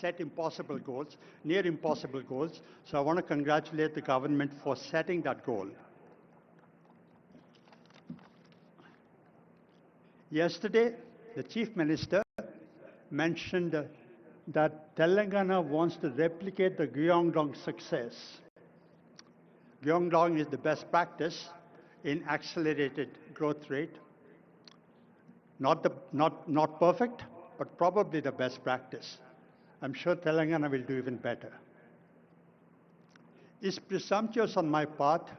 set impossible goals, near impossible goals. So I want to congratulate the government for setting that goal. Yesterday, the Chief Minister mentioned that Telangana wants to replicate the Gyeongdong success. Gyeongdong is the best practice in accelerated growth rate. Not perfect, but probably the best practice. I'm sure Telangana will do even better. It's presumptuous on my part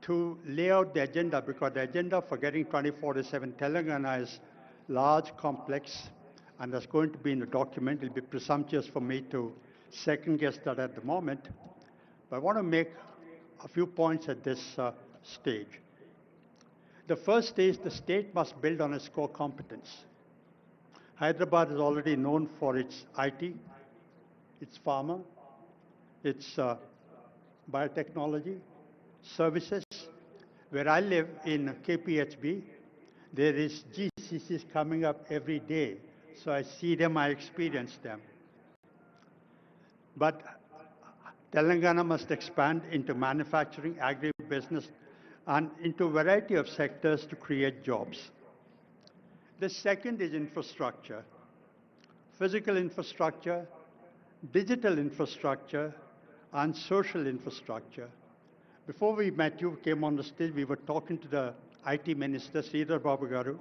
to lay out the agenda, because the agenda for getting 24/7 Telangana is large, complex, and that's going to be in the document. It'll be presumptuous for me to second guess that at the moment. But I want to make a few points at this stage. The first is the state must build on its core competence. Hyderabad is already known for its IT, its pharma, its biotechnology, services. Where I live in KPHB, there is GCCs coming up every day. So I see them, I experience them. But Telangana must expand into manufacturing, agribusiness, and into a variety of sectors to create jobs. The second is infrastructure. Physical infrastructure, digital infrastructure, and social infrastructure. Before we met, you came on the stage, we were talking to the IT Minister, Sridhar Babu Garu,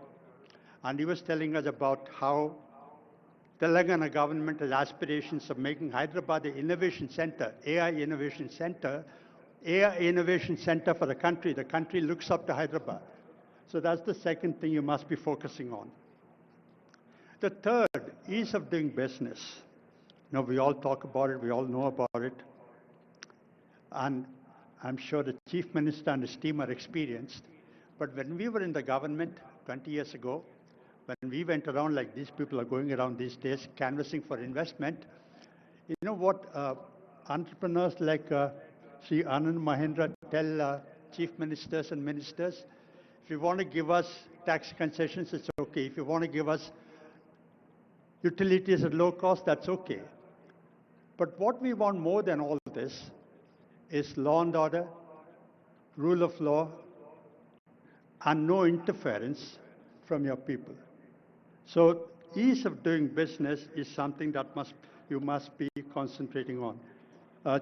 and he was telling us about how Telangana government has aspirations of making Hyderabad the innovation center, AI innovation center for the country. The country looks up to Hyderabad. So that's the second thing you must be focusing on. The third, ease of doing business. You know, we all talk about it, we all know about it. And I'm sure the Chief Minister and his team are experienced. But when we were in the government 20 years ago, when we went around like these people are going around these days, canvassing for investment, you know what entrepreneurs like Sri Anand Mahendra tell chief ministers and ministers? If you want to give us tax concessions, it's okay. If you want to give us utilities at low cost, that's okay. But what we want more than all this is law and order, rule of law, and no interference from your people. So ease of doing business is something that you must be concentrating on.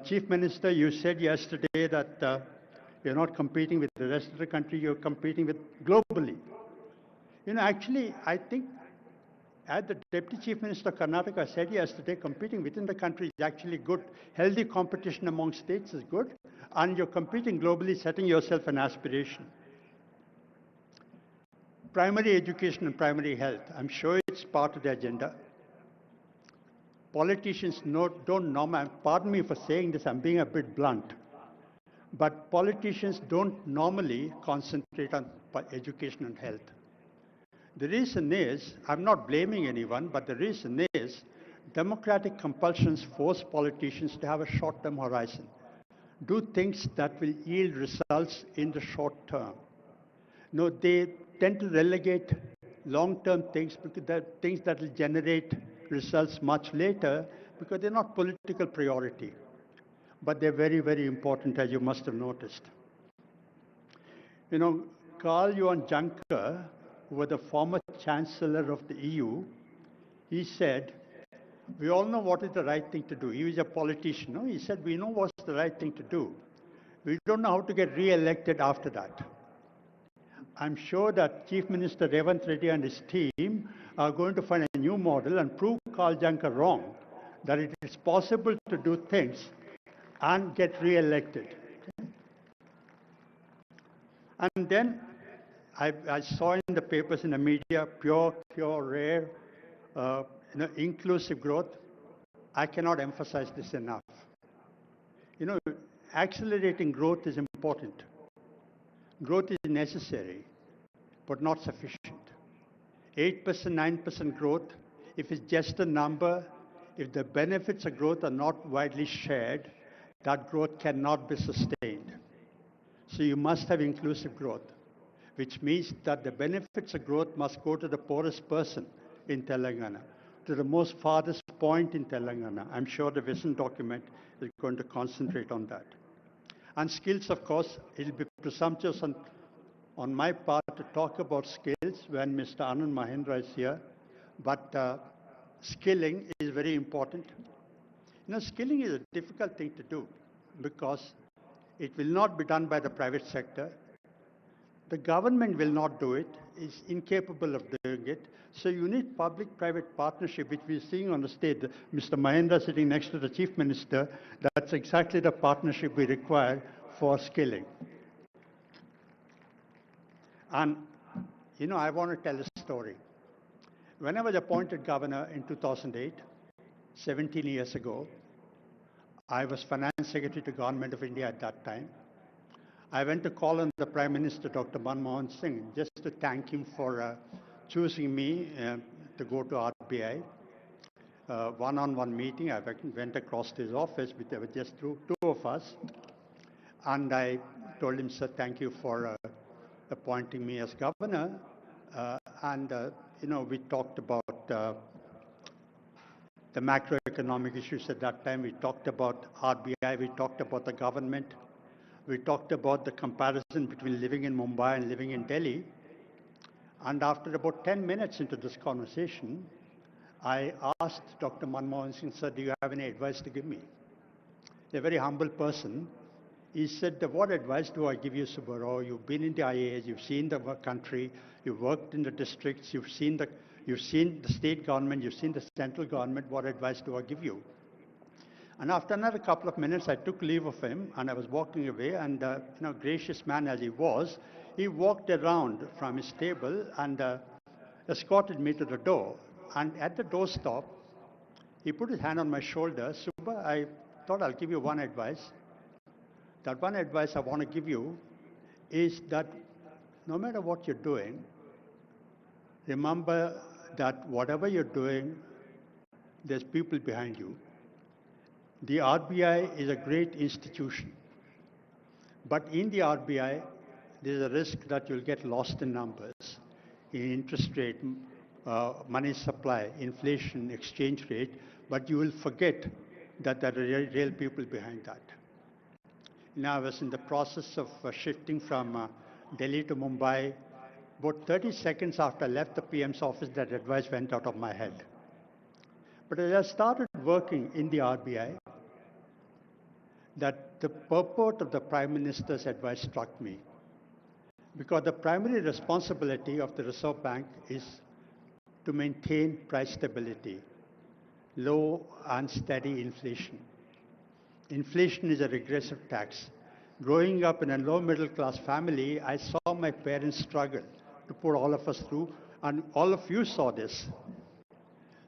Chief Minister, you said yesterday that you're not competing with the rest of the country, you're competing with globally. You know, actually, I think as the Deputy Chief Minister of Karnataka said yesterday, competing within the country is actually good. Healthy competition among states is good, and you're competing globally, setting yourself an aspiration. Primary education and primary health, I'm sure it's part of the agenda. Politicians don't normally, pardon me for saying this, I'm being a bit blunt, but politicians don't normally concentrate on education and health. The reason is, I'm not blaming anyone, but the reason is democratic compulsions force politicians to have a short-term horizon. Do things that will yield results in the short term. No, they tend to relegate long-term things, because they're things that will generate results much later, because they're not political priority. But they're very, very important, as you must have noticed. You know, Karl Johan Juncker, who was the former Chancellor of the EU, he said, we all know what is the right thing to do. He was a politician. No? He said, we know what's the right thing to do. We don't know how to get re-elected after that. I'm sure that Chief Minister Revant Reddy and his team are going to find a new model and prove Karl Juncker wrong, that it is possible to do things and get re-elected. And then I saw in the papers, in the media, pure, rare, inclusive growth. I cannot emphasize this enough. You know, accelerating growth is important. Growth is necessary, but not sufficient. 8%, 9% growth, if it's just a number, if the benefits of growth are not widely shared, that growth cannot be sustained. So you must have inclusive growth, which means that the benefits of growth must go to the poorest person in Telangana, to the most farthest point in Telangana. I'm sure the vision document is going to concentrate on that. And skills, of course, it'll be presumptuous on my part to talk about skills when Mr. Anand Mahindra is here, but skilling is very important. Skilling is a difficult thing to do because it will not be done by the private sector. The government will not do it, is incapable of doing it. So you need public-private partnership, which we're seeing on the stage. Mr. Mahindra sitting next to the Chief Minister, that's exactly the partnership we require for skilling. And, I want to tell a story. When I was appointed governor in 2008, 17 years ago, I was Finance Secretary to Government of India at that time. I went to call on the Prime Minister, Dr. Manmohan Singh, just to thank him for choosing me to go to RBI. One-on-one meeting, I went across to his office, there were just two of us. And I told him, sir, thank you for appointing me as governor. We talked about the macroeconomic issues at that time. We talked about RBI. We talked about the government. We talked about the comparison between living in Mumbai and living in Delhi. And after about 10 minutes into this conversation, I asked Dr. Manmohan Singh, sir, do you have any advice to give me? A very humble person. He said, what advice do I give you, Subbarao? You've been in the IAS, you've seen the country, you've worked in the districts, you've seen the state government, you've seen the central government. What advice do I give you? And after another couple of minutes, I took leave of him, and I was walking away, and gracious man as he was, he walked around from his table and escorted me to the door. And at the doorstop, he put his hand on my shoulder. Subba, I thought I'll give you one advice. That one advice I want to give you is that no matter what you're doing, remember that whatever you're doing, there's people behind you. The RBI is a great institution. But in the RBI, there's a risk that you'll get lost in numbers, in interest rate, money supply, inflation, exchange rate, but you will forget that there are real people behind that. Now, I was in the process of shifting from Delhi to Mumbai. About 30 seconds after I left the PM's office, that advice went out of my head. But as I started working in the RBI, that the purport of the Prime Minister's advice struck me. Because the primary responsibility of the Reserve Bank is to maintain price stability, low and steady inflation. Inflation is a regressive tax. Growing up in a low middle class family, I saw my parents struggle to put all of us through, and all of you saw this.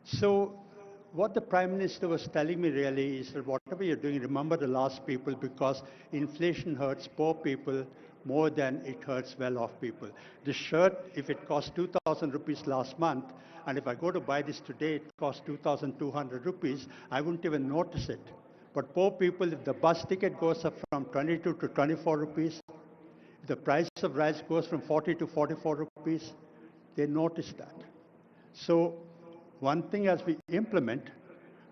So what the Prime Minister was telling me really is that whatever you're doing, remember the last people, because inflation hurts poor people more than it hurts well-off people. The shirt, if it cost 2,000 rupees last month, and if I go to buy this today, it costs 2,200 rupees, I wouldn't even notice it. But poor people, if the bus ticket goes up from 22 to 24 rupees, if the price of rice goes from 40 to 44 rupees, they notice that. So one thing as we implement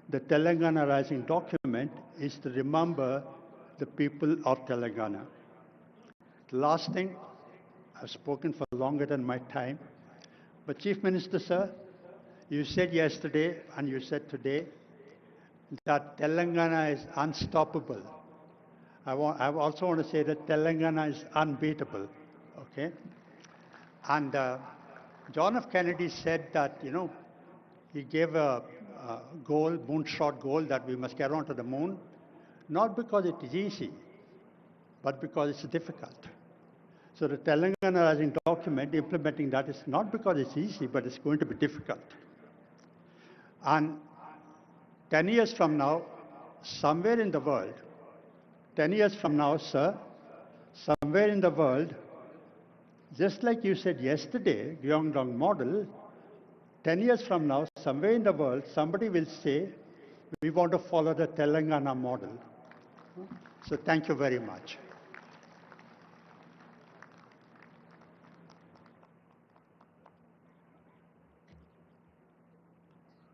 the Telangana Rising document is to remember the people of Telangana. The last thing, I've spoken for longer than my time, but Chief Minister, sir, you said yesterday and you said today that Telangana is unstoppable. I also want to say that Telangana is unbeatable, okay? And John F. Kennedy said that, he gave a goal, moonshot goal, that we must get onto the moon, not because it is easy, but because it's difficult. So the Telangana Rising document, implementing that is not because it's easy, but it's going to be difficult. And 10 years from now, somewhere in the world, 10 years from now, sir, somewhere in the world, just like you said yesterday, Gyeongdong model, 10 years from now, somewhere in the world, somebody will say, we want to follow the Telangana model. So thank you very much.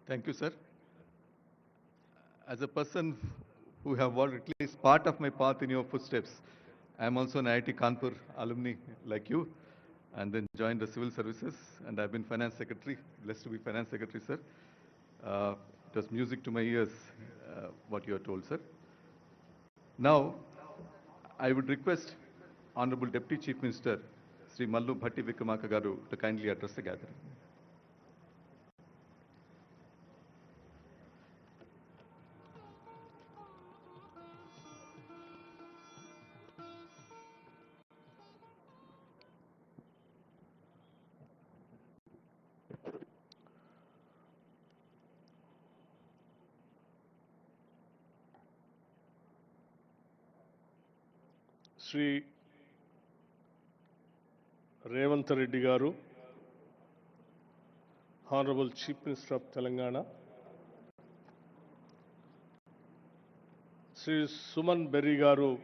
Thank you, sir. as a person who have walked at least part of my path in your footsteps, I am also an IIT Kanpur alumni like you, and then joined the civil services, and I've been finance secretary, blessed to be finance secretary, sir. It was music to my ears, what you are told, sir. Now, I would request Honorable Deputy Chief Minister, Sri Mallu Bhatti Vikramarka Garu, to kindly address the gathering. Sri Revant Reddy Garu, Honorable Chief Minister of Telangana, Sri Suman Berry Garu,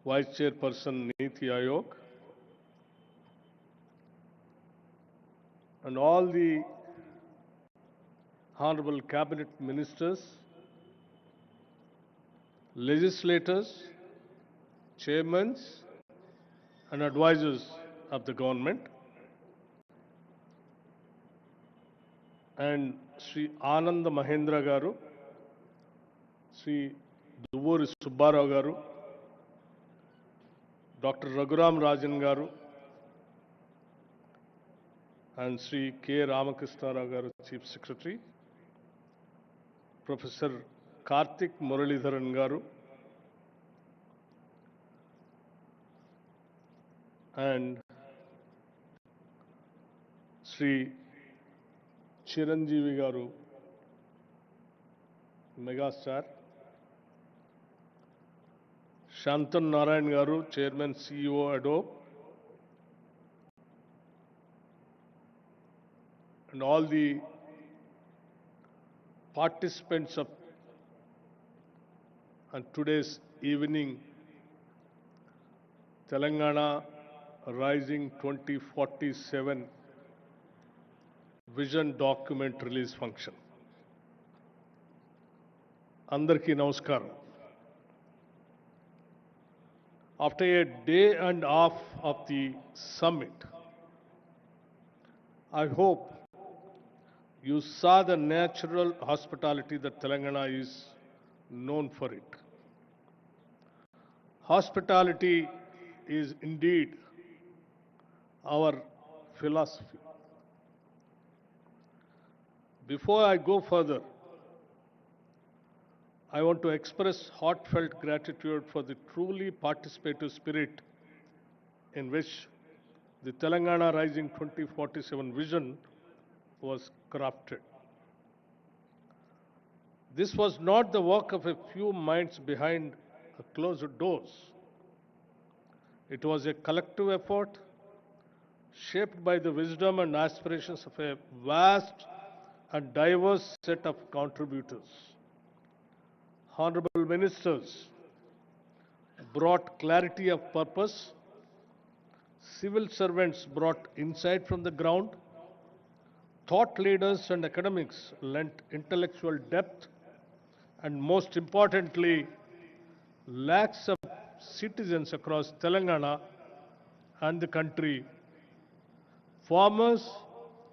Vice Chairperson Niti Ayog, and all the Honorable Cabinet Ministers, legislators, chairmen, and advisors of the government, and Sri Ananda Mahendra Garu, Sri Duvuri Subbarao Garu, Dr. Raghuram Rajan Garu, and Sri K. Ramakrishna Rao Garu, Chief Secretary, Professor Karthik Muralidharan Garu, and Sri Chiranjeevi Garu, Megastar, Shantan Narayan Garu, Chairman CEO Adobe, and all the participants of today's evening Telangana Rising 2047 Vision Document Release Function. Andarki Namaskaram. After a day and a half of the summit, I hope you saw the natural hospitality that Telangana is known for it. Hospitality is indeed our philosophy. Before I go further, I want to express heartfelt gratitude for the truly participative spirit in which the Telangana Rising 2047 vision was crafted. This was not the work of a few minds behind closed doors. It was a collective effort shaped by the wisdom and aspirations of a vast and diverse set of contributors. Honorable ministers brought clarity of purpose, civil servants brought insight from the ground, thought leaders and academics lent intellectual depth, and most importantly, lakhs of citizens across Telangana and the country, farmers,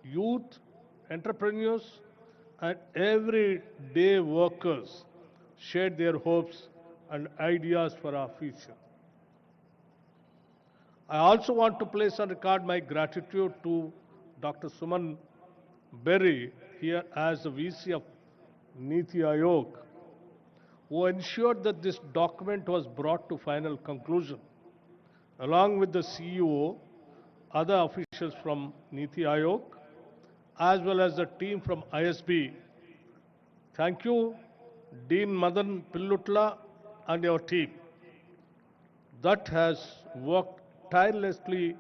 youth, entrepreneurs, and everyday workers shared their hopes and ideas for our future. I also want to place on record my gratitude to Dr. Suman Berry here as the VC of Niti Ayog, who ensured that this document was brought to final conclusion, along with the CEO, other officials from Niti Ayog, as well as the team from ISB. Thank you, Dean Madan Pillutla and your team that has worked tirelessly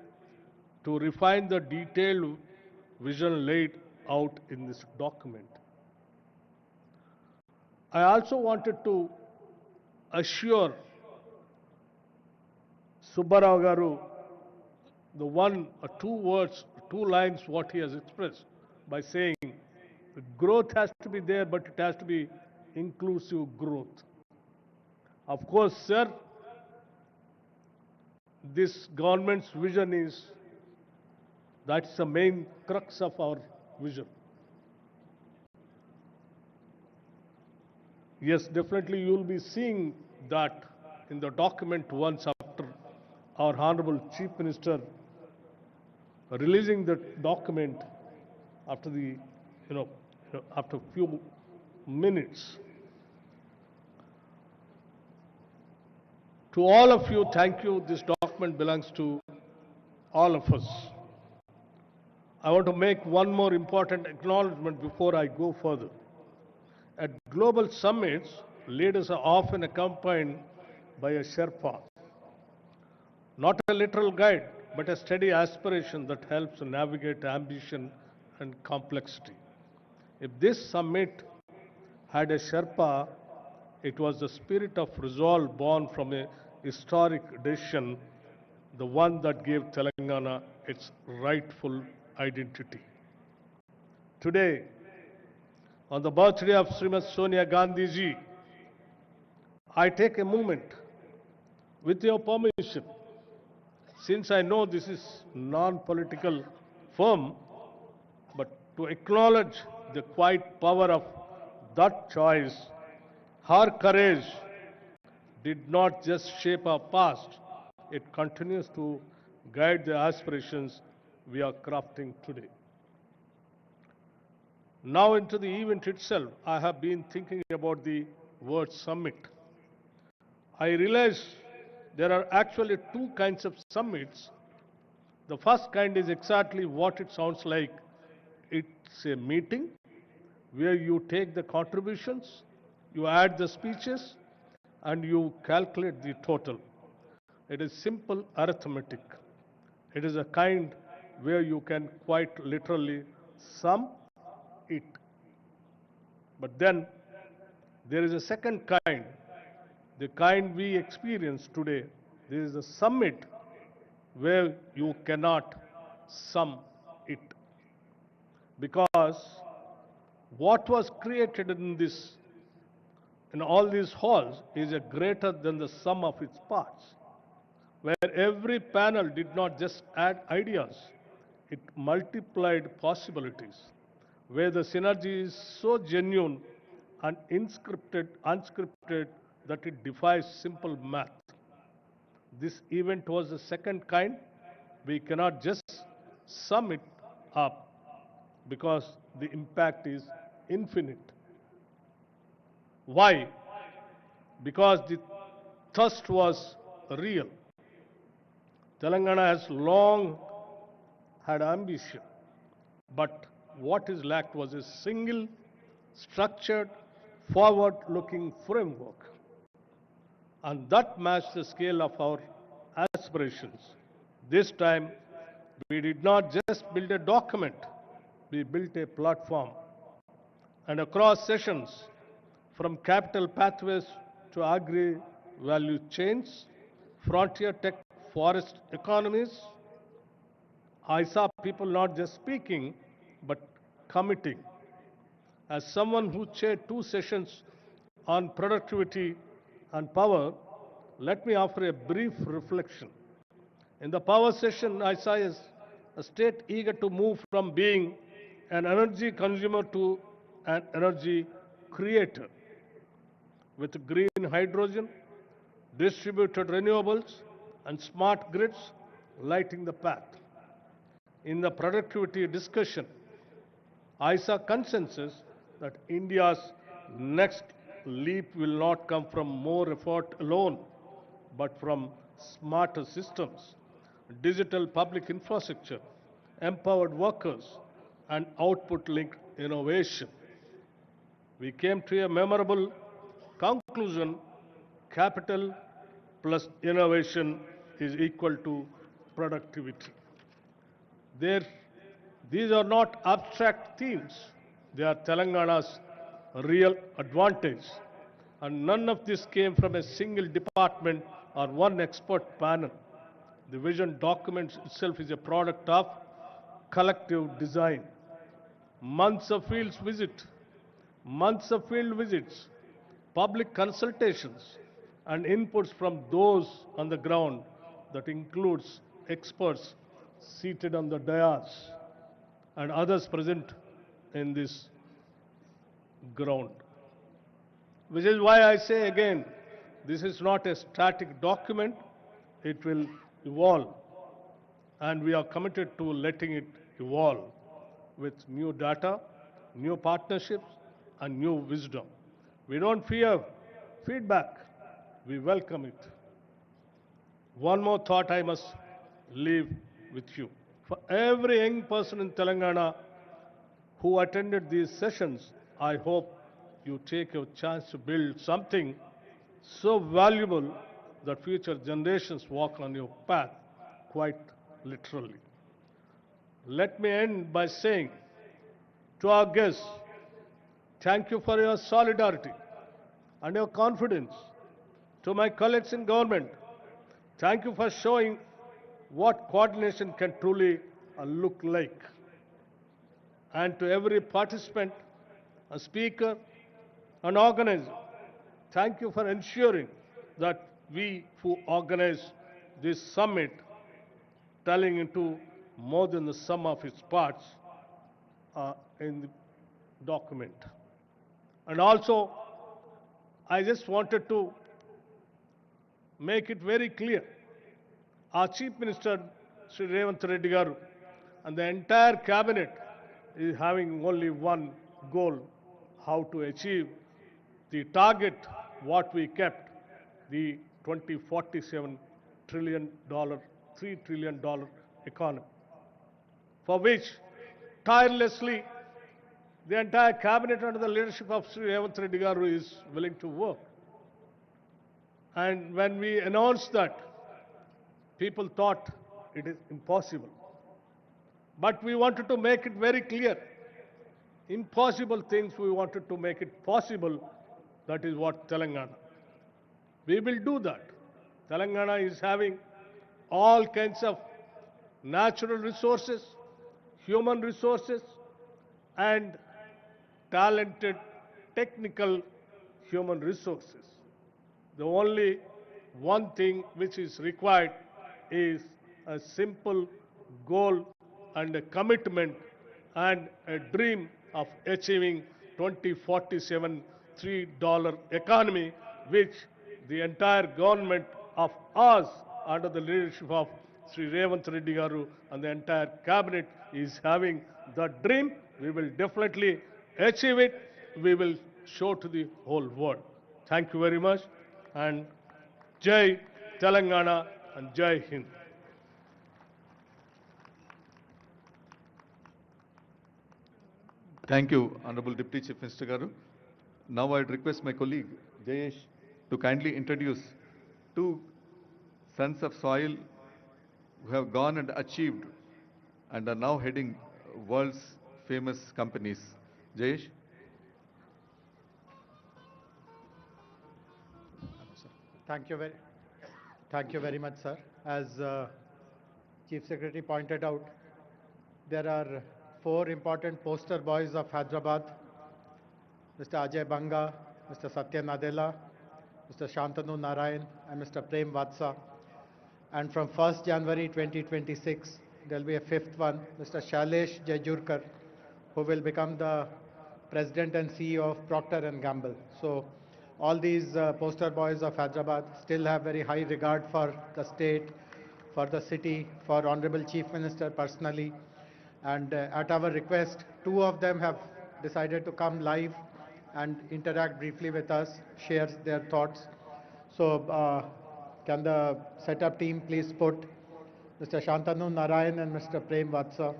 to refine the detailed vision laid out in this document. I also wanted to assure Subbarao Garu the two lines what he has expressed by saying growth has to be there, but it has to be inclusive growth. Of course, sir, this government's vision is, that's the main crux of our vision. Yes, definitely you will be seeing that in the document once after our Honorable Chief Minister releasing the document after the, after a few minutes. To all of you, thank you. This document belongs to all of us. I want to make one more important acknowledgement before I go further. At global summits, leaders are often accompanied by a Sherpa. Not a literal guide, but a steady aspiration that helps navigate ambition and complexity. If this summit had a Sherpa, it was the spirit of resolve born from a historic decision, the one that gave Telangana its rightful identity. Today, on the birthday of Srimati Sonia Gandhi ji, I take a moment, with your permission, since I know this is non-political forum, but to acknowledge the quiet power of that choice. Her courage did not just shape our past, it continues to guide the aspirations we are crafting today. Now into the event itself, I have been thinking about the word summit. I realize there are actually two kinds of summits. The first kind is exactly what it sounds like. It's a meeting where you take the contributions, you add the speeches, and you calculate the total. It is simple arithmetic. It is a kind where you can quite literally sum it. But then there is a second kind, the kind we experience today. There is a summit where you cannot sum it. Because what was created in all these halls is a greater than the sum of its parts, where every panel did not just add ideas, it multiplied possibilities, where the synergy is so genuine and unscripted that it defies simple math. This event was the second kind. We cannot just sum it up because the impact is infinite. Why? Because the thirst was real. Telangana has long had ambition, but what is lacked was a single, structured, forward-looking framework. And that matched the scale of our aspirations. This time, we did not just build a document, we built a platform. And across sessions, from capital pathways to agri-value chains, frontier tech forest economies, I saw people not just speaking, but committing. As someone who chaired 2 sessions on productivity and power, let me offer a brief reflection. In the power session, I saw a state eager to move from being an energy consumer to an energy creator, with green hydrogen, distributed renewables, and smart grids lighting the path. In the productivity discussion, I saw consensus that India's next leap will not come from more effort alone, but from smarter systems, digital public infrastructure, empowered workers, and output-linked innovation. We came to a memorable conclusion: capital plus innovation is equal to productivity. These are not abstract themes. They are Telangana's real advantage. And none of this came from a single department or one expert panel. The vision document itself is a product of collective design. Months of field visit, months of field visits, public consultations, and inputs from those on the ground that includes experts seated on the dais and others present in this ground. Which is why I say again, this is not a static document, it will evolve. And we are committed to letting it evolve with new data, new partnerships, and new wisdom. We don't fear feedback, we welcome it. One more thought I must leave with you. For every young person in Telangana who attended these sessions, I hope you take your chance to build something so valuable that future generations walk on your path, quite literally. Let me end by saying to our guests, thank you for your solidarity and your confidence. To my colleagues in government, thank you for showing what coordination can truly look like. And to every participant, a speaker, an organizer, thank you for ensuring that we who organize this summit, telling into more than the sum of its parts, in the document. And also, I just wanted to make it very clear. Our Chief Minister, Sri Revanth Reddy Garu, and the entire cabinet is having only one goal, how to achieve the target what we kept, the 2047 $3 trillion economy, for which tirelessly the entire cabinet under the leadership of Sri Revanth Reddy Garu is willing to work. And when we announced that, people thought it is impossible. But we wanted to make it very clear. Impossible things, we wanted to make it possible. That is what Telangana. We will do that. Telangana is having all kinds of natural resources, human resources, and talented technical human resources. The only one thing which is required is a simple goal and a commitment and a dream of achieving 2047 $3 economy, which the entire government of us under the leadership of Sri Revanth Reddy Garu and the entire cabinet is having that dream. We will definitely achieve it. We will show to the whole world. Thank you very much, and Jai Telangana and Jai Hind. Thank you, Honorable Deputy Chief Minister Garu. Now I'd request my colleague Jayesh to kindly introduce two sons of soil who have gone and achieved and are now heading world's famous companies. Jayesh? Thank you very much, sir. As Chief Secretary pointed out, there are four important poster boys of Hyderabad: Mr. Ajay Banga, Mr. Satya Nadella, Mr. Shantanu Narayan, and Mr. Prem Vatsa. And from 1st January 2026, there will be a fifth one, Mr. Shailesh Jejurkar, who will become the President and CEO of Procter & Gamble. So all these poster boys of Hyderabad still have very high regard for the state, for the city, for Honorable Chief Minister personally. And at our request, two of them have decided to come live and interact briefly with us, share their thoughts. So can the setup team please put Mr. Shantanu Narayan and Mr. Prem Vatsa.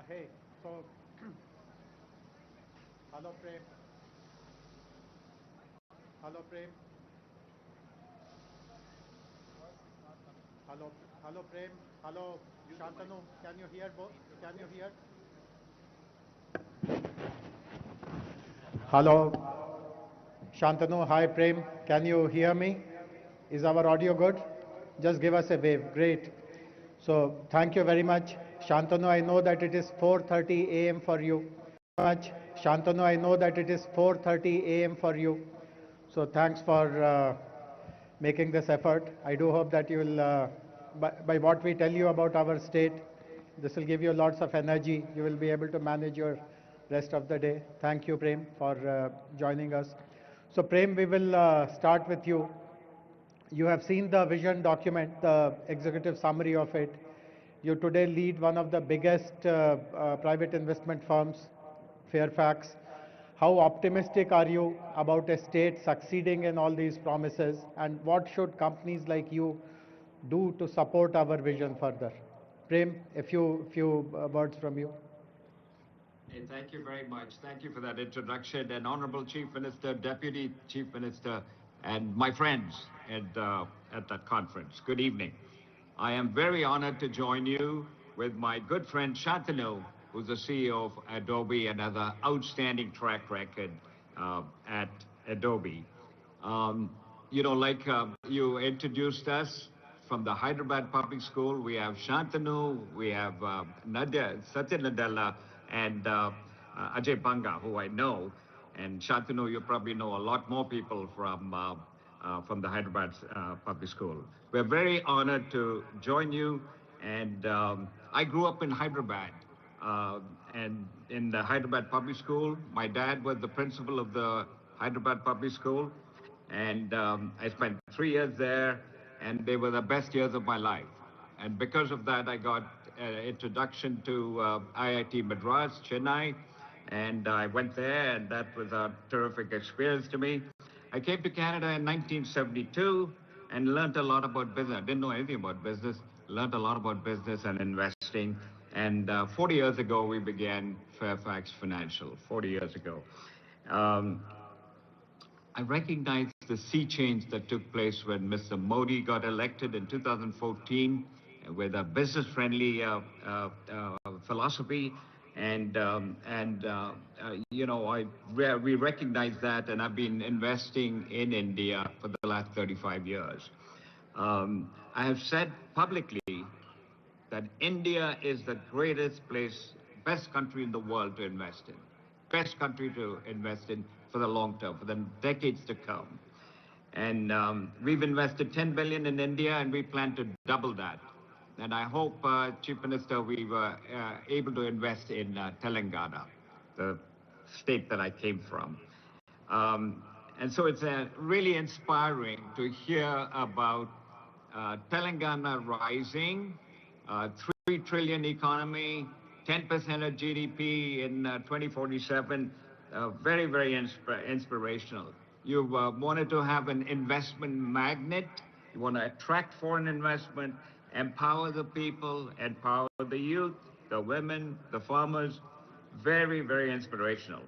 Hey, so hello Prem. Hello Prem. Hello Prem. Hello Shantanu. Can you hear both? Can you hear? Hello Shantanu. Hi Prem. Can you hear me? Is our audio good? Just give us a wave. Great. So thank you very much, Shantanu, I know that it is 4:30 a.m. for you. Much. Shantanu, I know that it is 4:30 a.m. for you. So thanks for making this effort. I do hope that you will, by what we tell you about our state, this will give you lots of energy. You will be able to manage your rest of the day. Thank you, Prem, for joining us. So Prem, we will start with you. You have seen the vision document, the executive summary of it. You today lead one of the biggest private investment firms, Fairfax. How optimistic are you about a state succeeding in all these promises, and what should companies like you do to support our vision further? Prem, a few words from you. Hey, thank you very much. Thank you for that introduction. And Honorable Chief Minister, Deputy Chief Minister, and my friends at that conference, good evening. I am very honored to join you with my good friend Shantanu, who's the CEO of Adobe and has an outstanding track record at Adobe. You introduced us from the Hyderabad Public School. We have Shantanu, we have Satya Nadella, and Ajay Banga, who I know. And Shantanu, you probably know a lot more people from the Hyderabad Public School. We're very honored to join you. And I grew up in Hyderabad. And in the Hyderabad Public School, my dad was the principal of the Hyderabad Public School. And I spent 3 years there, and they were the best years of my life. And because of that, I got an introduction to IIT Madras, Chennai, and I went there, and that was a terrific experience to me. I came to Canada in 1972 and learned a lot about business. I didn't know anything about business, learned a lot about business and investing. And 40 years ago, we began Fairfax Financial, 40 years ago. I recognize the sea change that took place when Mr. Modi got elected in 2014 with a business-friendly philosophy. We recognize that, and I've been investing in India for the last 35 years. I have said publicly that India is the greatest place, best country in the world to invest in, best country to invest in for the long term, for the decades to come. And we've invested 10 billion in India, and we plan to double that. And I hope, Chief Minister, we were able to invest in Telangana, the state that I came from. And so it's really inspiring to hear about Telangana rising, 3 trillion economy, 10% of GDP in 2047, very, very inspirational. You wanted to have an investment magnet. You want to attract foreign investment, empower the people, empower the youth, the women, the farmers. Very, very inspirational.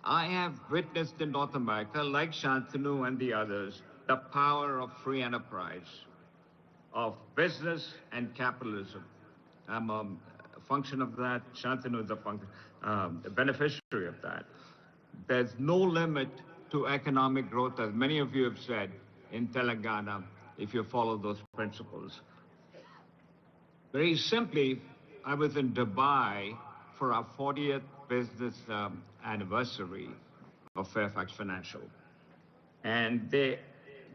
I have witnessed in North America, like Shantanu and the others, the power of free enterprise, of business and capitalism. I'm a function of that. Shantanu is a beneficiary of that. There's no limit to economic growth, as many of you have said, in Telangana, if you follow those principles. Very simply, I was in Dubai for our 40th business anniversary of Fairfax Financial. And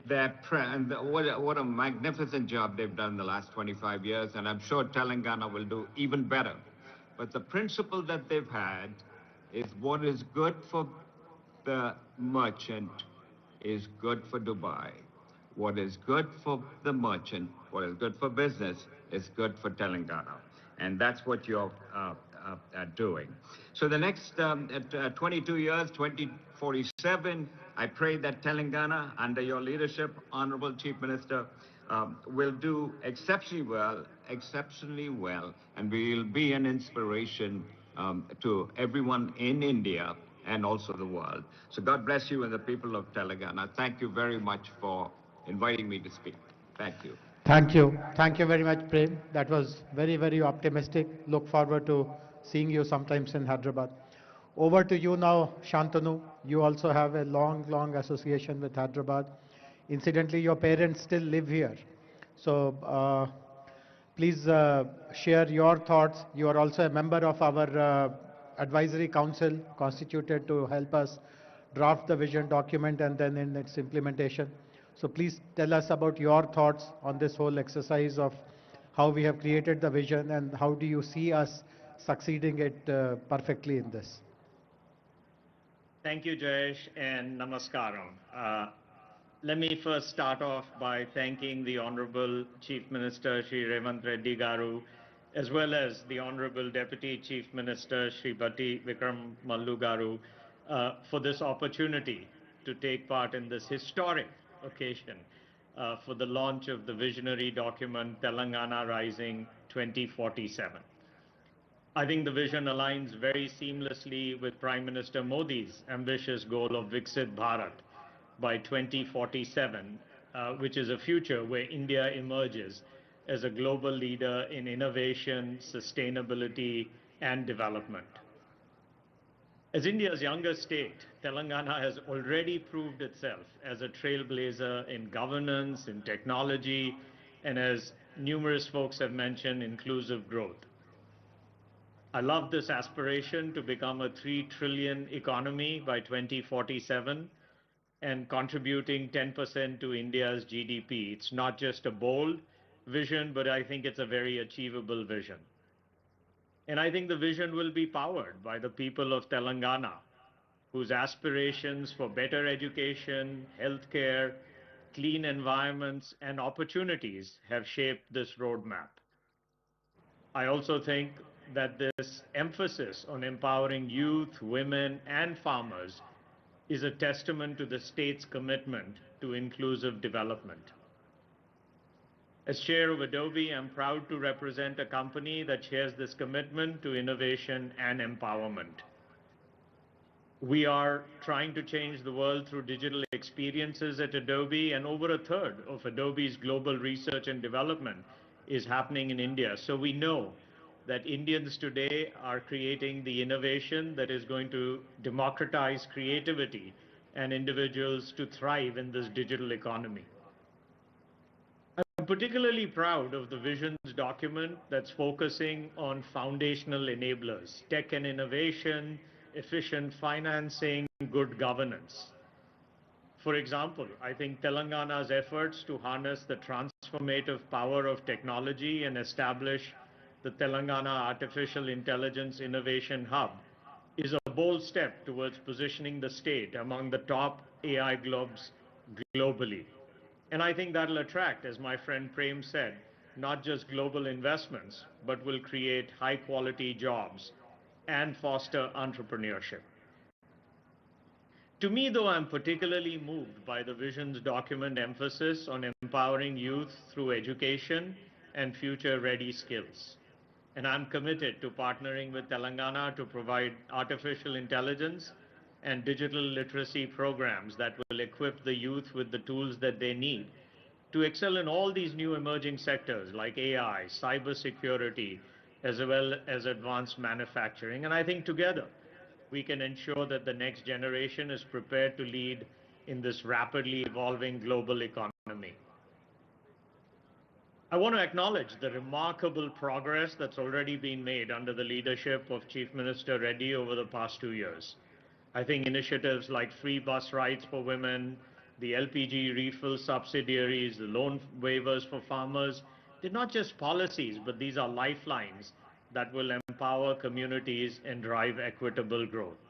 what a magnificent job they've done in the last 25 years, and I'm sure Telangana will do even better. But the principle that they've had is what is good for the merchant is good for Dubai. What is good for the merchant, what is good for business, is good for Telangana. And that's what you're doing. So the next 22 years, 2047, I pray that Telangana, under your leadership, Honorable Chief Minister, will do exceptionally well, and will be an inspiration to everyone in India and also the world. So God bless you and the people of Telangana. Thank you very much for inviting me to speak. Thank you. Thank you. Thank you very much, Prem. That was very, very optimistic. Look forward to seeing you sometimes in Hyderabad. Over to you now, Shantanu. You also have a long, long association with Hyderabad. Incidentally, your parents still live here. So please share your thoughts. You are also a member of our advisory council constituted to help us draft the vision document and then in its implementation. So please tell us about your thoughts on this whole exercise of how we have created the vision and how do you see us succeeding it perfectly in this. Thank you, Jayesh, and namaskaram. Let me first start off by thanking the Honorable Chief Minister, Shri Revant Reddy Garu, as well as the Honorable Deputy Chief Minister, Shri Bhatti Vikram Mallu Garu, for this opportunity to take part in this historic occasion for the launch of the visionary document Telangana Rising 2047. I think the vision aligns very seamlessly with Prime Minister Modi's ambitious goal of Viksit Bharat by 2047, which is a future where India emerges as a global leader in innovation, sustainability, and development. As India's youngest state, Telangana has already proved itself as a trailblazer in governance, in technology, and as numerous folks have mentioned, inclusive growth. I love this aspiration to become a 3 trillion economy by 2047 and contributing 10% to India's GDP. It's not just a bold vision, but I think it's a very achievable vision. And I think the vision will be powered by the people of Telangana, whose aspirations for better education, healthcare, clean environments, and opportunities have shaped this roadmap. I also think that this emphasis on empowering youth, women, and farmers is a testament to the state's commitment to inclusive development. As chair of Adobe, I'm proud to represent a company that shares this commitment to innovation and empowerment. We are trying to change the world through digital experiences at Adobe, and over a third of Adobe's global research and development is happening in India. So we know that Indians today are creating the innovation that is going to democratize creativity and individuals to thrive in this digital economy. I'm particularly proud of the visions document that's focusing on foundational enablers, tech and innovation, efficient financing, good governance. For example, I think Telangana's efforts to harness the transformative power of technology and establish the Telangana Artificial Intelligence Innovation Hub is a bold step towards positioning the state among the top AI globes globally. And I think that'll attract, as my friend Prem said, not just global investments, but will create high-quality jobs and foster entrepreneurship. To me, though, I'm particularly moved by the vision's document emphasis on empowering youth through education and future-ready skills. And I'm committed to partnering with Telangana to provide artificial intelligence and digital literacy programs that will equip the youth with the tools that they need to excel in all these new emerging sectors like AI, cybersecurity, as well as advanced manufacturing. And I think together we can ensure that the next generation is prepared to lead in this rapidly evolving global economy. I want to acknowledge the remarkable progress that's already been made under the leadership of Chief Minister Reddy over the past 2 years. I think initiatives like free bus rides for women, the LPG refill subsidiaries, the loan waivers for farmers, they're not just policies, but these are lifelines that will empower communities and drive equitable growth.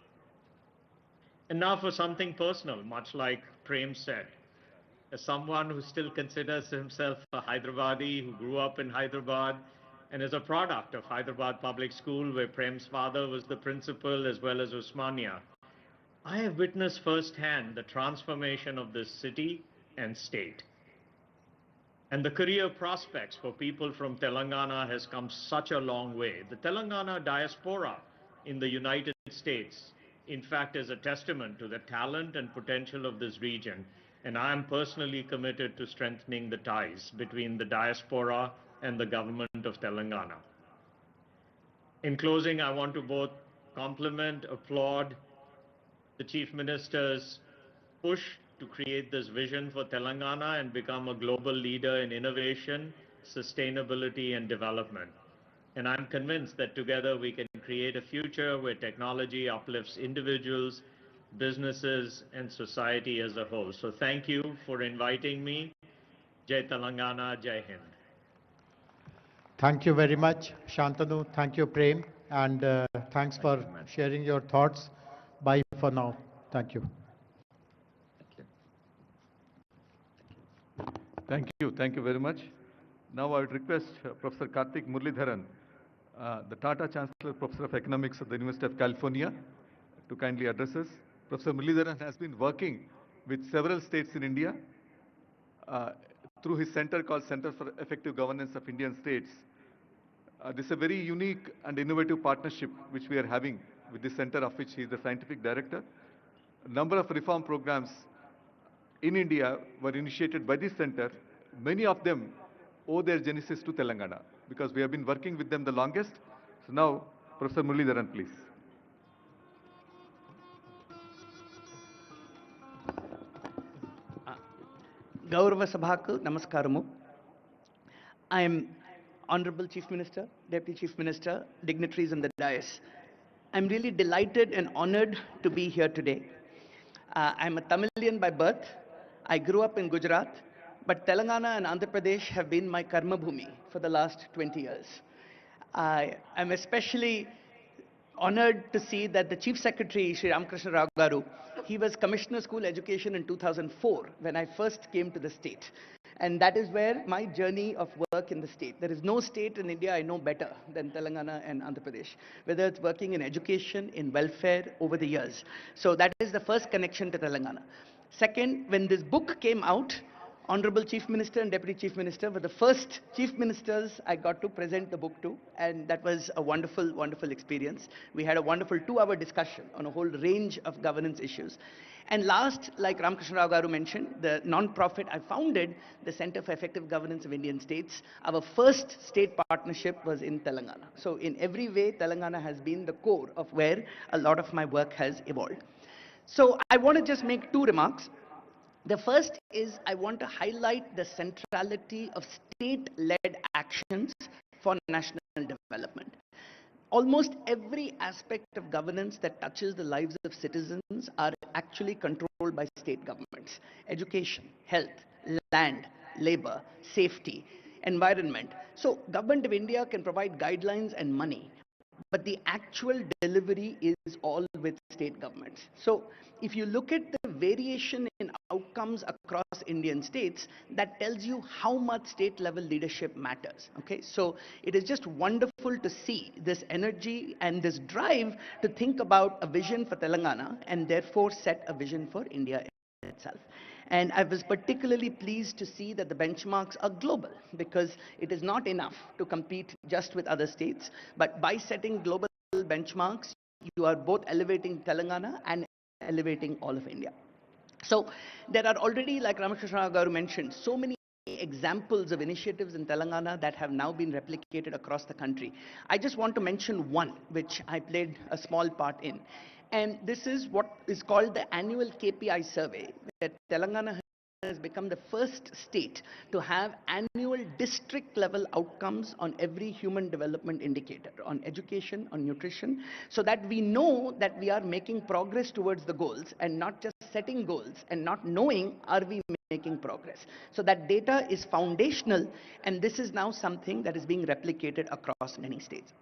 And now for something personal, much like Prem said. As someone who still considers himself a Hyderabadi, who grew up in Hyderabad, and is a product of Hyderabad Public School, where Prem's father was the principal, as well as Osmania, I have witnessed firsthand the transformation of this city and state. And the career prospects for people from Telangana has come such a long way. The Telangana diaspora in the United States, in fact, is a testament to the talent and potential of this region. And I am personally committed to strengthening the ties between the diaspora and the government of Telangana. In closing, I want to both compliment, applaud the Chief Minister's push to create this vision for Telangana and become a global leader in innovation sustainability, and development. And I'm convinced that together we can create a future where technology uplifts individuals, businesses, and society as a whole. So thank you for inviting me. Jai Telangana, Jai Hind. Thank you very much, Shantanu. Thank you, Prem. And thanks for sharing your thoughts. Bye for now. Thank you. Thank you. Thank you very much. Now I would request Professor Karthik Muralidharan, the Tata Chancellor, Professor of Economics at the University of California, to kindly address us. Professor Muralidharan has been working with several states in India through his center called Center for Effective Governance of Indian States. This is a very unique and innovative partnership which we are having with this center, of which he is the scientific director. A number of reform programs in India were initiated by this center. Many of them owe their genesis to Telangana because we have been working with them the longest. So now, Professor Muralidharan, please. Gaurava Sabhaku, Namaskaramu. I am Honorable Chief Minister, Deputy Chief Minister, dignitaries on the dais. I'm really delighted and honored to be here today. I'm a Tamilian by birth. I grew up in Gujarat, but Telangana and Andhra Pradesh have been my karma bhumi for the last 20 years. I am especially honored to see that the Chief Secretary, Sri Ramakrishna Rao Garu, he was Commissioner School Education in 2004 when I first came to the state. And that is where my journey of work in the state. There is no state in India I know better than Telangana and Andhra Pradesh, whether it's working in education, in welfare over the years. So that is the first connection to Telangana. Second, when this book came out, Honorable Chief Minister and Deputy Chief Minister were the first Chief Ministers I got to present the book to, and that was a wonderful, wonderful experience. We had a wonderful 2-hour discussion on a whole range of governance issues. And last, like Ramakrishna Rao Garu mentioned, the non-profit I founded, the Center for Effective Governance of Indian States. Our first state partnership was in Telangana. So in every way, Telangana has been the core of where a lot of my work has evolved. So I want to just make 2 remarks. The first is I want to highlight the centrality of state-led actions for national development. Almost every aspect of governance that touches the lives of citizens are actually controlled by state governments. Education, health, land, labor, safety, environment. So Government of India can provide guidelines and money, but the actual delivery is all with state governments. So if you look at the variation in outcomes across Indian states, that tells you how much state level leadership matters. Okay, so it is just wonderful to see this energy and this drive to think about a vision for Telangana and therefore set a vision for India itself. And I was particularly pleased to see that the benchmarks are global, because it is not enough to compete just with other states, but by setting global benchmarks, you are both elevating Telangana and elevating all of India. So there are already, like Ramakrishna Garu mentioned, so many examples of initiatives in Telangana that have now been replicated across the country. I just want to mention one, which I played a small part in. And this is what is called the annual KPI survey, where Telangana has become the first state to have annual district level outcomes on every human development indicator, on education, on nutrition, so that we know that we are making progress towards the goals and not just setting goals and not knowing are we making progress. So that data is foundational, and this is now something that is being replicated across many states.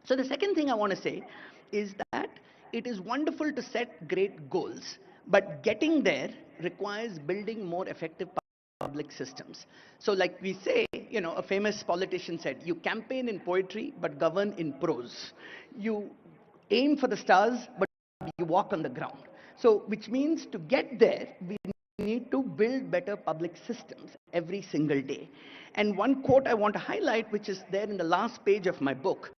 So the second thing I want to say is that it is wonderful to set great goals, but getting there requires building more effective public systems. So like we say, a famous politician said, you campaign in poetry, but govern in prose. You aim for the stars, but you walk on the ground. So which means to get there, we need to build better public systems every single day. And one quote I want to highlight, which is there in the last page of my book,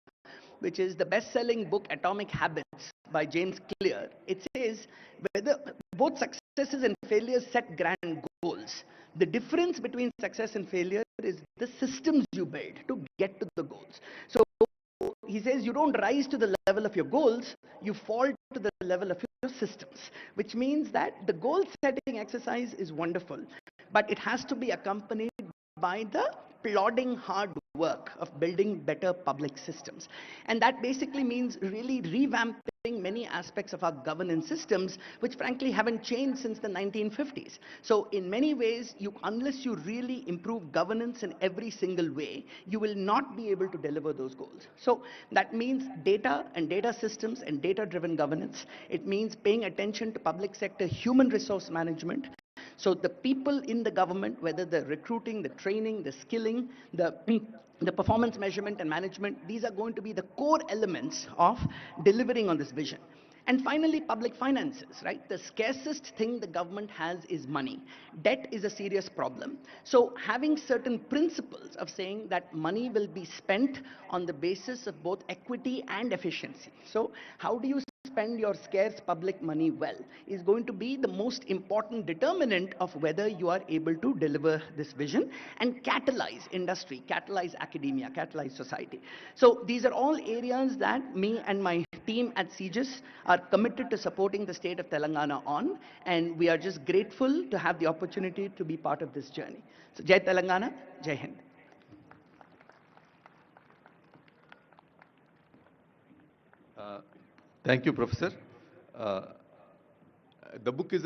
which is the best-selling book Atomic Habits by James Clear. It says, whether both successes and failures set grand goals. The difference between success and failure is the systems you build to get to the goals. So he says you don't rise to the level of your goals, you fall to the level of your systems, which means that the goal-setting exercise is wonderful, but it has to be accompanied by the plodding hard work of building better public systems. And that basically means really revamping many aspects of our governance systems, which frankly haven't changed since the 1950s. So in many ways, unless you really improve governance in every single way, you will not be able to deliver those goals. So that means data and data systems and data-driven governance. It means paying attention to public sector human resource management. So the people in the government, whether the recruiting, the training, the skilling, the performance measurement and management, these are going to be the core elements of delivering on this vision. And finally, public finances, right? The scarcest thing the government has is money. Debt is a serious problem. So having certain principles of saying that money will be spent on the basis of both equity and efficiency. So how do you spend your scarce public money well is going to be the most important determinant of whether you are able to deliver this vision and catalyze industry, catalyze academia, catalyze society. So these are all areas that me and my team at CGIS are committed to supporting the state of Telangana on, and we are just grateful to have the opportunity to be part of this journey. So Jai Telangana, Jai Hind. Thank you, Professor. The book is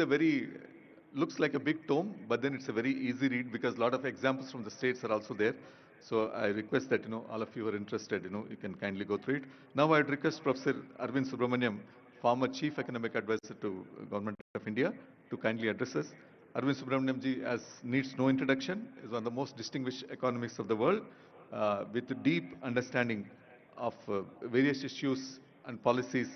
looks like a big tome, but then it's a very easy read because a lot of examples from the states are also there. So I request that, all of you are interested, you can kindly go through it. Now I'd request Professor Arvind Subramaniam, former Chief Economic Advisor to Government of India, to kindly address us. Arvind Subramaniam ji, as needs no introduction, is one of the most distinguished economists of the world, with a deep understanding of various issues and policies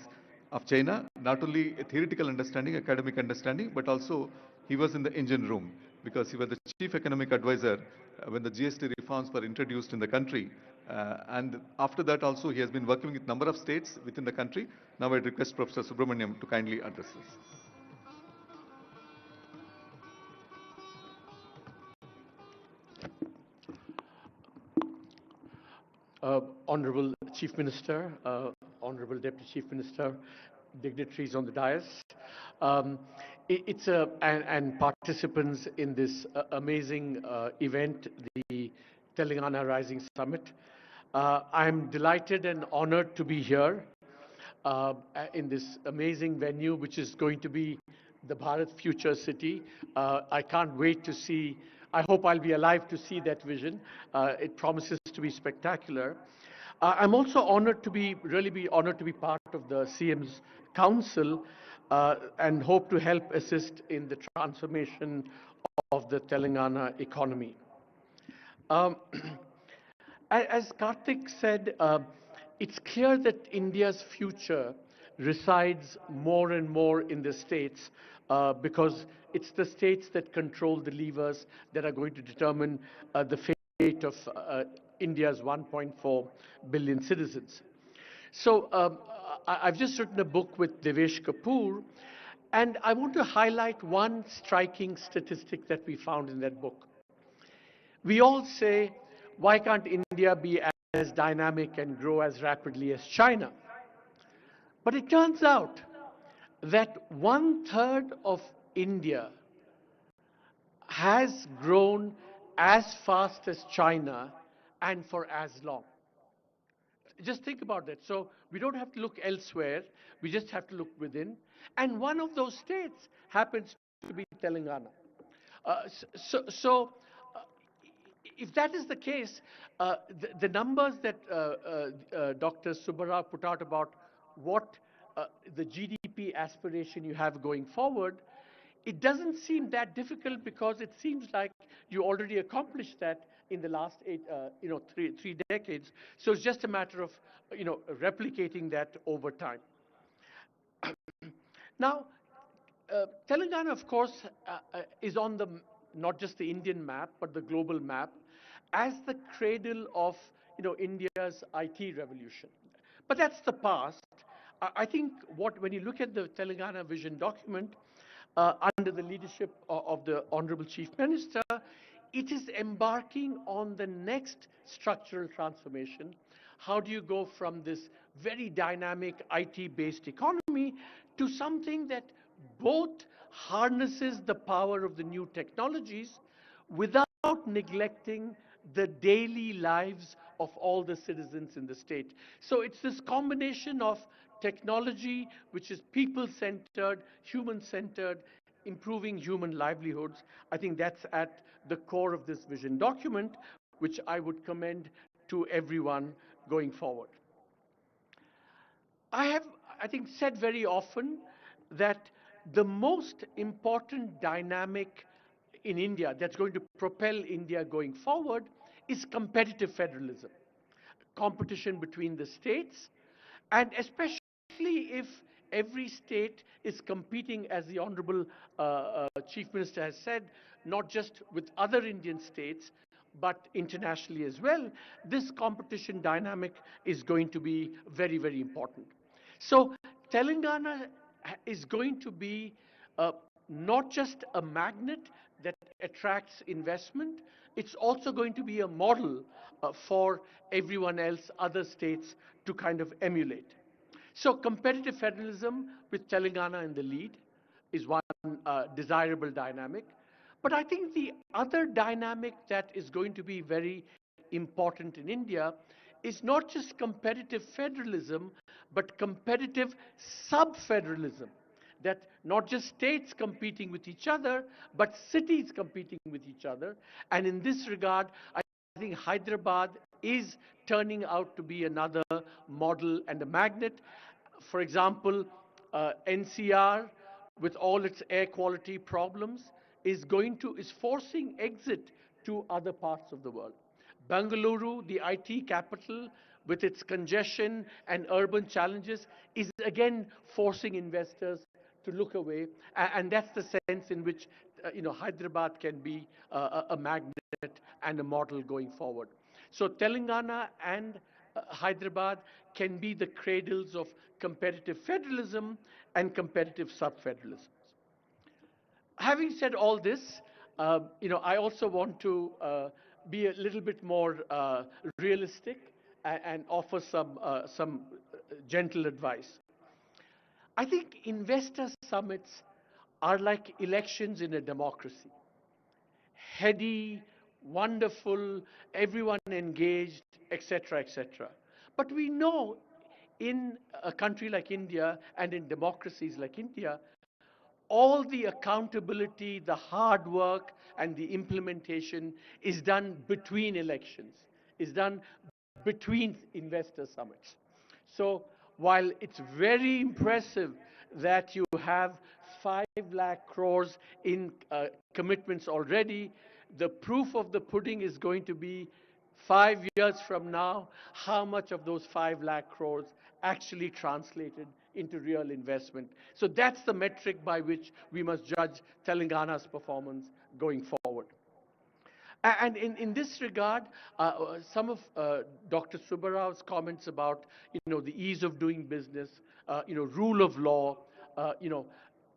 of China, not only a theoretical understanding, academic understanding, but also he was in the engine room because he was the chief economic advisor when the GST reforms were introduced in the country. And after that also he has been working with a number of states within the country. Now I request Professor Subramaniam to kindly address us. Honorable Chief Minister, Honorable Deputy Chief Minister, dignitaries on the dais, and participants in this amazing event, the Telangana Rising Summit. I'm delighted and honored to be here in this amazing venue, which is going to be the Bharat Future City. I can't wait to see. I hope I'll be alive to see that vision. It promises to be spectacular. I'm also honored to be part of the CM's Council and hope to help assist in the transformation of the Telangana economy. As Karthik said, it's clear that India's future resides more and more in the states because it's the states that control the levers that are going to determine the fate of India's 1.4 billion citizens. So I've just written a book with Devesh Kapoor, and I want to highlight one striking statistic that we found in that book. We all say, why can't India be as dynamic and grow as rapidly as China? But it turns out that 1/3 of India has grown as fast as China and for as long. Just think about that. So we don't have to look elsewhere. We just have to look within. And one of those states happens to be Telangana. If that is the case, the numbers that Dr. Subbarao put out about what the GDP aspiration you have going forward, it doesn't seem that difficult because it seems like you already accomplished that in the last three decades. So it's just a matter of, replicating that over time. Now, Telangana, of course, is on not just the Indian map, but the global map as the cradle of, India's IT revolution. But that's the past. I think when you look at the Telangana Vision document, under the leadership of the Honorable Chief Minister, it is embarking on the next structural transformation. How do you go from this very dynamic IT-based economy to something that both harnesses the power of the new technologies without neglecting the daily lives of all the citizens in the state. So it's this combination of technology, which is people-centered, human-centered, improving human livelihoods. I think that's at the core of this vision document, which I would commend to everyone going forward. I have, I think, said very often that the most important dynamic in India that's going to propel India going forward is competitive federalism, competition between the states, and especially if every state is competing, as the Honorable Chief Minister has said, not just with other Indian states, but internationally as well, this competition dynamic is going to be very, very important. So Telangana is going to be not just a magnet that attracts investment, it's also going to be a model for everyone else, other states, to kind of emulate. So competitive federalism with Telangana in the lead is one desirable dynamic. But I think the other dynamic that is going to be very important in India is not just competitive federalism, but competitive sub-federalism. That not just states competing with each other, but cities competing with each other. And in this regard, I think Hyderabad is turning out to be another model and a magnet. For example, NCR, with all its air quality problems, is forcing exit to other parts of the world. Bengaluru, the IT capital, with its congestion and urban challenges, is again forcing investors to look away, and that's the sense in which Hyderabad can be a magnet and a model going forward. So Telangana and Hyderabad can be the cradles of competitive federalism and competitive sub-federalism. Having said all this, I also want to be a little bit more realistic and offer some gentle advice. I think investor summits are like elections in a democracy. Heady, wonderful, everyone engaged, etc., etc. But we know in a country like India and in democracies like India, all the accountability, the hard work, and the implementation is done between elections, is done between investor summits. So while it's very impressive that you have 5 lakh crores in commitments already, the proof of the pudding is going to be 5 years from now, how much of those 5 lakh crores actually translated into real investment. So that's the metric by which we must judge Telangana's performance going forward. And in this regard, some of Dr. Subbarao's comments about, the ease of doing business, rule of law,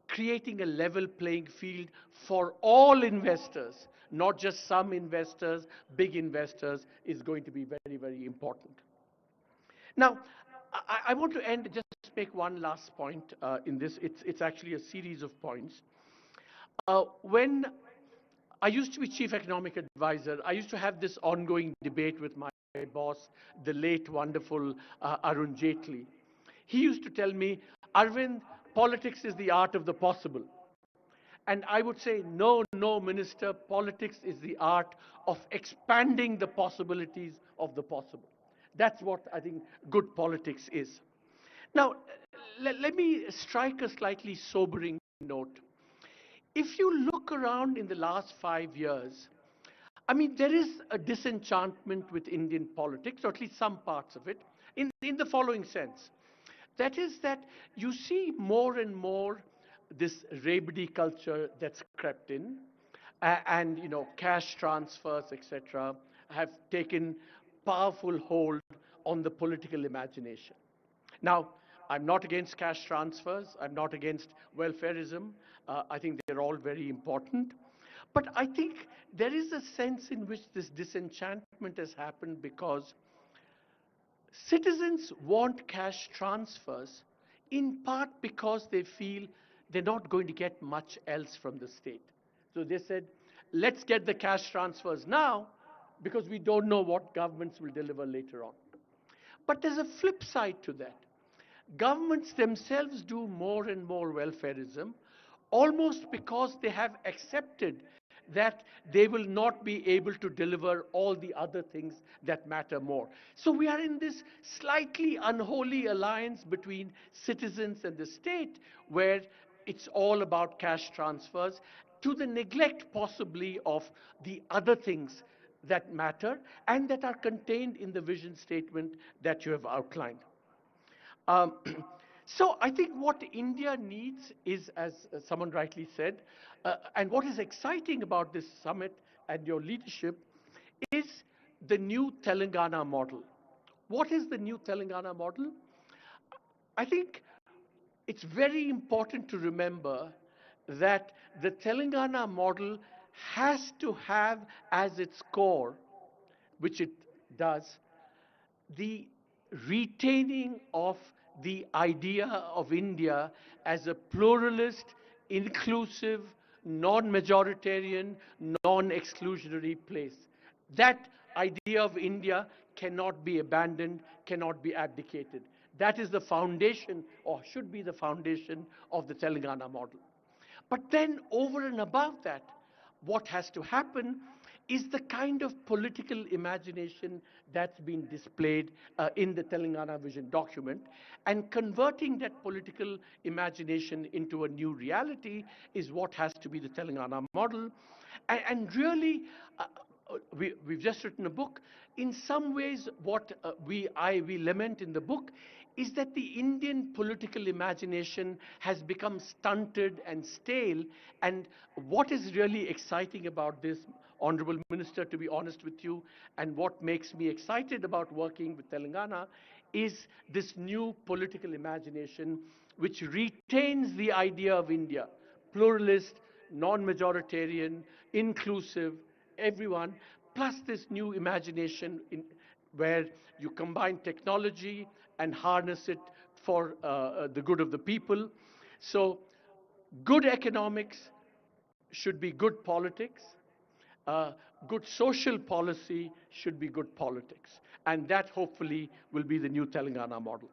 creating a level playing field for all investors, not just some investors, big investors, is going to be very, very important. Now, I want to end, just make one last point in this. It's actually a series of points. When I used to be chief economic advisor, I used to have this ongoing debate with my boss, the late wonderful Arun Jaitley. He used to tell me, Arvind, politics is the art of the possible. And I would say, no, Minister, politics is the art of expanding the possibilities of the possible. That's what I think good politics is. Now, let me strike a slightly sobering note. If you look around in the last 5 years, I mean, there is a disenchantment with Indian politics, or at least some parts of it, in the following sense. That is that you see more and more this rabidi culture that's crept in, and cash transfers, etc., have taken powerful hold on the political imagination. Now, I'm not against cash transfers. I'm not against welfareism. I think they're all very important. But I think there is a sense in which this disenchantment has happened because citizens want cash transfers in part because they feel they're not going to get much else from the state. So they said, let's get the cash transfers now, because we don't know what governments will deliver later on. But there's a flip side to that. Governments themselves do more and more welfareism, almost because they have accepted that they will not be able to deliver all the other things that matter more. So we are in this slightly unholy alliance between citizens and the state, where it's all about cash transfers, to the neglect possibly of the other things that matter and that are contained in the vision statement that you have outlined. Um, so I think what India needs is, as someone rightly said, and what is exciting about this summit and your leadership is the new Telangana model. What is the new Telangana model? I think it's very important to remember that the Telangana model has to have as its core, which it does, the retaining of the idea of India as a pluralist, inclusive, non-majoritarian, non-exclusionary place. That idea of India cannot be abandoned, cannot be abdicated. That is the foundation, or should be the foundation, of the Telangana model. But then over and above that, what has to happen is the kind of political imagination that's been displayed in the Telangana Vision document, and converting that political imagination into a new reality is what has to be the Telangana model. And really, we've just written a book. In some ways, what we lament in the book is that the Indian political imagination has become stunted and stale. And what is really exciting about this, Honorable Minister, to be honest with you, and what makes me excited about working with Telangana, is this new political imagination which retains the idea of India, pluralist, non-majoritarian, inclusive, everyone, plus this new imagination where you combine technology and harness it for the good of the people. So good economics should be good politics. Good social policy should be good politics. And that hopefully will be the new Telangana model.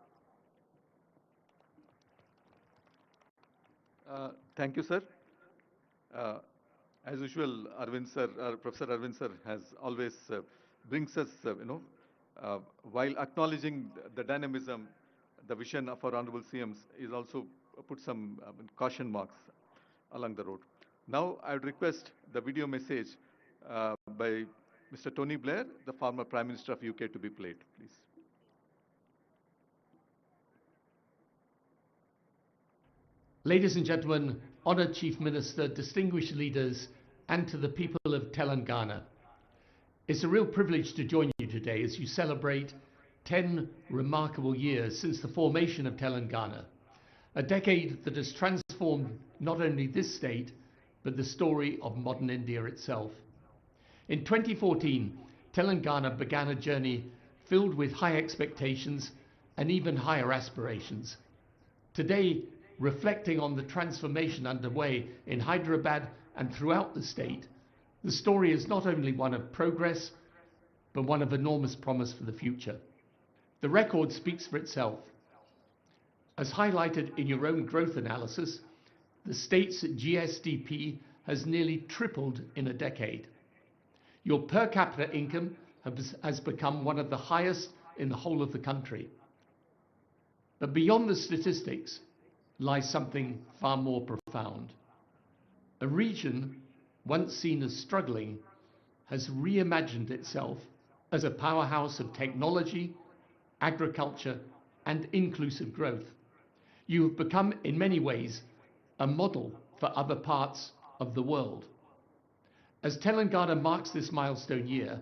Thank you, sir. As usual, Arvind sir, Professor Arvind sir has always brings us, while acknowledging the dynamism, the vision of our Honorable CMs is also put some caution marks along the road. Now, I would request the video message by Mr. Tony Blair, the former Prime Minister of UK, to be played, please. Ladies and gentlemen, Honored Chief Minister, distinguished leaders, and to the people of Telangana, it's a real privilege to join you today as you celebrate 10 remarkable years since the formation of Telangana, a decade that has transformed not only this state, but the story of modern India itself. In 2014, Telangana began a journey filled with high expectations and even higher aspirations. Today, reflecting on the transformation underway in Hyderabad and throughout the state, the story is not only one of progress, but one of enormous promise for the future. The record speaks for itself. As highlighted in your own growth analysis, the state's GSDP has nearly tripled in a decade. Your per capita income has become one of the highest in the whole of the country. But beyond the statistics lies something far more profound. A region once seen as struggling has reimagined itself as a powerhouse of technology, agriculture, and inclusive growth. You have become, in many ways, a model for other parts of the world. As Telangana marks this milestone year,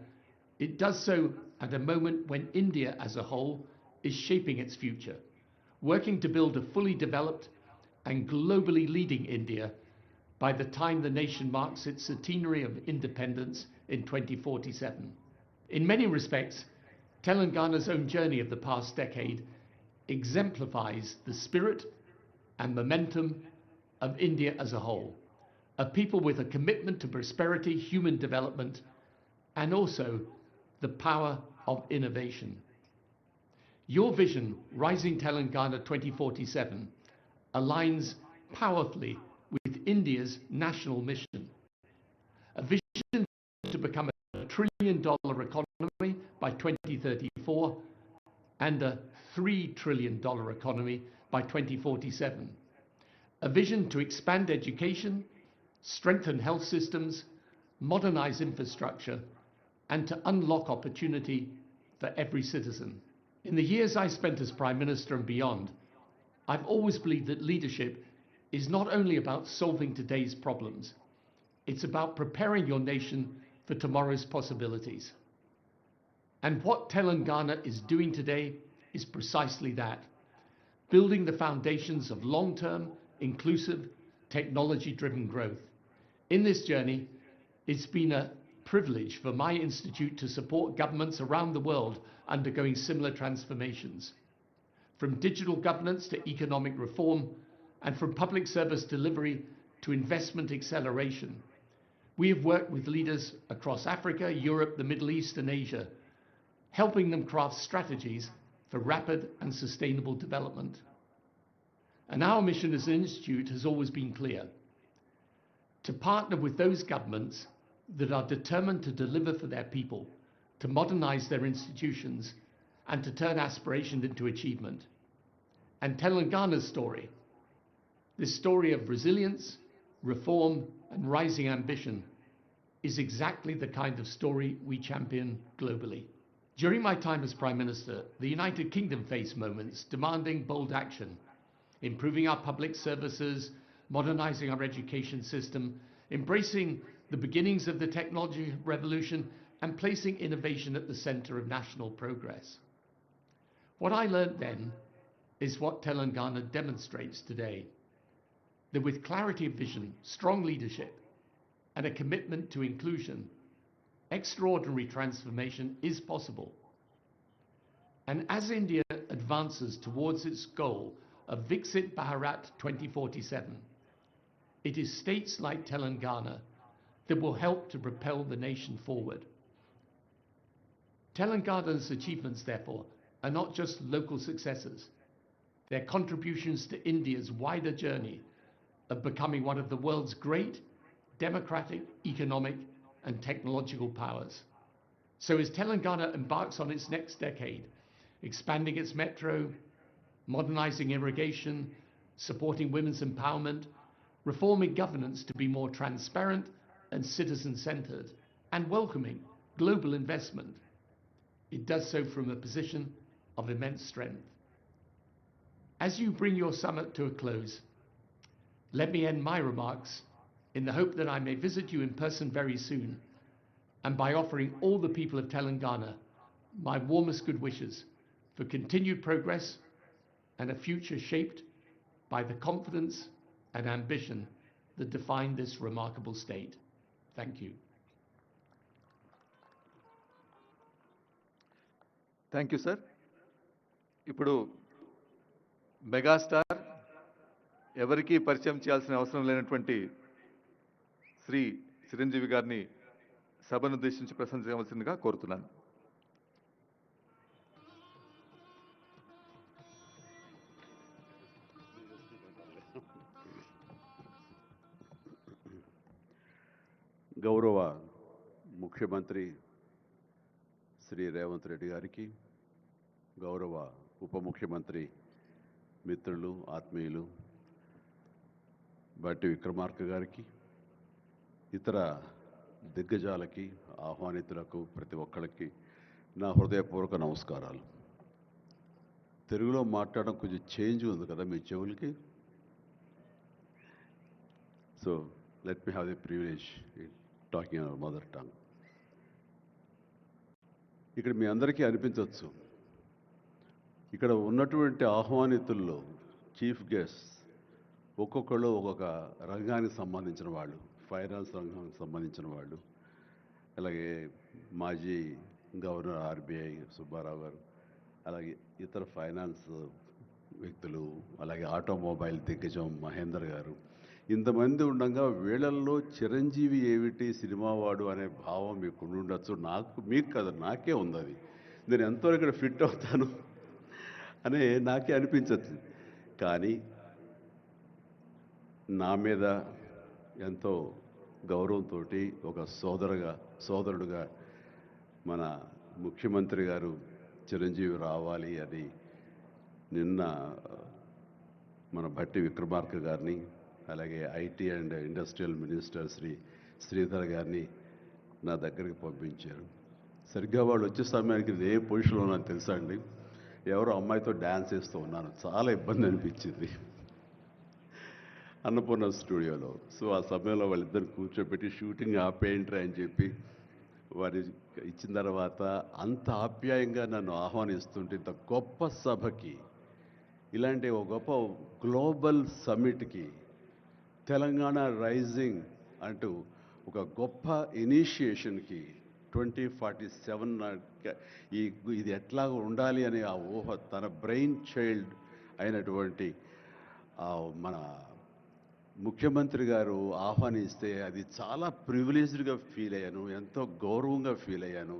it does so at a moment when India as a whole is shaping its future, working to build a fully developed and globally leading India by the time the nation marks its centenary of independence in 2047. In many respects, Telangana's own journey of the past decade exemplifies the spirit and momentum of India as a whole, a people with a commitment to prosperity, human development, and also the power of innovation. Your vision, Rising Telangana 2047, aligns powerfully with India's national mission, a vision to become a $1 trillion economy by 2034 and a $3 trillion economy by 2047, a vision to expand education, strengthen health systems, modernize infrastructure, and to unlock opportunity for every citizen. In the years I spent as Prime Minister and beyond, I've always believed that leadership is not only about solving today's problems, it's about preparing your nation for tomorrow's possibilities. And what Telangana is doing today is precisely that, building the foundations of long-term, inclusive, technology-driven growth. In this journey, it's been a privilege for my institute to support governments around the world undergoing similar transformations, from digital governance to economic reform, and from public service delivery to investment acceleration. We have worked with leaders across Africa, Europe, the Middle East, and Asia, helping them craft strategies for rapid and sustainable development. And our mission as an institute has always been clear: to partner with those governments that are determined to deliver for their people, to modernize their institutions, and to turn aspiration into achievement. And Telangana's story, this story of resilience, reform, and rising ambition, is exactly the kind of story we champion globally. During my time as Prime Minister, the United Kingdom faced moments demanding bold action, improving our public services, modernizing our education system, embracing the beginnings of the technology revolution, and placing innovation at the center of national progress. What I learned then is what Telangana demonstrates today, that with clarity of vision, strong leadership, and a commitment to inclusion, extraordinary transformation is possible. And as India advances towards its goal of Viksit Bharat 2047, it is states like Telangana that will help to propel the nation forward. Telangana's achievements, therefore, are not just local successes. They're contributions to India's wider journey of becoming one of the world's great democratic, economic, and technological powers. So as Telangana embarks on its next decade, expanding its metro, modernizing irrigation, supporting women's empowerment, reforming governance to be more transparent and citizen-centered, and welcoming global investment, it does so from a position of immense strength. As you bring your summit to a close, let me end my remarks in the hope that I may visit you in person very soon, and by offering all the people of Telangana my warmest good wishes for continued progress and a future shaped by the confidence and ambition that define this remarkable state. Thank you. Thank you sir. ఇప్పుడు megastar, ఎవరికీ పరిచయం చేయాల్సిన అవసరం లేనటువంటి శ్రీ చిరంజీవి గారిని సభను ఉద్దేశించి ప్రసంగించవలసిందిగా కోరుతున్నాను. గౌరవ ముఖ్యమంత్రి శ్రీ రేవంత్ రెడ్డి గారికి, గౌరవ ఉప ముఖ్యమంత్రి మిత్రులు, ఆత్మీయులు బట్టి విక్రమార్క గారికి, ఇతర దిగ్గజాలకి, ఆహ్వానితులకు, ప్రతి ఒక్కరికి నా హృదయపూర్వక నమస్కారాలు. తెలుగులో మాట్లాడడం కొంచెం చేంజ్ ఉంది కదా మీ చెవులకి. So let me have the privilege talking our mother tongue. ఇక్కడ మీ అందరికీ అనిపించవచ్చు, ఇక్కడ ఉన్నటువంటి ఆహ్వానితుల్లో చీఫ్ గెస్ట్ ఒక్కొక్కళ్ళు ఒక్కొక్క రంగానికి సంబంధించిన వాళ్ళు, ఫైనాన్స్ రంగానికి సంబంధించిన వాళ్ళు, అలాగే మాజీ గవర్నర్ ఆర్బీఐ సుబ్బారావు గారు, అలాగే ఇతర ఫైనాన్స్ వ్యక్తులు, అలాగే ఆటోమొబైల్ దిగ్గజం మహేందర్ గారు, ఇంతమంది ఉండగా వీళ్ళల్లో చిరంజీవి ఏమిటి సినిమా వాడు అనే భావం మీకు ఉండొచ్చు. మీకు కదా, నాకే ఉంది అది. నేను ఎంతో ఇక్కడ ఫిట్ అవుతాను అని నాకే అనిపించచ్చు. కానీ నా మీద ఎంతో గౌరవంతో ఒక సోదరుడుగా మన ముఖ్యమంత్రి గారు చిరంజీవి రావాలి అని నిన్న మన భట్టి విక్రమార్క గారిని, అలాగే IT and industrial minister Sridhar గారిని నా దగ్గరికి పంపించారు. సరిగ్గా వాళ్ళు వచ్చే సమయానికి ఏ పొజిషన్లో నాకు తెలుసా అండి, ఎవరో అమ్మాయితో డ్యాన్స్ వేస్తూ ఉన్నాను. చాలా ఇబ్బంది అనిపించింది అన్నపూర్ణ స్టూడియోలో. సో ఆ సమయంలో వాళ్ళిద్దరిని కూర్చోబెట్టి షూటింగ్ ఆపేయండి అని చెప్పి వారి ఇచ్చిన తర్వాత అంత ఆప్యాయంగా నన్ను ఆహ్వానిస్తుంటే, ఇంత గొప్ప సభకి, ఇలాంటి ఒక గొప్ప గ్లోబల్ సమ్మిట్కి, తెలంగాణ రైజింగ్ అంటూ ఒక గొప్ప ఇనిషియేషన్కి 2047 ఇది ఎట్లా ఉండాలి అనే ఆ ఊహ తన బ్రెయిన్ చైల్డ్ అయినటువంటి మన ముఖ్యమంత్రి గారు ఆహ్వానిస్తే అది చాలా ప్రివిలేజ్డ్గా ఫీల్ అయ్యాను, ఎంతో గౌరవంగా ఫీల్ అయ్యాను,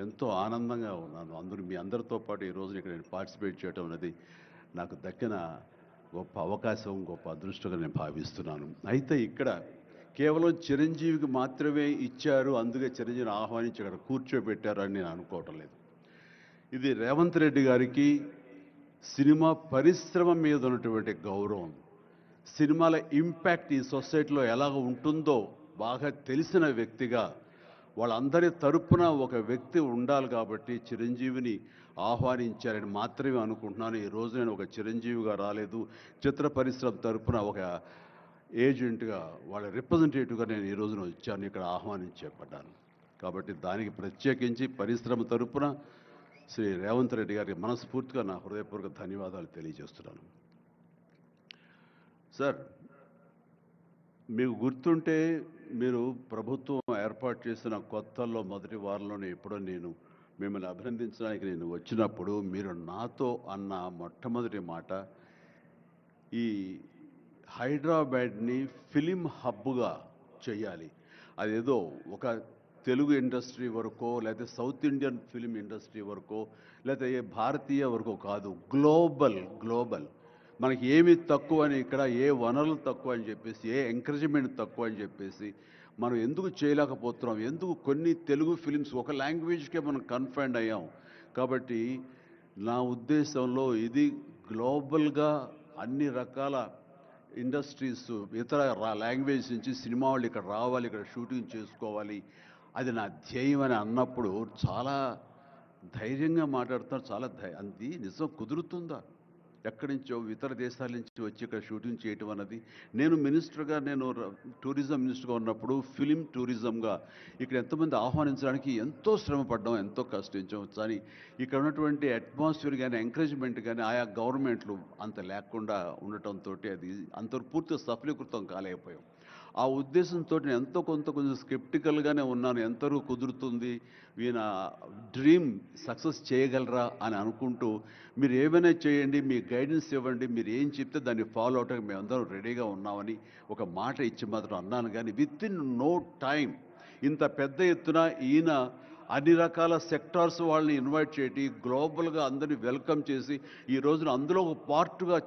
ఎంతో ఆనందంగా ఉన్నాను. మీ అందరితో పాటు ఈరోజు ఇక్కడ నేను పార్టిసిపేట్ చేయడం అనేది నాకు దక్కిన గొప్ప అవకాశం, గొప్ప అదృష్టంగా నేను భావిస్తున్నాను. అయితే ఇక్కడ కేవలం చిరంజీవికి మాత్రమే ఇచ్చారు, అందుకే చిరంజీవిని ఆహ్వానించి అక్కడ కూర్చోబెట్టారు అని నేను అనుకోవటం లేదు. ఇది రేవంత్ రెడ్డి గారికి సినిమా పరిశ్రమ మీద ఉన్నటువంటి గౌరవం, సినిమాల ఇంపాక్ట్ ఈ సొసైటీలో ఎలాగ ఉంటుందో బాగా తెలిసిన వ్యక్తిగా వాళ్ళందరి తరపున ఒక వ్యక్తి ఉండాలి కాబట్టి చిరంజీవిని ఆహ్వానించారని మాత్రమే అనుకుంటున్నాను. ఈరోజు నేను ఒక చిరంజీవిగా రాలేదు, చిత్ర పరిశ్రమ తరపున ఒక ఏజెంట్గా, వాళ్ళ రిప్రజెంటేటివ్గా నేను ఈ రోజున వచ్చాను, ఇక్కడ ఆహ్వానించబడ్డాను. కాబట్టి దానికి ప్రత్యేకించి పరిశ్రమ తరపున శ్రీ రేవంత్ రెడ్డి గారికి మనస్ఫూర్తిగా నా హృదయపూర్వక ధన్యవాదాలు తెలియజేస్తున్నాను. సార్, మీకు గుర్తుంటే మీరు ప్రభుత్వం ఏర్పాటు చేసిన కొత్తల్లో మొదటి వారంలోనే ఎప్పుడో నేను మిమ్మల్ని అభినందించడానికి నేను వచ్చినప్పుడు మీరు నాతో అన్న మొట్టమొదటి మాట, ఈ హైదరాబాద్ని ఫిలిం హబ్గా చేయాలి. అదేదో ఒక తెలుగు ఇండస్ట్రీ వరకో, లేకపోతే సౌత్ ఇండియన్ ఫిలిం ఇండస్ట్రీ వరకో, లేకపోతే భారతీయ వరకో కాదు, గ్లోబల్. మనకి ఏమి తక్కువ అని, ఇక్కడ ఏ వనరులు తక్కువ అని చెప్పేసి, ఏ ఎంకరేజ్మెంట్ తక్కువ అని చెప్పేసి మనం ఎందుకు చేయలేకపోతున్నాం, ఎందుకు కొన్ని తెలుగు ఫిలిమ్స్ ఒక లాంగ్వేజ్కే మనం కన్ఫైన్డ్ అయ్యాం. కాబట్టి నా ఉద్దేశంలో ఇది గ్లోబల్గా అన్ని రకాల ఇండస్ట్రీస్, ఇతర లాంగ్వేజ్ నుంచి సినిమా వాళ్ళు ఇక్కడ రావాలి, ఇక్కడ షూటింగ్ చేసుకోవాలి, అది నా ధ్యేయం అని అన్నప్పుడు చాలా ధైర్యంగా మాట్లాడుతున్నారు. అది నిజం కుదురుతుందా? ఎక్కడి నుంచో ఇతర దేశాల నుంచి వచ్చి ఇక్కడ షూటింగ్ చేయటం అన్నది, నేను టూరిజం మినిస్టర్గా ఉన్నప్పుడు ఫిలిం టూరిజంగా ఇక్కడ ఎంతోమంది ఆహ్వానించడానికి ఎంతో శ్రమపడ్డాం, ఎంతో కష్టించాం. కానీ ఇక్కడ ఉన్నటువంటి అట్మాస్ఫియర్ కానీ ఎంకరేజ్మెంట్ కానీ ఆయా గవర్నమెంట్లు అంత లేకుండా ఉండటంతో అది అంత పూర్తిగా సఫలీకృతం కాలేకపోయాం. ఆ ఉద్దేశంతో నేను కొంచెం స్కెప్టికల్గానే ఉన్నాను. ఎంతవరకు కుదురుతుంది, ఈయన డ్రీమ్ సక్సెస్ చేయగలరా అని అనుకుంటూ, మీరు ఏమైనా చేయండి, మీ గైడెన్స్ ఇవ్వండి, మీరు ఏం చెప్తే దాన్ని ఫాలో అవడానికి మేమందరం రెడీగా ఉన్నామని ఒక మాట ఇచ్చి మాత్రం అన్నాను. కానీ విత్ ఇన్ నో టైం ఇంత పెద్ద ఎత్తున ఈయన అన్ని రకాల సెక్టార్స్ వాళ్ళని ఇన్వైట్ చేసి గ్లోబల్గా అందరినీ వెల్కమ్ చేసి ఈ రోజున అందులో ఒక పార్ట్గా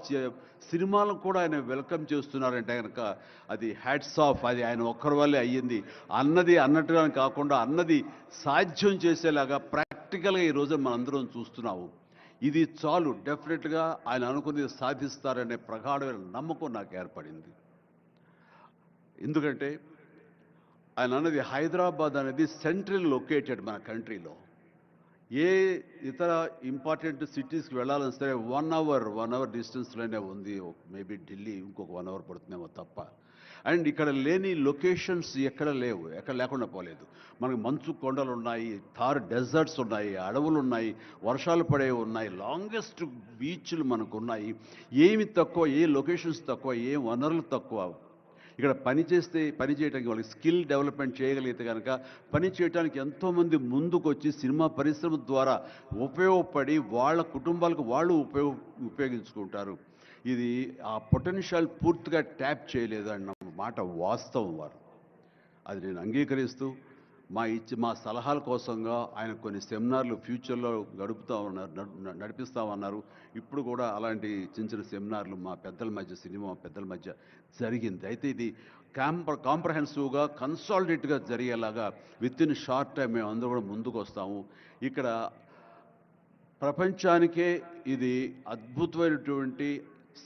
సినిమాలను కూడా ఆయన వెల్కమ్ చేస్తున్నారంటే కనుక అది హ్యాట్స్ ఆఫ్. అది ఆయన ఒక్కరి వల్లే అయ్యింది. అన్నట్టుగా కాకుండా అన్నది సాధ్యం చేసేలాగా ప్రాక్టికల్గా ఈ రోజున మనందరం చూస్తున్నాము. ఇది చాలు, డెఫినెట్గా ఆయన అనుకున్నది సాధిస్తారనే ప్రగాఢమైన నమ్మకం నాకు ఏర్పడింది. ఎందుకంటే ఆయన అన్నది హైదరాబాద్ అనేది సెంట్రల్ లొకేటెడ్ మన కంట్రీలో. ఏ ఇతర ఇంపార్టెంట్ సిటీస్కి వెళ్ళాలని సరే 1 అవర్ డిస్టెన్స్లోనే ఉంది. మేబీ ఢిల్లీ ఇంకొక 1 అవర్ పడుతుందేమో తప్ప. అండ్ ఇక్కడ లేని లొకేషన్స్ ఎక్కడ లేవు, ఎక్కడ లేకుండా పోలేదు. మనకు మంచు కొండలు ఉన్నాయి, థార్ డెజర్ట్స్ ఉన్నాయి, అడవులు ఉన్నాయి, వర్షాలు పడేవి ఉన్నాయి, లాంగెస్ట్ బీచ్లు మనకు ఉన్నాయి. ఏమి తక్కువ, ఏ లొకేషన్స్ తక్కువ, ఏ వనరులు తక్కువ. ఇక్కడ పని చేయడానికి వాళ్ళకి స్కిల్ డెవలప్మెంట్ చేయగలిగితే కనుక పని చేయడానికి ఎంతోమంది ముందుకు వచ్చి సినిమా పరిశ్రమ ద్వారా ఉపయోగపడి వాళ్ళ కుటుంబాలకు వాళ్ళు ఉపయోగించుకుంటారు. ఇది ఆ పొటెన్షియల్ పూర్తిగా ట్యాప్ చేయలేదని మాట వాస్తవం వారు. అది నేను అంగీకరిస్తూ మా సలహాల కోసంగా ఆయన కొన్ని సెమినార్లు ఫ్యూచర్లో నడిపిస్తామన్నారు. ఇప్పుడు కూడా అలాంటి చిన్న చిన్న సెమినార్లు మా పెద్దల మధ్య, సినిమా పెద్దల మధ్య జరిగింది. అయితే ఇది కాంప్రహెన్సివ్గా కన్సాలిడేట్గా జరిగేలాగా విత్ ఇన్ షార్ట్ టైం మేము అందరూ కూడా ముందుకు వస్తాము. ఇక్కడ ప్రపంచానికే ఇది అద్భుతమైనటువంటి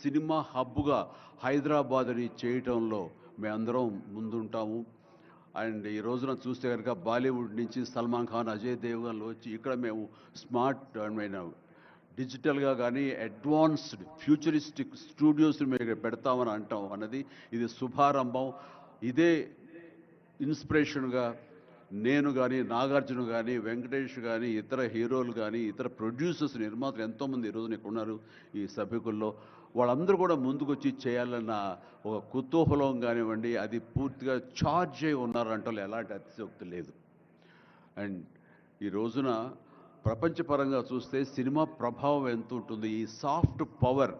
సినిమా హబ్గా హైదరాబాద్ని చేయటంలో మేమందరం ముందుంటాము. అండ్ ఈ రోజున చూస్తే కనుక బాలీవుడ్ నుంచి సల్మాన్ ఖాన్, అజయ్ దేవ్గన్ వచ్చి ఇక్కడ మేము స్మార్ట్ డిజిటల్గా కానీ అడ్వాన్స్డ్ ఫ్యూచరిస్టిక్ స్టూడియోస్ని మేము ఇక్కడ పెడతామని అంటాం అన్నది ఇది శుభారంభం. ఇదే ఇన్స్పిరేషన్గా నేను కానీ, నాగార్జున కానీ, వెంకటేష్ కానీ, ఇతర హీరోలు కానీ, ఇతర ప్రొడ్యూసర్స్, నిర్మాతలు ఎంతోమంది ఈ రోజున ఇక్కడ ఉన్నారు ఈ సభ్యుకుల్లో. వాళ్ళందరూ కూడా ముందుకు వచ్చి చేయాలన్న ఒక కుతూహలం కానివ్వండి, అది పూర్తిగా ఛార్జ్ అయి ఉన్నారంటే ఎలాంటి అతిశయోక్తి లేదు. అండ్ ఈ రోజున ప్రపంచపరంగా చూస్తే సినిమా ప్రభావం ఎంత ఉంటుంది, ఈ సాఫ్ట్ పవర్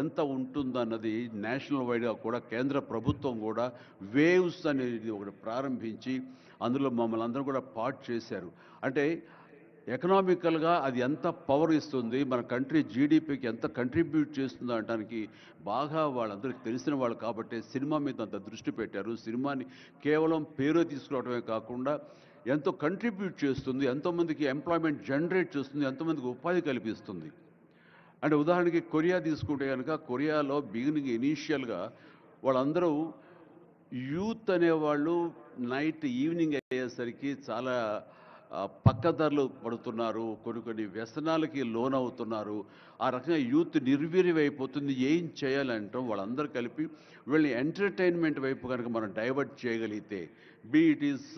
ఎంత ఉంటుందన్నది నేషనల్ వైడ్గా కూడా కేంద్ర ప్రభుత్వం కూడా వేవ్స్ అనేది ఒకటి ప్రారంభించి అందులో మమ్మల్ని అందరూ కూడా పార్ట్ చేశారు. అంటే ఎకనామికల్గా అది ఎంత పవర్ ఇస్తుంది, మన కంట్రీ జీడిపికి ఎంత కంట్రిబ్యూట్ చేస్తుందో అనడానికి బాగా వాళ్ళందరికీ తెలిసిన వాళ్ళు కాబట్టి సినిమా మీద అంత దృష్టి పెట్టారు. సినిమాని కేవలం పేరు తీసుకురావడమే కాకుండా ఎంతో కంట్రిబ్యూట్ చేస్తుంది, ఎంతోమందికి ఎంప్లాయ్మెంట్ జనరేట్ చేస్తుంది, ఎంతోమందికి ఉపాధి కల్పిస్తుంది. అంటే ఉదాహరణకి కొరియా తీసుకుంటే కనుక కొరియాలో బిగినింగ్ ఇనీషియల్గా వాళ్ళందరూ యూత్ అనేవాళ్ళు నైట్ ఈవినింగ్ అయ్యేసరికి చాలా పక్కదారులు పడుతున్నారు, కొన్ని వ్యసనాలకి లోనవుతున్నారు. ఆ రకంగా యూత్ నిర్వీర్యమైపోతుంది. ఏం చేయాలంటాం వాళ్ళందరూ కలిపి వీళ్ళని ఎంటర్టైన్మెంట్ వైపు కనుక మనం డైవర్ట్ చేయగలిగితే, be it is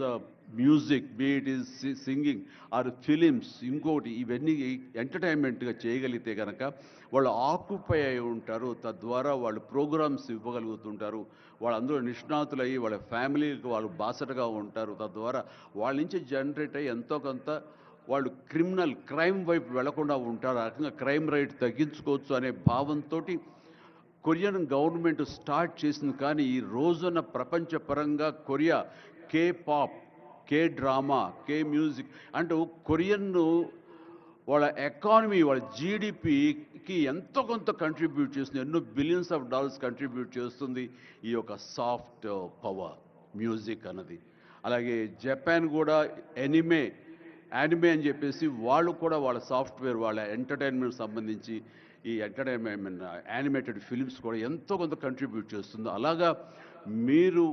music, be it is singing or films, ఇంకోటి ఇవన్నీ ఎంటర్టైన్మెంట్గా చేయగలిగితే కనుక వాళ్ళు ఆక్యుపై అయి ఉంటారు. తద్వారా వాళ్ళు ప్రోగ్రామ్స్ ఇవ్వగలుగుతుంటారు. వాళ్ళందరూ నిష్ణాతులయ్యి వాళ్ళ ఫ్యామిలీకి వాళ్ళు బాసటగా ఉంటారు. తద్వారా వాళ్ళ నుంచి జనరేట్ అయ్యి ఎంతో కొంత వాళ్ళు క్రైమ్ వైపు వెళ్లకుండా ఉంటారు. ఆ రకంగా క్రైమ్ రేట్ తగ్గించుకోవచ్చు అనే భావంతో కొరియన్ గవర్నమెంట్ స్టార్ట్ చేసింది. కానీ ఈ రోజున ప్రపంచపరంగా Korea K pop, K drama, K music అంటూ కొరియన్ వాళ్ళ ఎకానమీ, వాళ్ళ జీడిపికి ఎంతో కొంత కంట్రిబ్యూట్ చేస్తుంది. ఎన్నో బిలియన్స్ ఆఫ్ డాలర్స్ కంట్రిబ్యూట్ చేస్తుంది ఈ యొక్క సాఫ్ట్ పవర్ మ్యూజిక్ అన్నది. అలాగే జపాన్ కూడా యానిమే అని చెప్పేసి వాళ్ళు కూడా వాళ్ళ సాఫ్ట్వేర్, వాళ్ళ ఎంటర్టైన్మెంట్ సంబంధించి ఈ ఎంటర్టైన్మెంట్ యానిమేటెడ్ ఫిలిమ్స్ కూడా ఎంతో కొంత కంట్రిబ్యూట్ చేస్తుంది. అలాగా మీరు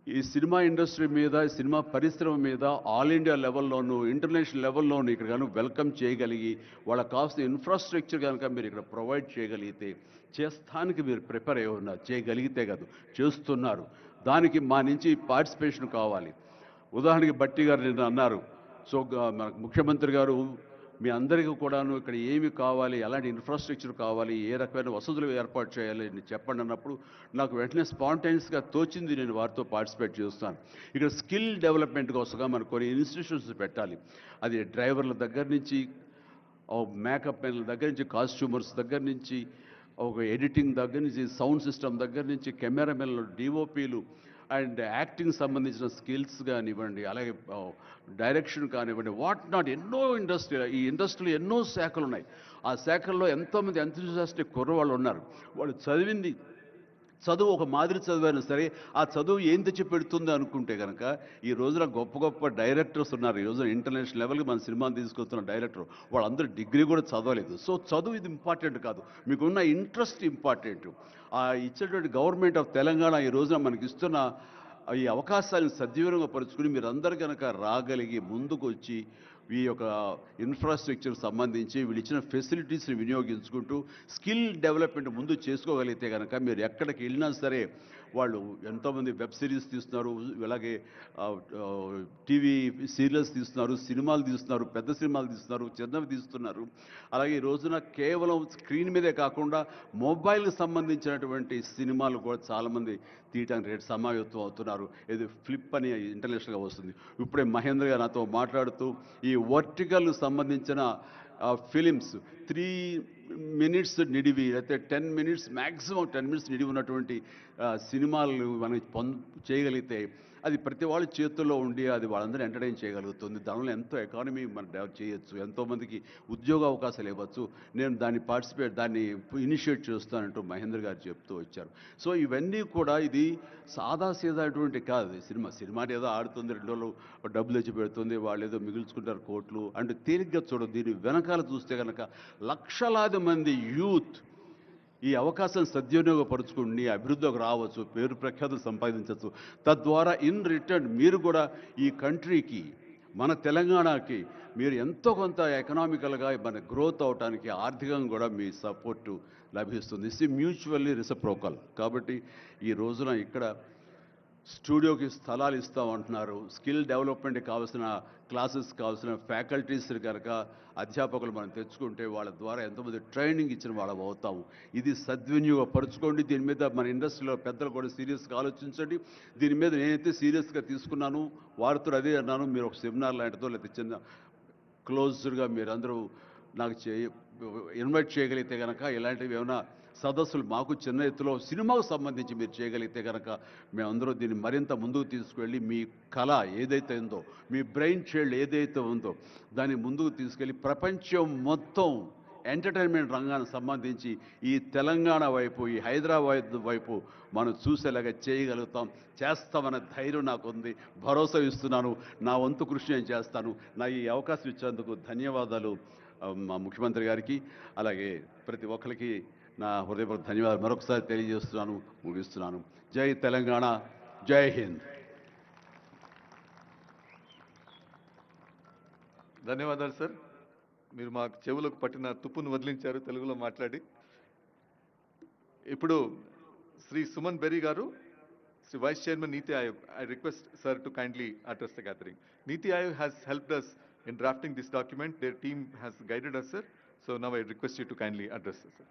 ఈ సినిమా ఇండస్ట్రీ మీద, సినిమా పరిశ్రమ మీద ఆల్ ఇండియా లెవెల్లోనూ ఇంటర్నేషనల్ లెవెల్లోనూ ఇక్కడ కనుక వెల్కమ్ చేయగలిగి వాళ్ళకి కావాల్సిన ఇన్ఫ్రాస్ట్రక్చర్ కనుక మీరు ఇక్కడ ప్రొవైడ్ చేయగలిగితే, చేస్తానికి మీరు ప్రిపేర్ అయి ఉన్నారు, చేయగలిగితే కాదు చేస్తున్నారు. దానికి మా నుంచి పార్టిసిపేషన్ కావాలి. ఉదాహరణకి బట్టి గారు నిన్న అన్నారు, సో మన ముఖ్యమంత్రి గారు మీ అందరికీ కూడాను ఇక్కడ ఏమి కావాలి, ఎలాంటి ఇన్ఫ్రాస్ట్రక్చర్ కావాలి, ఏ రకమైన వసతులు ఏర్పాటు చేయాలి అని చెప్పండి అన్నప్పుడు నాకు వెంటనే స్పాంటైనియస్గా తోచింది, నేను వారితో పార్టిసిపేట్ చేస్తాను. ఇక్కడ స్కిల్ డెవలప్మెంట్ కోసంగా మనకు కొన్ని ఇన్స్టిట్యూషన్స్ పెట్టాలి. అది డ్రైవర్ల దగ్గర నుంచి, మేకప్ మెన్ల దగ్గర నుంచి, కాస్ట్యూమర్స్ దగ్గర నుంచి, ఒక ఎడిటింగ్ దగ్గర నుంచి, సౌండ్ సిస్టమ్ దగ్గర నుంచి, కెమెరామెన్లు, డిఓపీలు అండ్ యాక్టింగ్ సంబంధించిన స్కిల్స్ కానివ్వండి, అలాగే డైరెక్షన్ కానివ్వండి, వాట్ నాట్ ఎన్నో ఈ ఇండస్ట్రీలో ఎన్నో శాఖలు ఉన్నాయి. ఆ శాఖల్లో ఎంతోమంది ఎంతూజియాస్టిక్ కుర్రవాళ్ళు ఉన్నారు. వాళ్ళు చదువు ఒక మాదిరి చదివైనా సరే ఆ చదువు ఏం తెచ్చి పెడుతుంది అనుకుంటే కనుక ఈ రోజున గొప్ప గొప్ప డైరెక్టర్స్ ఉన్నారు. ఈ రోజున ఇంటర్నేషనల్ లెవెల్కి మన సినిమాని తీసుకొస్తున్న డైరెక్టర్ వాళ్ళందరూ డిగ్రీ కూడా చదవలేదు. సో చదువు ఇది ఇంపార్టెంట్ కాదు, మీకున్న ఇంట్రెస్ట్ ఇంపార్టెంట్. ఇచ్చేటువంటి గవర్నమెంట్ ఆఫ్ తెలంగాణ ఈ రోజున మనకి ఇస్తున్న ఈ అవకాశాలను సద్వినియోగంగా పరుచుకుని మీరందరూ కనుక రాగలిగి ముందుకు వచ్చి ఈ యొక్క ఇన్ఫ్రాస్ట్రక్చర్ సంబంధించి వీళ్ళు ఇచ్చిన ఫెసిలిటీస్ని వినియోగించుకుంటూ స్కిల్ డెవలప్మెంట్ ముందు చేసుకోగలిగితే కనుక మీరు ఎక్కడికి వెళ్ళినా సరే, వాళ్ళు ఎంతోమంది వెబ్ సిరీస్ తీస్తున్నారు, అలాగే టీవీ సీరియల్స్ తీస్తున్నారు, సినిమాలు తీస్తున్నారు, పెద్ద సినిమాలు తీస్తున్నారు, చిన్నవి తీస్తున్నారు. అలాగే ఈ రోజున కేవలం స్క్రీన్ మీదే కాకుండా మొబైల్కి సంబంధించినటువంటి సినిమాలు కూడా చాలామంది తీయటానికి సమాయత్తం అవుతున్నారు. ఇది ఫ్లిప్ అని ఇంటర్నేషనల్గా వస్తుంది. ఇప్పుడే మహేంద్ర గారు నాతో మాట్లాడుతూ ఈ వర్టికల్ సంబంధించిన ఫిలిమ్స్ 3 మినిట్స్ నిడివి లేకపోతే 10 మినిట్స్ మ్యాక్సిమం 10 మినిట్స్ నిడివి ఉన్నటువంటి సినిమాలు మనం చేయగలిగితే అది ప్రతి వాళ్ళ చేతుల్లో ఉండి అది వాళ్ళందరూ ఎంటర్టైన్ చేయగలుగుతుంది. దానివల్ల ఎంతో ఎకానమీ మనం డెవలప్ చేయొచ్చు, ఎంతోమందికి ఉద్యోగ అవకాశాలు ఇవ్వచ్చు. నేను దాన్ని ఇనిషియేట్ చేస్తానంటూ మహేంద్ర గారు చెప్తూ వచ్చారు. సో ఇవన్నీ కూడా ఇది సాదాసీదాటువంటి కాదు. సినిమా ఏదో ఆడుతుంది, 2 రోజులు డబ్బులు తెచ్చి పెడుతుంది, వాళ్ళు ఏదో మిగుల్చుకుంటారు కోట్లు అంటే తేలిగ్గా చూడదు. దీని వెనకాల చూస్తే కనుక లక్షలాది మంది యూత్ ఈ అవకాశం సద్వినియోగపరుచుకుని అభివృద్ధిలోకి రావచ్చు, పేరు ప్రఖ్యాతులు సంపాదించవచ్చు. తద్వారా ఇన్ రిటర్న్ మీరు కూడా ఈ కంట్రీకి, మన తెలంగాణకి మీరు ఎంతో కొంత ఎకనామికల్గా మన గ్రోత్ అవడానికి ఆర్థికంగా కూడా మీ సపోర్టు లభిస్తుంది. It's mutually reciprocal. కాబట్టి ఈ రోజున ఇక్కడ స్టూడియోకి స్థలాలు ఇస్తామంటున్నారు. స్కిల్ డెవలప్మెంట్కి కావాల్సిన క్లాసెస్ కావాల్సిన ఫ్యాకల్టీస్ కనుక అధ్యాపకులు మనం తెచ్చుకుంటే వాళ్ళ ద్వారా ఎంతోమంది ట్రైనింగ్ ఇచ్చిన వాళ్ళం అవుతాము. ఇది సద్వినియోగపరచుకోండి. దీని మీద మన ఇండస్ట్రీలో పెద్దలు కూడా సీరియస్గా ఆలోచించండి. దీని మీద నేనైతే సీరియస్గా తీసుకున్నాను. వారితో అదే అన్నాను, మీరు ఒక సెమినార్ లాంటిదో లేకపోతే చిన్న క్లోజ్డ్గా మీరందరూ నాకు ఇన్వైట్ చేయగలిగితే కనుక ఇలాంటివి ఏమైనా సదస్సులు మాకు చిన్న ఎత్తులో సినిమాకు సంబంధించి మీరు చేయగలిగితే కనుక మేమందరూ దీన్ని మరింత ముందుకు తీసుకువెళ్ళి మీ కళ ఏదైతే ఉందో, మీ బ్రెయిన్ చైల్డ్ ఏదైతే ఉందో దాన్ని ముందుకు తీసుకెళ్ళి ప్రపంచం మొత్తం ఎంటర్టైన్మెంట్ రంగానికి సంబంధించి ఈ తెలంగాణ వైపు, ఈ హైదరాబాద్ వైపు మనం చూసేలాగా చేస్తామన్న ధైర్యం నాకు ఉంది. భరోసా ఇస్తున్నాను. నా వంతు కృషి నేను చేస్తాను. నా ఈ అవకాశం ఇచ్చేందుకు ధన్యవాదాలు మా ముఖ్యమంత్రి గారికి, అలాగే ప్రతి ఒక్కరికి నా హృదయపూర్వక ధన్యవాదాలు మరొకసారి తెలియజేస్తున్నాను, ముగిస్తున్నాను. జై తెలంగాణ, జై హింద్. ధన్యవాదాలు సార్. మీరు మా చెవులకు పట్టిన తుప్పును వదిలించారు తెలుగులో మాట్లాడి. ఇప్పుడు శ్రీ సుమన్ బెర్రీ గారు, Shri vice chairman NITI Aayog. I request sir to kindly address the gathering. Niti Aayog has helped us in drafting this document. Their team has guided us, sir. So now I request you to kindly address us, sir.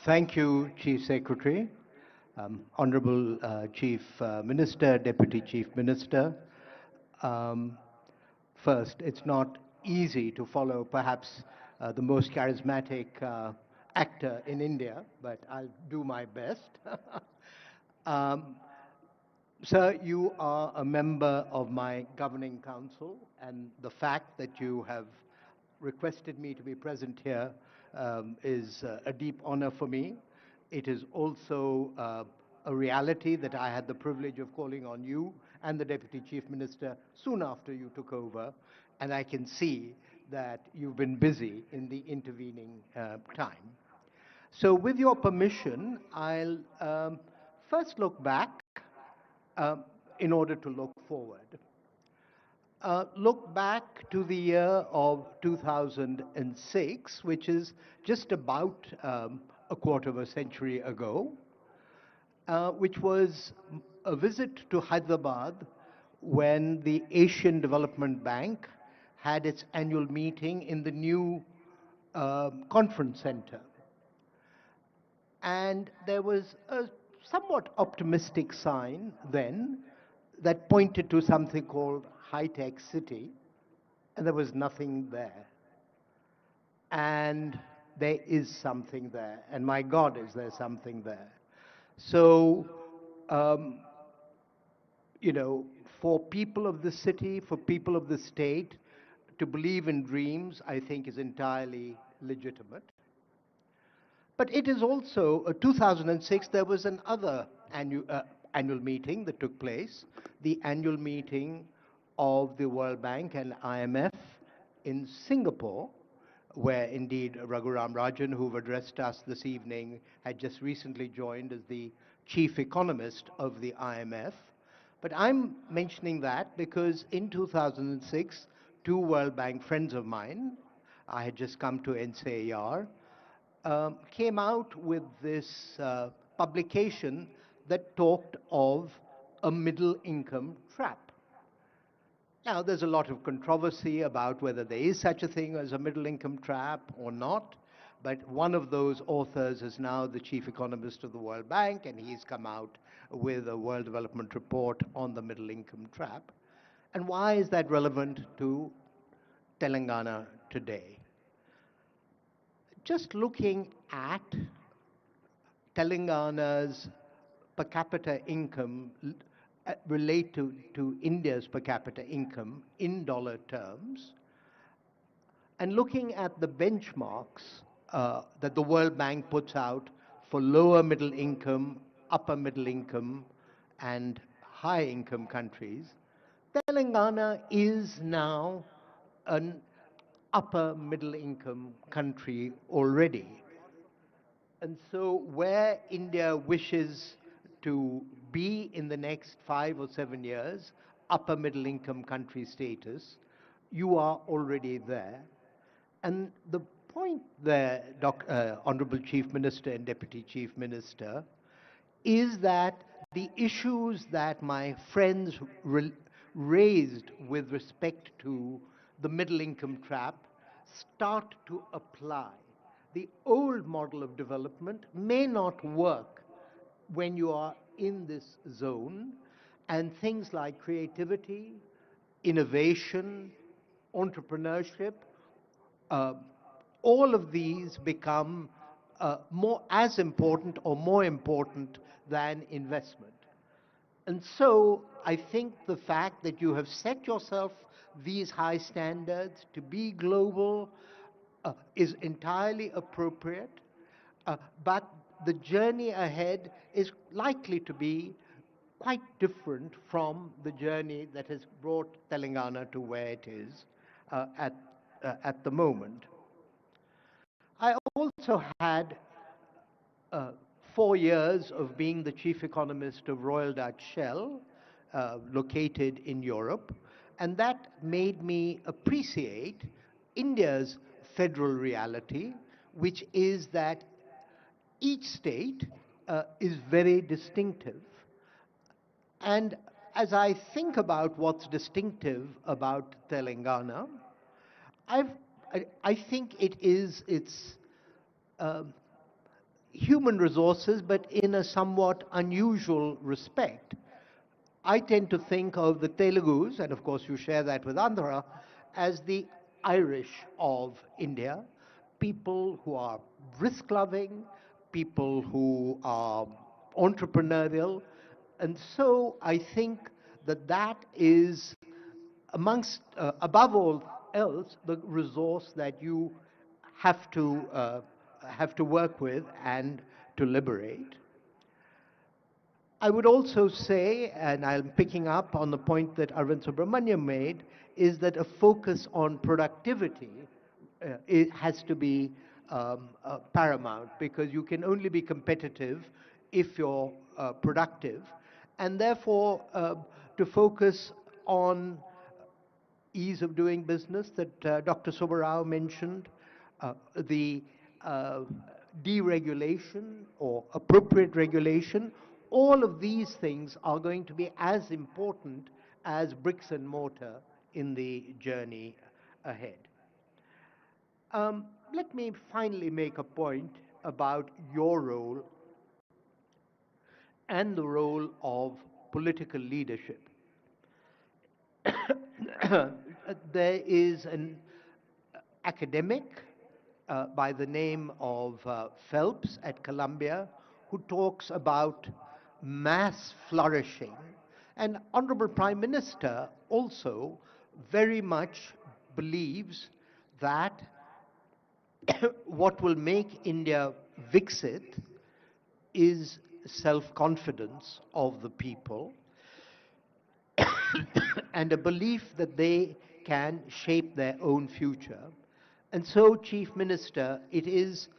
Thank you, Chief Secretary, Honorable Chief Minister, Deputy Chief Minister. First, it's not easy to follow perhaps the most charismatic actor in India, but I'll do my best. Sir, you are a member of my governing council, and the fact that you have requested me to be present here is a deep honor for me. It is also a reality that I had the privilege of calling on you and the Deputy Chief Minister soon after you took over, and I can see that you've been busy in the intervening time. So with your permission, I'll first look back in order to look forward. Look back to the year of 2006, which is just about a quarter of a century ago, which was a visit to Hyderabad when the Asian Development Bank had its annual meeting in the new conference center. And there was a somewhat optimistic sign then that pointed to something called high-tech city, and there was nothing there. And there is something there, and my God, is there something there. So, for people of the city, for people of the state, to believe in dreams, I think is entirely legitimate. But it is also, 2006, there was another annual meeting that took place, the annual meeting of the World Bank and IMF in Singapore, where indeed Raghuram Rajan, who've addressed us this evening, had just recently joined as the chief economist of the IMF. But I'm mentioning that because in 2006, 2 World Bank friends of mine, I had just come to NCAR, came out with this publication that talked of a middle-income trap. Now, there's a lot of controversy about whether there is such a thing as a middle-income trap or not, but one of those authors is now the chief economist of the World Bank, and he's come out with a World Development Report on the middle-income trap. And why is that relevant to Telangana today? Just looking at Telangana's per capita income related to India's per capita income in dollar terms, and looking at the benchmarks that the World Bank puts out for lower middle income, upper middle income, and high income countries, Telangana is now an upper middle income country already. And so where India wishes to be in the next 5 or 7 years, upper middle income country status, you are already there. And the point there, Honorable Chief Minister and Deputy Chief Minister, is that the issues that my friends raised with respect to the middle income trap start to apply. The old model of development may not work when you are in this zone, and things like creativity, innovation, entrepreneurship, all of these become more as important or more important than investment. And so I think the fact that you have set yourself these high standards to be global is entirely appropriate, but the journey ahead is likely to be quite different from the journey that has brought Telangana to where it is at the moment. I also had 4 years of being the chief economist of Royal Dutch Shell, located in Europe, and that made me appreciate India's federal reality, which is that each state is very distinctive. And as I think about what's distinctive about Telangana, I think it is its human resources, but in a somewhat unusual respect. I tend to think of the Telugus, and of course you share that with Andhra, as the Irish of India, people who are risk-loving, people who are entrepreneurial, and so I think that that is amongst, above all else, the resource that you have to work with and to liberate. I would also say, and I'm picking up on the point that Arvind Subramaniam made, is that a focus on productivity it has to be paramount, because you can only be competitive if you're productive, and therefore to focus on ease of doing business that Dr. Subbarao mentioned, the deregulation or appropriate regulation, all of these things are going to be as important as bricks and mortar in the journey ahead. Let me finally make a point about your role and the role of political leadership. There is an academic by the name of Phelps at Columbia who talks about mass flourishing. And Honorable Prime Minister also very much believes that what will make India Viksit is self-confidence of the people and a belief that they can shape their own future. And so, Chief Minister, it is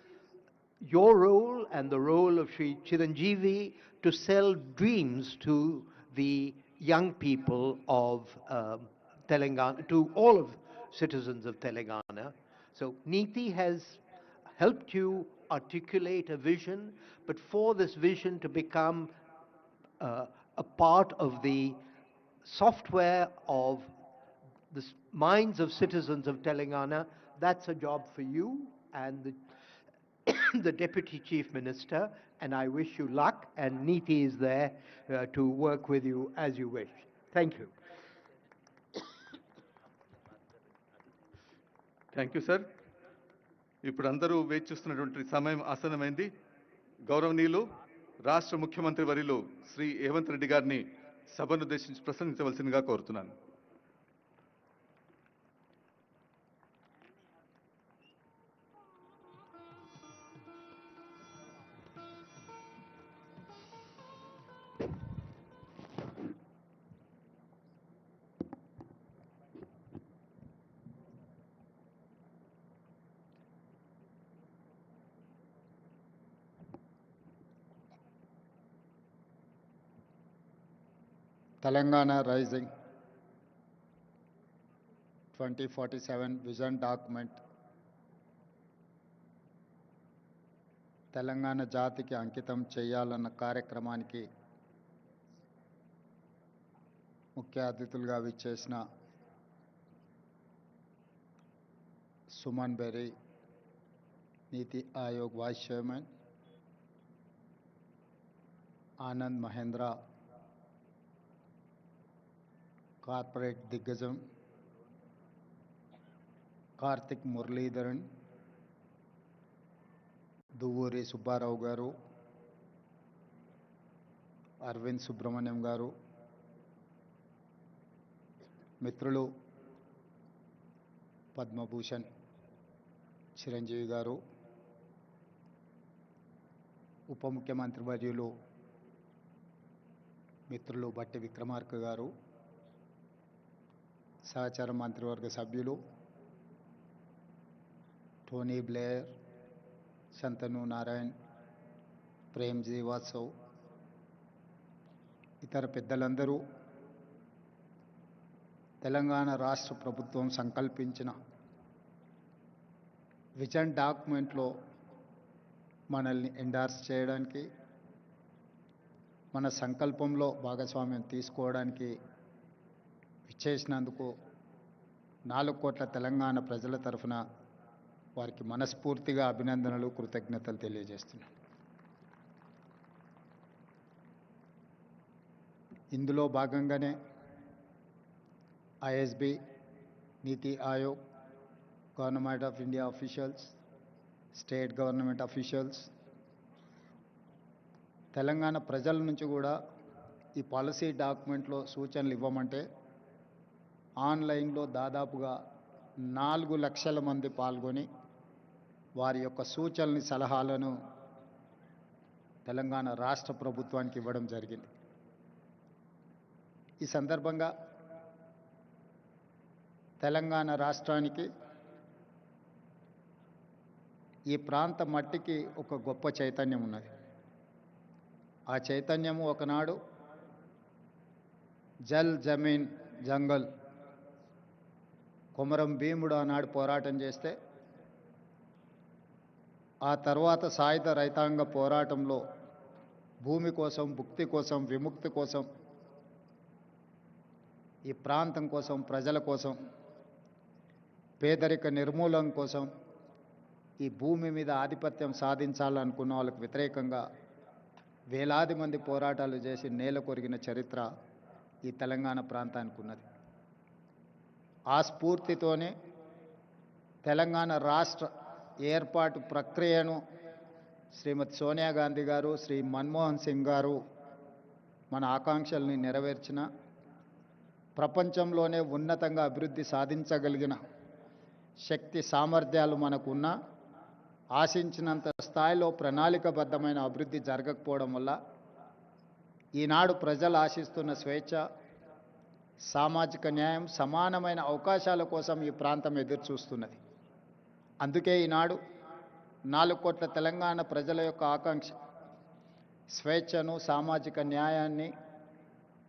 your role and the role of Sri Chiranjeevi to sell dreams to the young people of Telangana, to all of citizens of Telangana. So Niti has helped you articulate a vision, but for this vision to become a part of the software of the minds of citizens of Telangana, that's a job for you and the Deputy Chief Minister, and I wish you luck, and Niti is there to work with you as you wish. Thank you. Thank you sir. ఇప్పుడు అందరూ వేచి చూస్తున్నటువంటి సమయం ఆసన్నమైంది. గౌరవనీయులు రాష్ట్ర ముఖ్యమంత్రి వర్యులు శ్రీ రేవంత్ రెడ్డి గారిని సభను ఉద్దేశించి ప్రసంగించవలసిందిగా కోరుతున్నాను. Telangana Rising 2047 Vision Document Telangana జాతికి అంకితం చేయాలన్న కార్యక్రమానికి ముఖ్య అతిథులుగా విచ్చేసిన Suman Berry, NITI Aayog vice chairman, Anand Mahendra, corporate దిగ్గజం కార్తిక్ మురళీధరన్, దువ్వూరి సుబ్బారావు గారు, అరవింద్ సుబ్రహ్మణ్యం గారు, మిత్రులు పద్మభూషణ్ చిరంజీవి గారు, ఉప ముఖ్యమంత్రి వర్యులు మిత్రులు బట్టి విక్రమార్క గారు, సహచార మంత్రివర్గ సభ్యులు టోనీ బ్లేయర్, శంతను నారాయణ్, ప్రేమ్జీ వాత్సవ్, ఇతర పెద్దలందరూ తెలంగాణ రాష్ట్ర ప్రభుత్వం సంకల్పించిన విజన్ డాక్యుమెంట్లో మనల్ని ఎండార్స్ చేయడానికి, మన సంకల్పంలో భాగస్వామ్యం తీసుకోవడానికి విచ్చేసినందుకు 4 కోట్ల తెలంగాణ ప్రజల తరఫున వారికి మనస్ఫూర్తిగా అభినందనలు, కృతజ్ఞతలు తెలియజేస్తున్నాను. ఇందులో భాగంగానే ISB, NITI Aayog, government of India officials, state government officials, Telangana ప్రజల నుంచి కూడా ఈ పాలసీ డాక్యుమెంట్లో సూచనలు ఇవ్వమంటే ఆన్లైన్లో దాదాపుగా 4 లక్షల మంది పాల్గొని వారి యొక్క సూచనల్ని, సలహాలను తెలంగాణ రాష్ట్ర ప్రభుత్వానికి ఇవ్వడం జరిగింది. ఈ సందర్భంగా తెలంగాణ రాష్ట్రానికి, ఈ ప్రాంత మట్టికి ఒక గొప్ప చైతన్యం ఉన్నది. ఆ చైతన్యము ఒకనాడు జల్ జమీన్ జంగల్ కొమరం భీముడు ఆనాడు పోరాటం చేస్తే, ఆ తర్వాత సాయుధ రైతాంగ పోరాటంలో భూమి కోసం, భుక్తి కోసం, విముక్తి కోసం, ఈ ప్రాంతం కోసం, ప్రజల కోసం, పేదరిక నిర్మూలన కోసం, ఈ భూమి మీద ఆధిపత్యం సాధించాలనుకున్న వాళ్ళకు వ్యతిరేకంగా వేలాది మంది పోరాటాలు చేసి నేల కొరిగిన చరిత్ర ఈ తెలంగాణ ప్రాంతానికి ఉన్నది. ఆ స్ఫూర్తితోనే తెలంగాణ రాష్ట్ర ఏర్పాటు ప్రక్రియను శ్రీమతి సోనియా గాంధీ గారు, శ్రీ మన్మోహన్ సింగ్ గారు మన ఆకాంక్షల్ని నెరవేర్చిన, ప్రపంచంలోనే ఉన్నతంగా అభివృద్ధి సాధించగలిగిన శక్తి సామర్థ్యాలు మనకున్న, ఆశించినంత స్థాయిలో ప్రణాళికబద్ధమైన అభివృద్ధి జరగకపోవడం వల్ల ఈనాడు ప్రజలు ఆశిస్తున్న స్వేచ్ఛ, సామాజిక న్యాయం, సమానమైన అవకాశాల కోసం ఈ ప్రాంతం ఎదురు చూస్తున్నది. అందుకే ఈనాడు 4 కోట్ల తెలంగాణ ప్రజల యొక్క ఆకాంక్ష స్వేచ్ఛను, సామాజిక న్యాయాన్ని,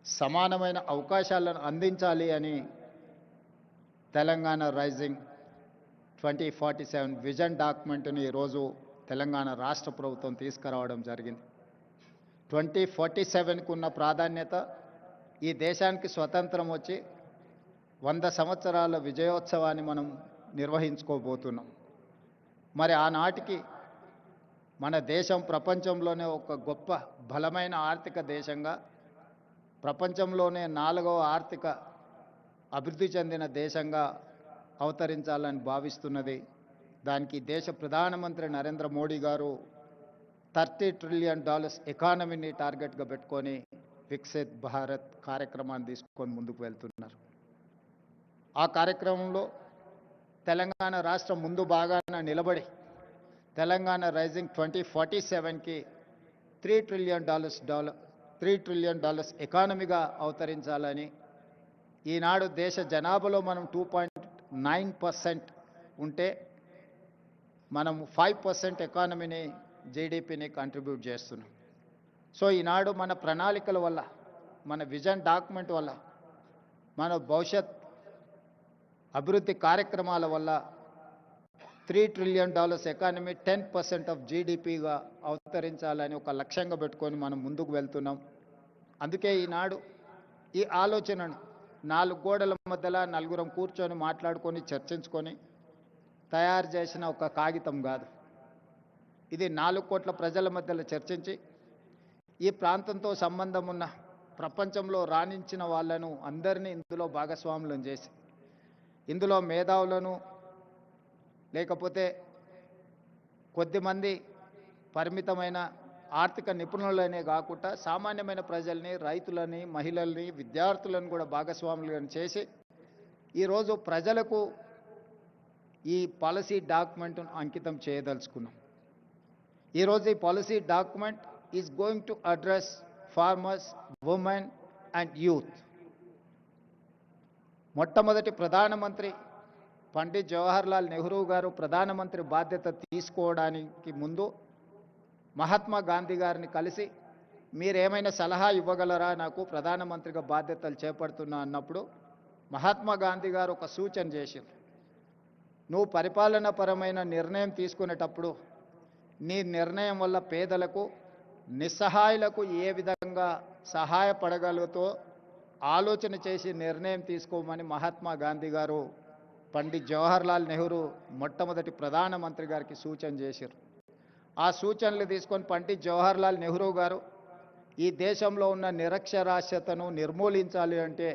సమానమైన అవకాశాలను అందించాలి అని తెలంగాణ రైజింగ్ 2047 విజన్ డాక్యుమెంట్ని ఈరోజు తెలంగాణ రాష్ట్ర ప్రభుత్వం తీసుకురావడం జరిగింది. 2047కు ఉన్న ప్రాధాన్యత, ఈ దేశానికి స్వతంత్రం వచ్చి 100 సంవత్సరాల విజయోత్సవాన్ని మనం నిర్వహించుకోబోతున్నాం. మరి ఆనాటికి మన దేశం ప్రపంచంలోనే ఒక గొప్ప బలమైన ఆర్థిక దేశంగా, ప్రపంచంలోనే 4వ ఆర్థిక అభివృద్ధి చెందిన దేశంగా అవతరించాలని భావిస్తున్నది. దానికి దేశ ప్రధానమంత్రి నరేంద్ర మోడీ గారు $30 ట్రిలియన్ ఎకానమీని టార్గెట్గా పెట్టుకొని వికసిత్ భారత్ కార్యక్రమాన్ని తీసుకొని ముందుకు వెళ్తున్నారు. ఆ కార్యక్రమంలో తెలంగాణ రాష్ట్రం ముందు భాగాన నిలబడి తెలంగాణ రైజింగ్ 2047కి $3 ట్రిలియన్ ఎకానమీగా అవతరించాలని, ఈనాడు దేశ జనాభాలో మనం 2.9% ఉంటే మనం 5% ఎకానమీని జీడిపిని కంట్రిబ్యూట్ చేస్తున్నాం. సో ఈనాడు మన ప్రణాళికల వల్ల, మన విజన్ డాక్యుమెంట్ వల్ల, మన భవిష్యత్ అభివృద్ధి కార్యక్రమాల వల్ల $3 ట్రిలియన్ ఎకానమీ 10% ఆఫ్ జీడిపిగా అవతరించాలని ఒక లక్ష్యంగా పెట్టుకొని మనం ముందుకు వెళ్తున్నాం. అందుకే ఈనాడు ఈ ఆలోచనను 4 గోడల మధ్యలో నలుగురం కూర్చొని మాట్లాడుకొని చర్చించుకొని తయారు చేసిన ఒక కాగితం కాదు. ఇది 4 కోట్ల ప్రజల మధ్యలో చర్చించి ఈ ప్రాంతంతో సంబంధం ఉన్న ప్రపంచంలో రాణించిన వాళ్ళను అందరినీ ఇందులో భాగస్వాములను చేసి, ఇందులో మేధావులను లేకపోతే కొద్దిమంది పరిమితమైన ఆర్థిక నిపుణులనే కాకుండా సామాన్యమైన ప్రజల్ని, రైతులని, మహిళల్ని, విద్యార్థులను కూడా భాగస్వాములను చేసి ఈరోజు ప్రజలకు ఈ పాలసీ డాక్యుమెంట్ను అంకితం చేయదలుచుకున్నాం. ఈరోజు ఈ policy document is going to address farmers, women and youth. మొట్టమొదటి ప్రధానమంత్రి పండిత్ జవహర్లాల్ నెహ్రూ గారు ప్రధానమంత్రి బాధ్యత తీసుకోవడానికి ముందు మహాత్మా గాంధీ గారిని కలిసి, మీరేమైనా సలహా ఇవ్వగలరా, నాకు ప్రధానమంత్రిగా బాధ్యతలు చేపడుతున్నా అన్నప్పుడు మహాత్మా గాంధీ గారు ఒక సూచన చేశారు. నువ్వు పరిపాలనాపరమైన నిర్ణయం తీసుకునేటప్పుడు నీ నిర్ణయం వల్ల పేదలకు, నిస్సహాయులకు ఏ విధంగా సహాయపడగలుగుతో ఆలోచన చేసి నిర్ణయం తీసుకోమని మహాత్మా గాంధీ గారు పండిత్ జవహర్లాల్ నెహ్రూ మొట్టమొదటి ప్రధానమంత్రి గారికి సూచన చేశారు. ఆ సూచనలు తీసుకొని పండిత్ జవహర్లాల్ నెహ్రూ గారు ఈ దేశంలో ఉన్న నిరక్షరాస్యతను నిర్మూలించాలి అంటే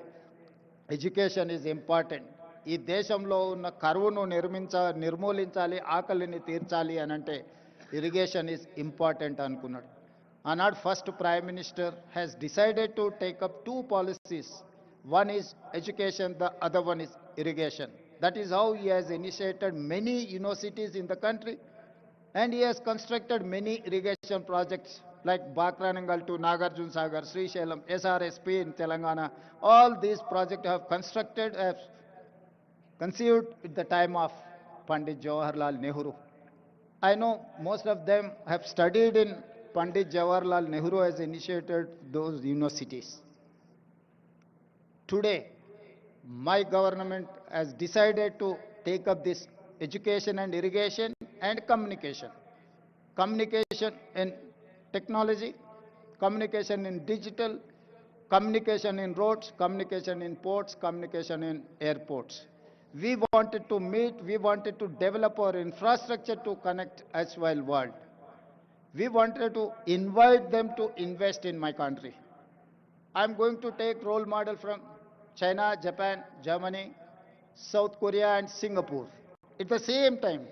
ఎడ్యుకేషన్ ఈజ్ ఇంపార్టెంట్, ఈ దేశంలో ఉన్న కరువును నిర్మూలించాలి, ఆకలిని తీర్చాలి అని అంటే ఇరిగేషన్ ఈజ్ ఇంపార్టెంట్ అనుకున్నాడు. ఆనాడు first prime minister has decided to take up 2 policies. One is education, the other one is irrigation. That is how he has initiated many universities in the country, and he has constructed many irrigation projects like Bakranangal to Nagarjuna Sagar, Srisailam, SRSP in Telangana. All these projects have conceived at the time of Pandit Jawaharlal Nehru. I know most of them have studied in Pandit Jawaharlal Nehru has initiated those universities. Today, my government has decided to take up this education and irrigation and communication. Communication in technology, communication in digital, communication in roads, communication in ports, communication in airports. We wanted to meet, we wanted to develop our infrastructure to connect as well world. We wanted to invite them to invest in my country. I'm going to take role model from China, Japan, Germany, South Korea and Singapore. At the same time,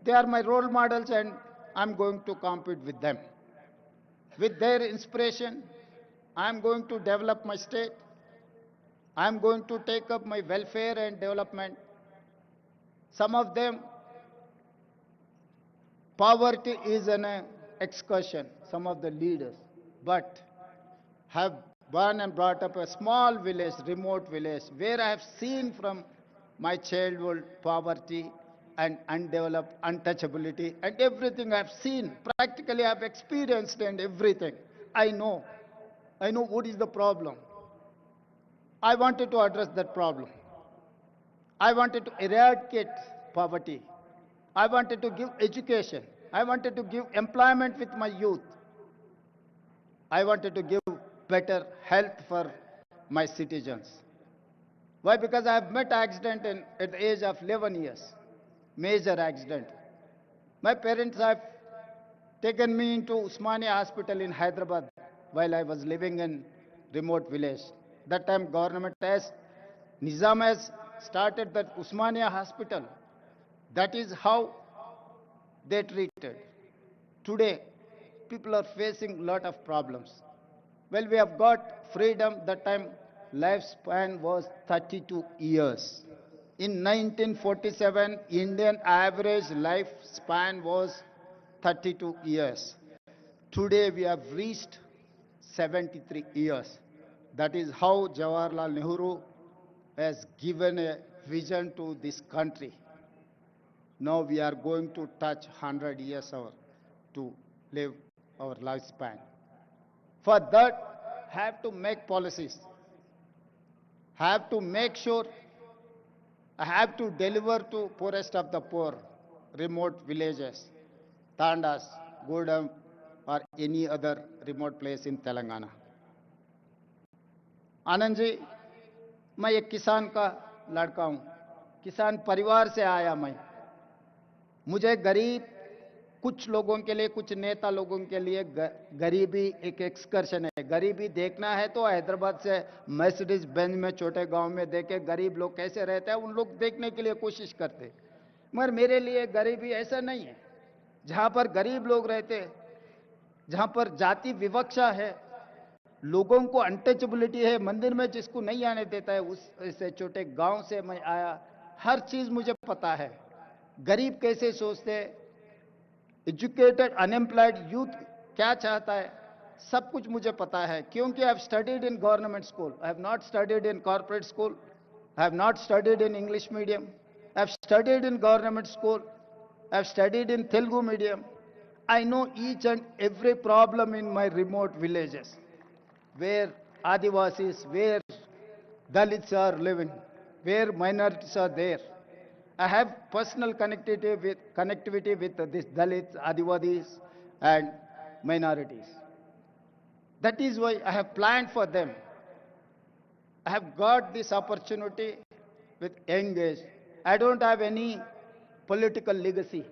they are my role models and I'm going to compete with them. With their inspiration, I'm going to develop my state. I'm going to take up my welfare and development. Some of them, poverty is an excursion, some of the leaders, but have born and brought up a small village, remote village, where I have seen from my childhood poverty and undeveloped untouchability and everything I have seen. Practically I have experienced and everything. I know what is the problem. I wanted to address that problem. I wanted to eradicate poverty. I wanted to give education. I wanted to give employment with my youth. I wanted to give better health for my citizens. Why? Because I have met accident at the age of 11 years, major accident. My parents have taken me into Usmania Hospital in Hyderabad while I was living in remote village. That time government has, Nizam has started that Usmania hospital. That is how they treated. Today, people are facing a lot of problems. Well, we have got freedom. That time, lifespan was 32 years. In 1947, Indian average lifespan was 32 years. Today, we have reached 73 years. That is how Jawaharlal Nehru has given a vision to this country. Now we are going to touch 100 years to live our lifespan. For that, have to make policies, have to make sure, have to deliver to poorest of the poor, remote villages, Tandas, Gudam, or any other remote place in Telangana. Anand ji, मैं एक किसान का लड़का हूं, किसान परिवार से आया मैं। मुझे गरीब कुछ लोगों के लिए, कुछ नेता लोगों के लिए गरीबी एक एक्सकर्शन है। गरीबी देखना है तो हैदराबाद से मर्सिडीज बेंज में छोटे गांव में देखे गरीब लोग कैसे रहते हैं, उन लोग देखने के लिए कोशिश करते। मगर मेरे लिए गरीबी ऐसा नहीं है। जहां पर गरीब लोग रहते, जहां पर जाति विवक्षा है, लोगों को अनटचेबिलिटी है, मंदिर में जिसको नहीं आने देता है, उस ऐसे छोटे गांव से मैं आया। हर चीज मुझे पता है। गरीब कैसे सोचते, एजुकेटेड अनएम्प्लॉयड यूथ क्या चाहता है, सब कुछ मुझे पता है। क्योंकि I have studied in government school, I have not studied in corporate school, I have not studied in English medium, I have studied in government school, I have studied in Telugu medium. I know each and every problem in my remote villages, where Adivasis, where Dalits are living, where minorities are there. I have personal connectivity with these Dalits, Adivasis, and minorities. That is why I have planned for them. I have got this opportunity with young age. I don't have any political legacy.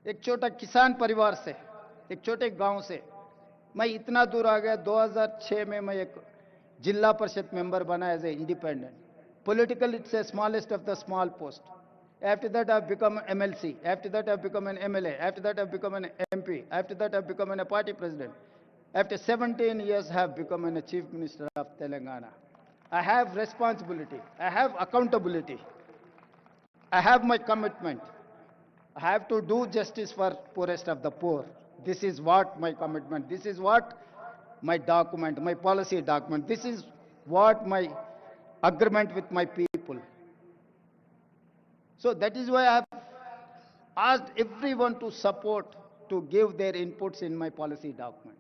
एक छोटा किसान परिवार से, एक छोटे गांव से मैं इतना दूर आ गया। 2006 में मैं एक जिला परिषद मेंबर बना as a independent. Political it's a smallest of the small post. After that I have become MLC, after that I have become an MLA, after that I have become an MP, after that I have become an party president, आफ्टर 17 years I have become a chief minister of Telangana. I have responsibility, I have accountability, I have my commitment. I have to do justice for poorest of the poor. This is what my commitment, this is what my document, my policy document, this is what my agreement with my people. So that is why I have asked everyone to support, to give their inputs in my policy document.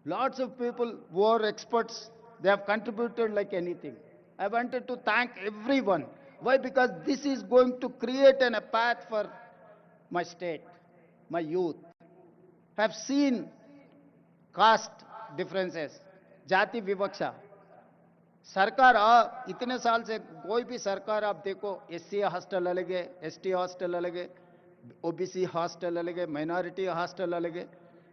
Lots of people who are experts, they have contributed like anything. I wanted to thank everyone. Why? Because this is going to create a path for my state, my youth. I have seen caste differences, जाति विवक्षा। सरकार इतने साल से कोई भी सरकार आप देखो, SC हॉस्टल अलग है, ST हॉस्टल अलग है, OBC हॉस्टल अलग है, माइनॉरिटी हॉस्टल अलग है।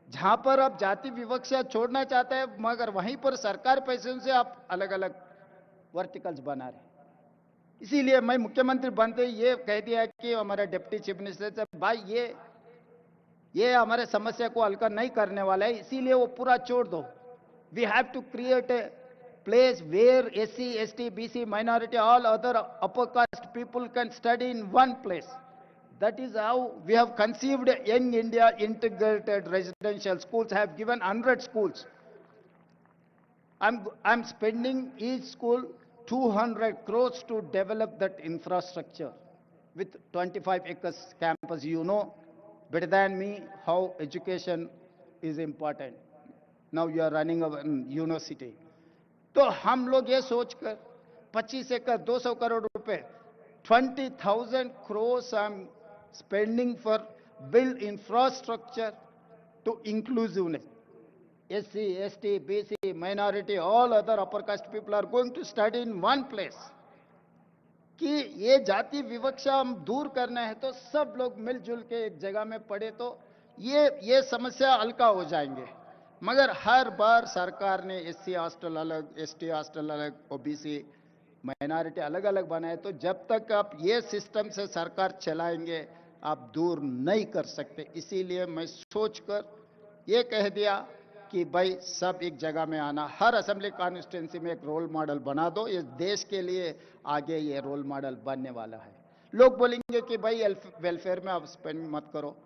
जहां पर आप जाति विवक्षा छोड़ना चाहते हैं, मगर वहीं पर सरकार पैसे से आप अलग अलग वर्टिकल्स बना रहे। इसीलिए मैं मुख्यमंत्री बनते ये कह दिया कि हमारे डिप्टी चीफ मिनिस्टर से, भाई ये हमारे समस्या को हल नहीं करने वाला है, इसीलिए वो पूरा छोड़ दो। We have to create a place where SC, ST, BC, minority, all other upper caste people can study in one place. That is how we have conceived Young India integrated residential schools. I have given 100 schools. I'm spending each school 200 crores to develop that infrastructure with 25 acres campus. You know better than me how education is important. Now you are running a university. तो हम लोग ये सोचकर 25 एकड़ 200 करोड़ रुपए 20,000 crores I'm spending for build infrastructure to inclusiveness. SC, ST, BC, minority, all other upper caste people are going to study in one place. कि ये जाति विवक्षा हम दूर करना है तो सब लोग मिलजुल के एक जगह में पढ़े तो ये समस्या हल्का हो जाएंगे। मगर हर बार सरकार ने SC हॉस्टल अलग, ST हॉस्टल अलग, OBC माइनॉरिटी अलग अलग बनाए, तो जब तक आप ये सिस्टम से सरकार चलाएंगे आप दूर नहीं कर सकते। इसीलिए मैं सोचकर ये कह दिया कि भाई सब एक जगह में आना, हर असेंबली कॉन्स्टिट्यूंसी में एक रोल मॉडल बना दो। इस देश के लिए आगे ये रोल मॉडल बनने वाला है। लोग बोलेंगे कि भाई वेलफेयर में आप स्पेंड मत करो।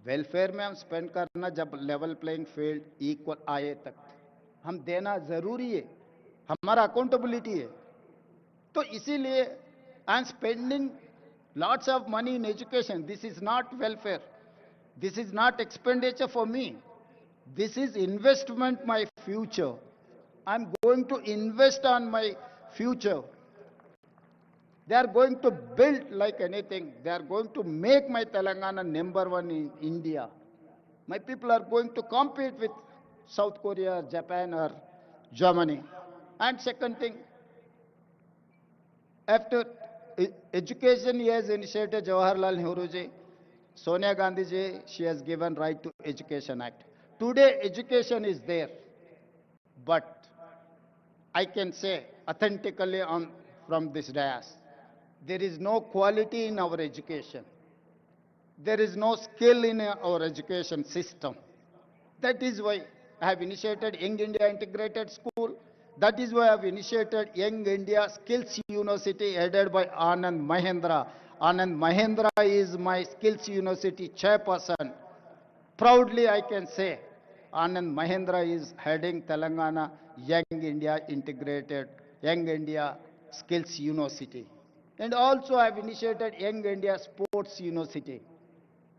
वेलफेयर में हम स्पेंड करना जब लेवल प्लेइंग फील्ड इक्वल आए तक हम देना जरूरी है, हमारा अकाउंटेबिलिटी है। तो इसीलिए I am spending lots of money in education. This is not welfare. This is not expenditure for me. This is investment my future. I'm going to invest on my future. They are going to build like anything. They are going to make my Telangana #1 in India. My people are going to compete with South Korea, Japan or Germany. And second thing, after education, he has initiated Jawaharlal Nehru ji, Sonia Gandhi ji, she has given right to education act. Today education is there, but I can say authentically from this dais, there is no quality in our education. There is no skill in our education system. That is why I have initiated Young India Integrated School. That is why I have initiated Young India Skills University headed by Anand Mahendra. Anand Mahendra is my Skills University chairperson. Proudly I can say Anand Mahendra is heading Telangana Young India Integrated, Young India Skills University. And also I have initiated Young India Sports University.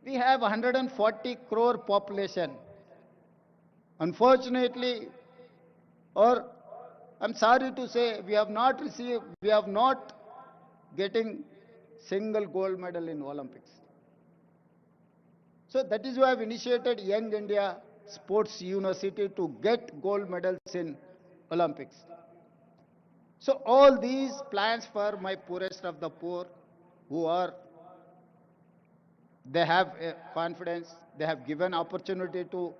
We have 140 crore population. Unfortunately, or I'm sorry to say, we have not getting single gold medal in Olympics. So that is why I've initiated Young India Sports University to get gold medals in Olympics. So all these plans for my poorest of the poor they have confidence, they have given opportunity to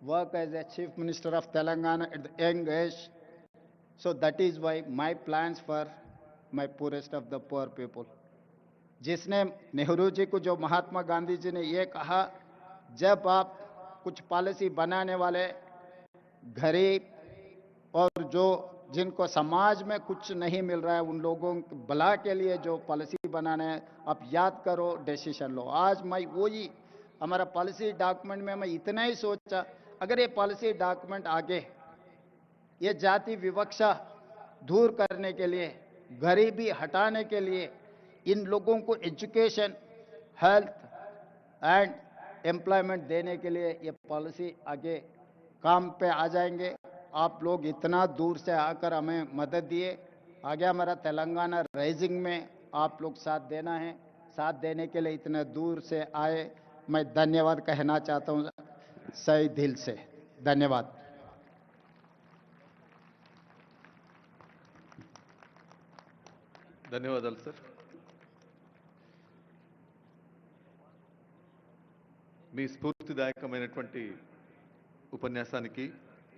work as a Chief Minister of Telangana at the young age. So that is why my plans for my poorest of the poor people. जिसने नेहरू जी को, जो महात्मा गांधी जी ने ये कहा, जब आप कुछ policy बनाने वाले गरीब और जो जिनको समाज में कुछ नहीं मिल रहा है उन लोगों के भला के लिए जो पॉलिसी बनाना है, आप याद करो, डिसीजन लो। आज मैं वही हमारा पॉलिसी डॉक्यूमेंट में मैं इतना ही सोचा, अगर ये पॉलिसी डॉक्यूमेंट आगे ये जाति विवक्षा दूर करने के लिए, गरीबी हटाने के लिए, इन लोगों को एजुकेशन, हेल्थ एंड एम्प्लॉयमेंट देने के लिए ये पॉलिसी आगे काम पे आ जाएंगे। आप लोग इतना दूर से आकर हमें मदद दिए, आगे हमारा तेलंगाना राइजिंग में आप लोग साथ देना है, साथ देने के लिए इतना दूर से आए, मैं धन्यवाद कहना चाहता हूँ सही दिल से। धन्यवाद। ధన్యవాదాలు సార్. మీ స్ఫూర్తిదాయకమైనటువంటి ఉపన్యాసానికి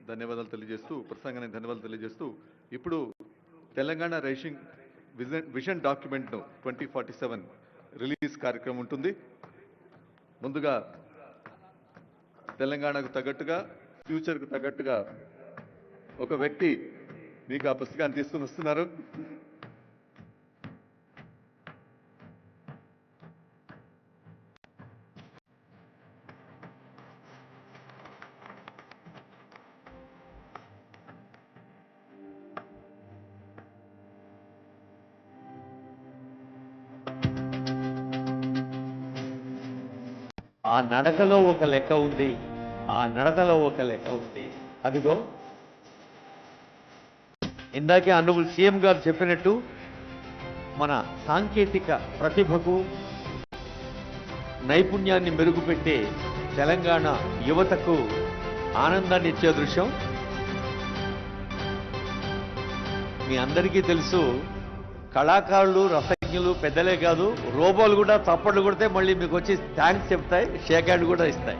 ధన్యవాదాలు తెలియజేస్తూ, ప్రసంగానికి ధన్యవాదాలు తెలియజేస్తూ, ఇప్పుడు తెలంగాణ రైజింగ్ విజన్ డాక్యుమెంట్ను 2047 రిలీజ్ కార్యక్రమం ఉంటుంది. ముందుగా తెలంగాణకు తగ్గట్టుగా, ఫ్యూచర్కు తగ్గట్టుగా ఒక వ్యక్తి మీకు ఆ పుస్తకాన్ని తీసుకుని వస్తున్నారు. ఆ నడకలో ఒక లెక్క ఉంది, ఆ నడకలో ఒక లెక్క ఉంది. అదిగో ఇందాకే ఆనరబుల్ సీఎం గారు చెప్పినట్టు మన సాంకేతిక ప్రతిభకు, నైపుణ్యాన్ని మెరుగుపెట్టే తెలంగాణ యువతకు ఆనందాన్ని ఇచ్చే దృశ్యం మీ అందరికీ తెలుసు. కళాకారులు, రసజ్ఞులు పెద్దలే కాదు, రోబోలు కూడా చప్పట్లు కొడితే మళ్ళీ మీకు వచ్చి థ్యాంక్స్ చెప్తాయి, షేక్ హ్యాండ్ కూడా ఇస్తాయి.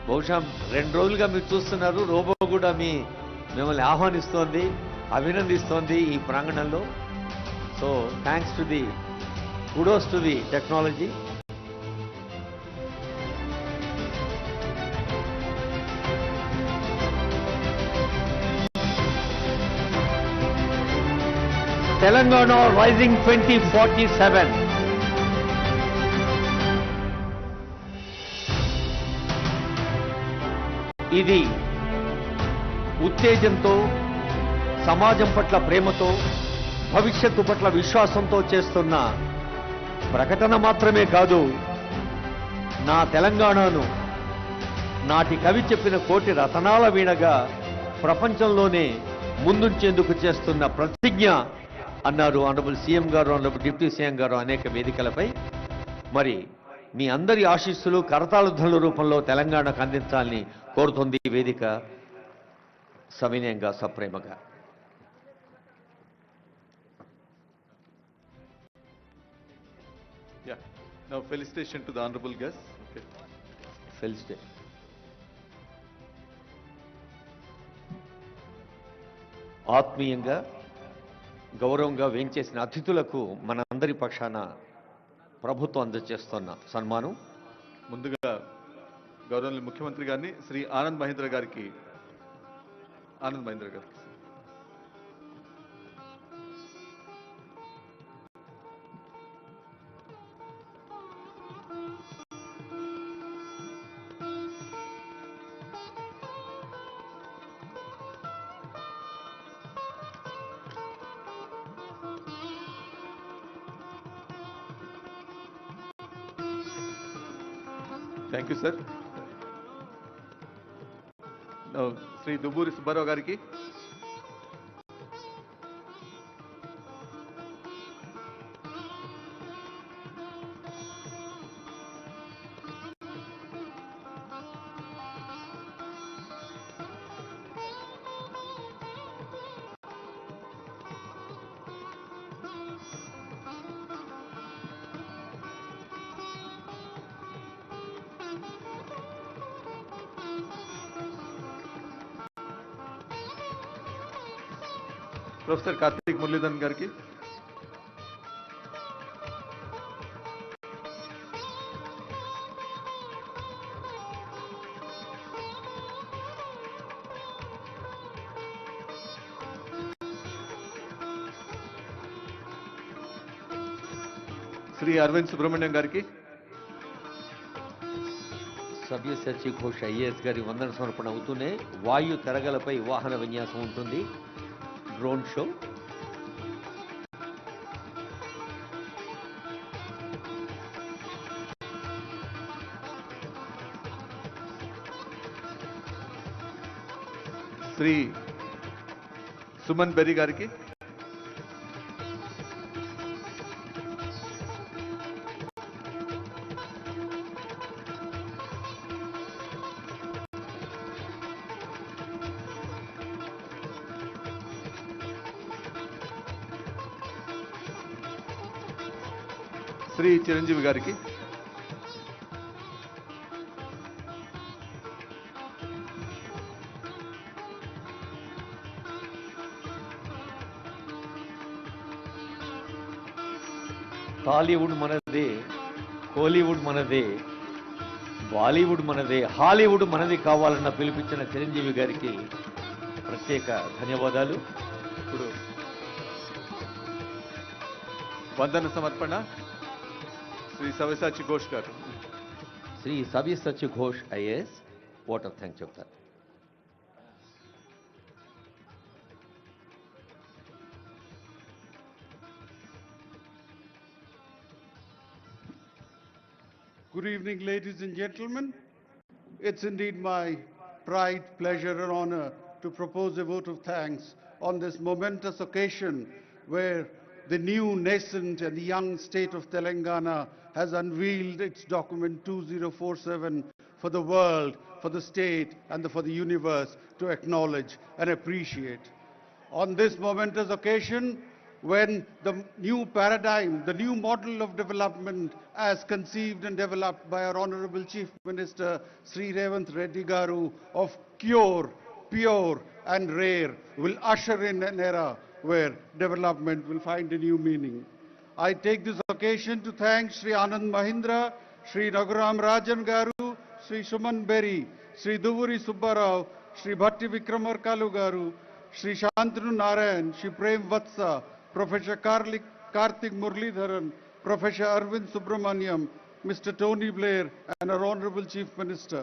బహుశా 2 రోజులుగా మీరు చూస్తున్నారు, రోబో కూడా మిమ్మల్ని ఆహ్వానిస్తోంది. అభినందిస్తోంది ఈ ప్రాంగణంలో. So thanks to the kudos to the technology. Telangana Rising 2047. ఇది ఉత్తేజంతో, సమాజం పట్ల ప్రేమతో, భవిష్యత్తు పట్ల విశ్వాసంతో చేస్తున్న ప్రకటన మాత్రమే కాదు, నా తెలంగాణను నాటి కవి చెప్పిన కోటి రతనాల వీణగా ప్రపంచంలోనే ముందుంచేందుకు చేస్తున్న ప్రతిజ్ఞ అన్నారు ఆనరబుల్ సీఎం గారు, ఆనరబుల్ డిప్యూటీ సీఎం గారు అనేక వేదికలపై. మరి మీ అందరి ఆశీస్సులు కరతాళ రూపంలో తెలంగాణకు అందించాలని కోరుతుంది ఈ వేదిక సవినయంగా, సప్రేమగా. Yeah. Now felicitation to the honorable guests. Okay. Felicitation. ఆత్మీయంగా, గౌరవంగా వేంచేసిన అతిథులకు మనందరి పక్షాన ప్రభుత్వం అందజేస్తున్న సన్మానం. ముందుగా గౌరవనీయ ముఖ్యమంత్రి గారిని శ్రీ ఆనంద్ మహేంద్ర గారికి thank you sir. Shri Dubburi Subbarao గారికి, ప్రొఫెసర్ కార్తీక్ మురళీధరన్ గారికి, శ్రీ అరవింద్ సుబ్రహ్మణ్యం గారికి, సవ్యసాచి ఘోష్ ఐఏఎస్ గారి వందన సమర్పణ అవుతూనే వాయు తెరగలపై వాహన విన్యాసం ఉంటుంది, డ్రోన్ షో. శ్రీ సుమన్ బెర్రీ గారికి, శ్రీ చిరంజీవి గారికి, టాలీవుడ్ మనదే, కోలీవుడ్ మనదే, బాలీవుడ్ మనదే, హాలీవుడ్ మనది కావాలన్న పిలిపించిన చిరంజీవి గారికి ప్రత్యేక ధన్యవాదాలు. ఇప్పుడు వందన సమర్పణ శ్రీ సవ్యసాచి ఘోష్ గారు. Shri Savyasachi Ghosh IAS vote of thanks చెప్తారు. Good evening, ladies and gentlemen. It's indeed my pride, pleasure, and honor to propose a vote of thanks on this momentous occasion where the new, nascent, and young state of Telangana has unveiled its document 2047 for the world, for the state, and for the universe to acknowledge and appreciate. On this momentous occasion, when the new paradigm, the new model of development as conceived and developed by our Honorable Chief Minister Sri Revanth Reddy Garu of CURE, pure and rare, will usher in an era where development will find a new meaning. I take this occasion to thank Sri Anand Mahindra, Sri Raghuram Rajan Garu, Sri Suman Berry, Sri Duvuri Subbarao, Sri Bhatti Vikramarkalu Garu, Sri Shantanu Narayan, Sri Prem Vatsa, Professor Karthik Murlidharan, Professor Arvind Subramaniam, Mr. Tony Blair, and our Honorable Chief Minister.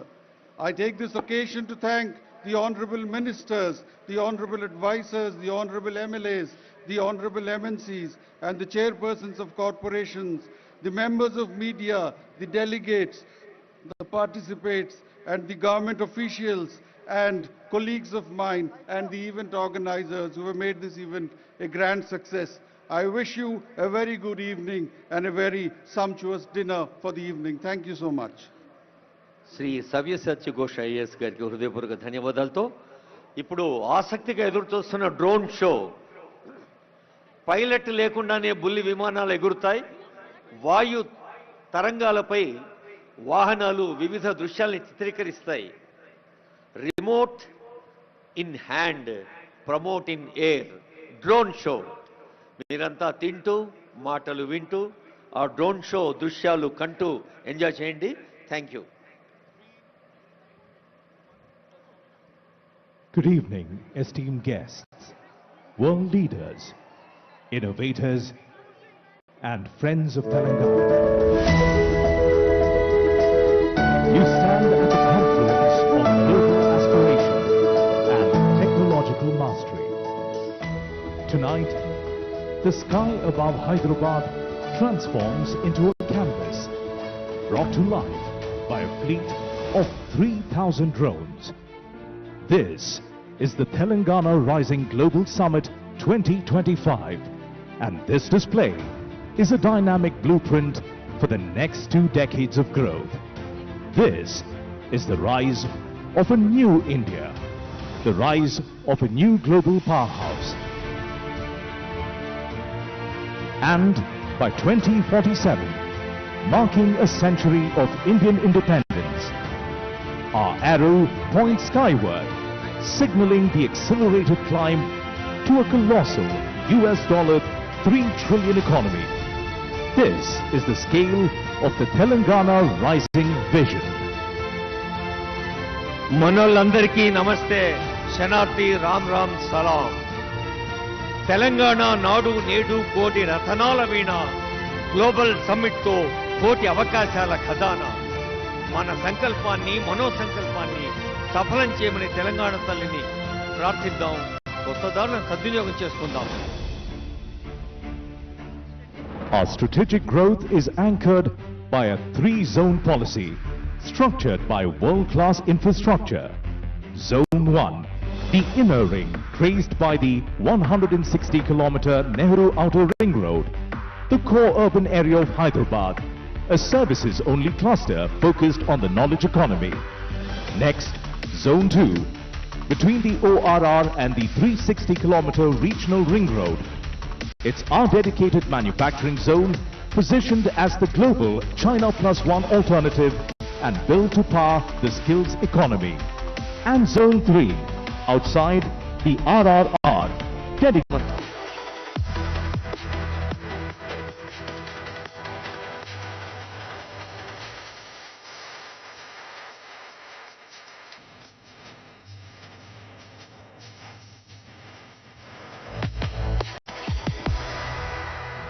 I take this occasion to thank the Honorable Ministers, the Honorable Advisors, the Honorable MLAs, the Honorable MNCs, and the chairpersons of corporations, the members of media, the delegates, the participants, and the government officials, and colleagues of mine, and the event organizers who have made this event a grand success. I wish you a very good evening and a very sumptuous dinner for the evening. Thank you so much. Shri Savyasachi Ghosh IAS గారికి హృదయపూర్వక ధన్యవాదాలతో ఇప్పుడు ఆసక్తిగా ఎదురు చూస్తున్న drone show. Pilot లేకుండానే బుల్లి విమానాలు ఎగురుతాయి. వాయు తరంగాలపై వాహనాలు వివిధ దృశ్యాల్ని చిత్రీకరిస్తాయి. Remote in hand, promote in air, drone show. మీరంతా తింటూ మాటలు వింటూ ఆ డ్రోన్ షో దృశ్యాలు కంటూ ఎంజాయ్ చేయండి. Thank you. Good evening, esteemed guests, world leaders, innovators, and friends of Telangana. You stand at the confluence of global aspiration and technological mastery. Tonight, the sky above Hyderabad transforms into a canvas brought to life by a fleet of 3,000 drones. This is the Telangana Rising Global Summit 2025, and this display is a dynamic blueprint for the next 2 decades of growth. This is the rise of a new India, the rise of a new global powerhouse. And by 2047, marking a century of Indian independence, our arrow points skyward, signaling the accelerated climb to a colossal $3 trillion economy. This is the scale of the Telangana Rising Vision. మనోళ్ళందరికీ నమస్తే, శనార్థి రామ్ రామ్ సలాం. తెలంగాణ నాడు నేడు కోటి రతనాల వీణ, global సమ్మిట్తో కోటి అవకాశాల ఖజానా. మన సంకల్పాన్ని, మనోసంకల్పాన్ని సఫలం చేయమని తెలంగాణ తల్లిని ప్రార్థిద్దాం. కొత్త దారులను సద్వినియోగం చేసుకుందాం. Our strategic growth is anchored by a 3-zone policy structured by world-class infrastructure. Zone 1, the inner ring, traced by the 160-kilometer Nehru Outer Ring Road, the core urban area of Hyderabad, a services-only cluster focused on the knowledge economy. Next, Zone 2, between the ORR and the 360-kilometer regional ring road. It's our dedicated manufacturing zone, positioned as the global China Plus One alternative and built to power the skills economy. And Zone 3, outside the RRR, dedicated.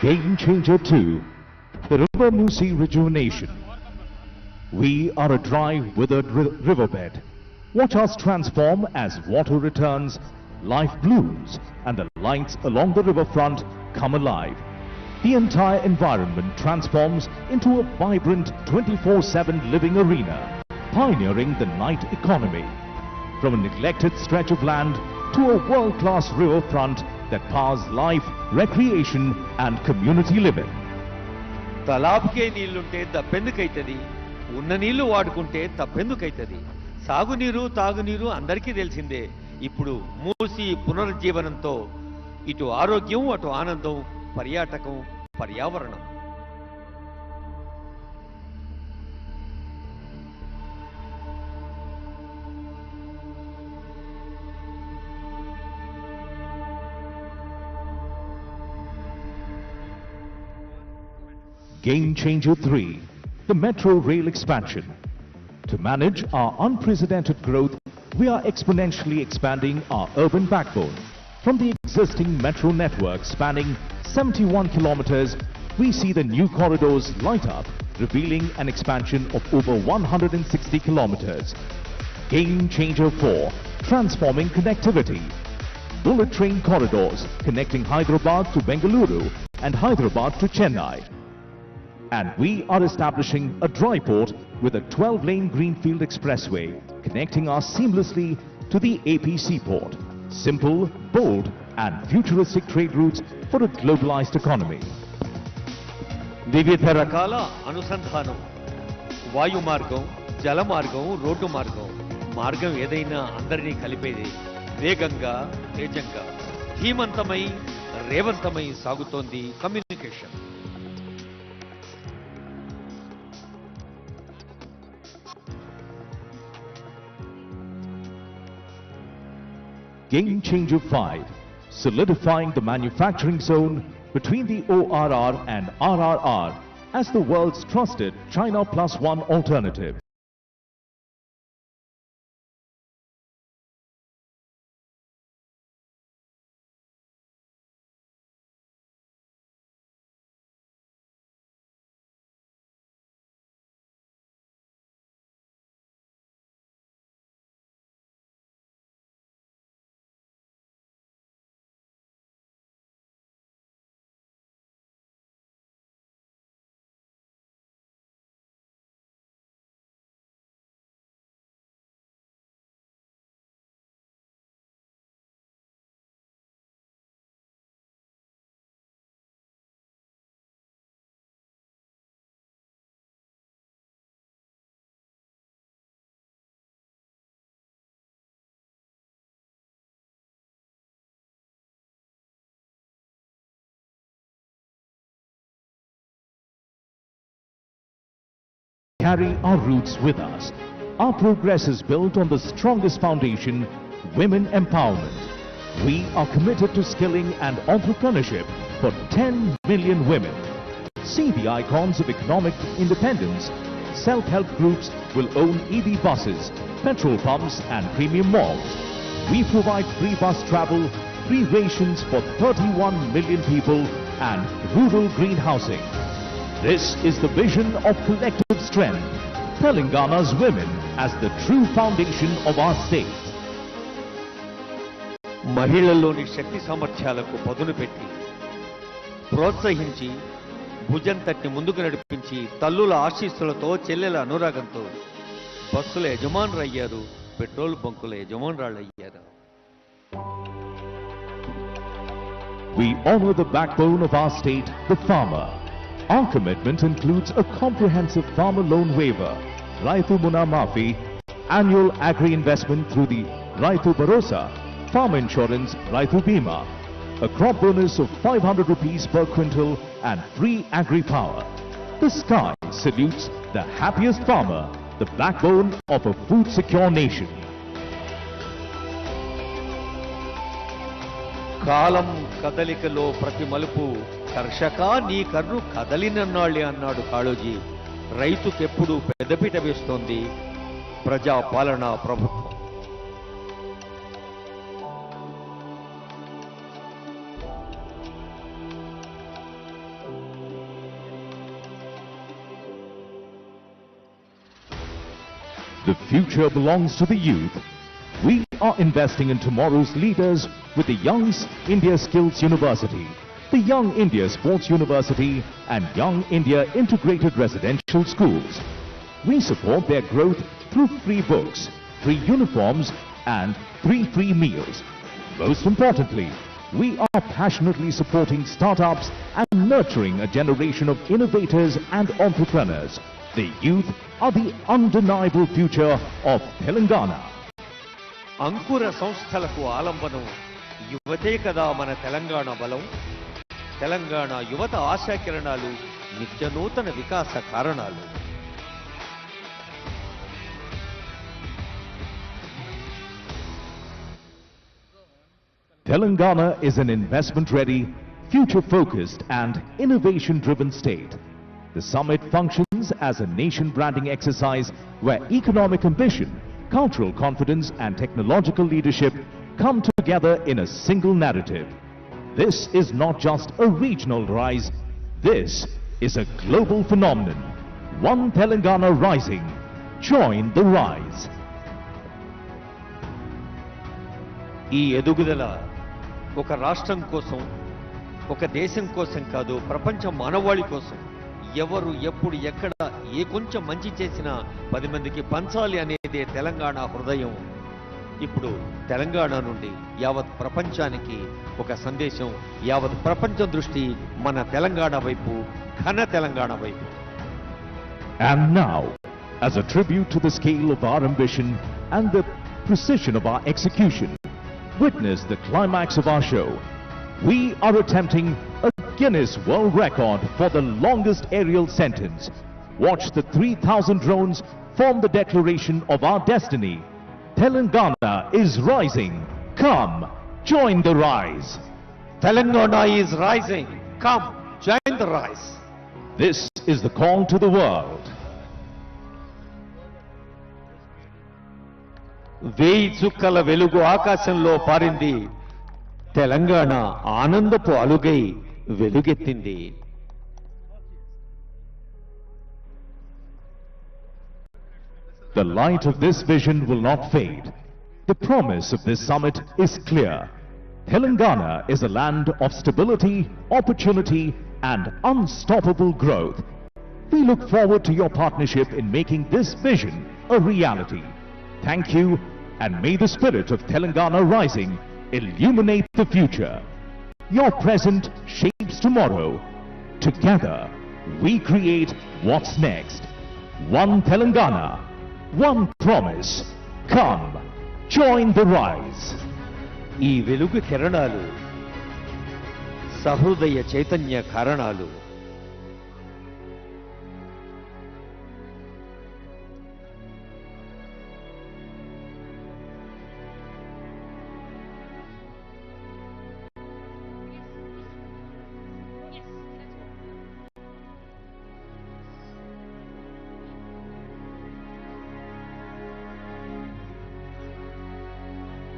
Game Changer 2, the River Musi Rejuvenation. We are a dry, withered riverbed. Watch us transform as water returns, life blooms, and the lights along the riverfront come alive. The entire environment transforms into a vibrant 24/7 living arena, pioneering the night economy. From a neglected stretch of land to a world-class riverfront that powers life, recreation, and community living. తలాబ్కే నీళ్లుంటే దప్పెందుకైతది, ఉన్న నీళ్లు వాడుకుంటే తప్పెందుకైతది. సాగునీరు తాగునీరు అందరికీ తెలిసిందే. ఇప్పుడు మూసి పునరుజ్జీవనంతో ఇటు ఆరోగ్యం, అటు ఆనందం, పర్యాటకం, పర్యావరణం. Game Changer 3, the metro rail expansion. To manage our unprecedented growth, we are exponentially expanding our urban backbone. From the existing metro network spanning 71 kilometers, we see the new corridors light up, revealing an expansion of over 160 kilometers. Game Changer 4, transforming connectivity. Bullet train corridors connecting Hyderabad to Bengaluru and Hyderabad to Chennai. And we are establishing a dry port with a 12-lane Greenfield Expressway connecting us seamlessly to the AP seaport. Simple, bold and futuristic trade routes for a globalized economy. వివిధ రకాల అనుసంధానం, వాయు మార్గం, జల మార్గం, road మార్గం, మార్గం ఏదైనా అందరినీ కలిపేది వేగంగా, తేజంగా, ధీమంతమై, రేవంతమై సాగుతోంది communication. Game Changer 5, solidifying the manufacturing zone between the ORR and RRR as the world's trusted China Plus One alternative. Carry our roots with us. Our progress is built on the strongest foundation, women empowerment. We are committed to skilling and entrepreneurship for 10 million women. See the icons of economic independence. Self-help groups will own EV buses, petrol pumps and premium malls. We provide free bus travel, free rations for 31 million people and rural green housing. This is the vision of collective strength, Telangana's women as the true foundation of our state. మహిళల్లోని శక్తి సామర్థ్యాలకు పదును పెట్టి ప్రోత్సహించి భుజం తట్టి ముందుకు నడిపించి తల్లుల ఆశీస్సులతో చెల్లెల అనురాగంతో బస్సుల యజమానులయ్యారు, petrol బంకుల యజమానురాళ్ళయ్యారు. We honor the backbone of our state, the farmer. Our commitment includes a comprehensive farmer loan waiver, Raitu Muna Mafi, annual agri-investment through the Raitu Bharosa, farm insurance Raitu Bima, a crop bonus of 500 rupees per quintal and free agri-power. The sky salutes the happiest farmer, the backbone of a food-secure nation. కాలం కదలికలో ప్రతి మలుపు కర్షక నీ కర్రు కదలినన్నాళ్ళే అన్నాడు కాళోజీ. రైతుకెప్పుడు పెద్దపీట వేస్తోంది ప్రజాపాలనా ప్రభుత్వం. The future belongs to the youth. We are investing in tomorrow's leaders with the Young India Skills University, the Young India Sports University and Young India Integrated Residential Schools. We support their growth through free books, free uniforms and 3 free meals. Most importantly, we are passionately supporting startups and nurturing a generation of innovators and entrepreneurs. The youth are the undeniable future of Telangana. అంకుర సంస్థలకు ఆలంబనం యువతే కదా మన తెలంగాణ బలం. తెలంగాణ యువత ఆశాకిరణాలు, నిత్య నూతన వికాస కారణాలు. Telangana is an investment-ready, future-focused and innovation-driven state. The summit functions as a nation branding exercise where economic ambition, cultural confidence and technological leadership come together in a single narrative. This is not just a regional rise, this is a global phenomenon. One Telangana rising. Join the rise. ఈ ఎదుగుదల ఒక రాష్ట్రం కోసం, ఒక దేశం కోసం కాదు, ప్రపంచ మానవాళి కోసం. ఎవరు ఎప్పుడు ఎక్కడ ఏ కొంచెం మంచి చేసినా 10 మందికి పంచాలి అనేదే తెలంగాణ హృదయం. ఇప్పుడు తెలంగాణ నుండి యావత్ ప్రపంచానికి ఒక సందేశం, యావత్ ప్రపంచం దృష్టి మన తెలంగాణ వైపు, ఘన తెలంగాణ వైపు. And now, as a tribute to the scale of our ambition and the precision of our execution, witness the climax of our show. We are attempting a Guinness World Record for the longest aerial sentence. Watch the 3,000 drones form the declaration of our destiny. Telangana is rising. Come, join the rise. Telangana is rising. Come, join the rise. This is the call to the world. వేయి చుక్కల వెలుగు ఆకాశంలో పారింది, Telangana ఆనందపు అలుగై వెలుగెత్తింది. The light of this vision will not fade. The promise of this summit is clear. Telangana is a land of stability, opportunity and unstoppable growth. We look forward to your partnership in making this vision a reality. Thank you, and may the spirit of Telangana rising illuminate the future. Your present shapes tomorrow. Together, we create what's next. One Telangana, one promise. Come, join the rise. ఈ వెలుగు కిరణాలు సహృదయ చైతన్య కారణాలు.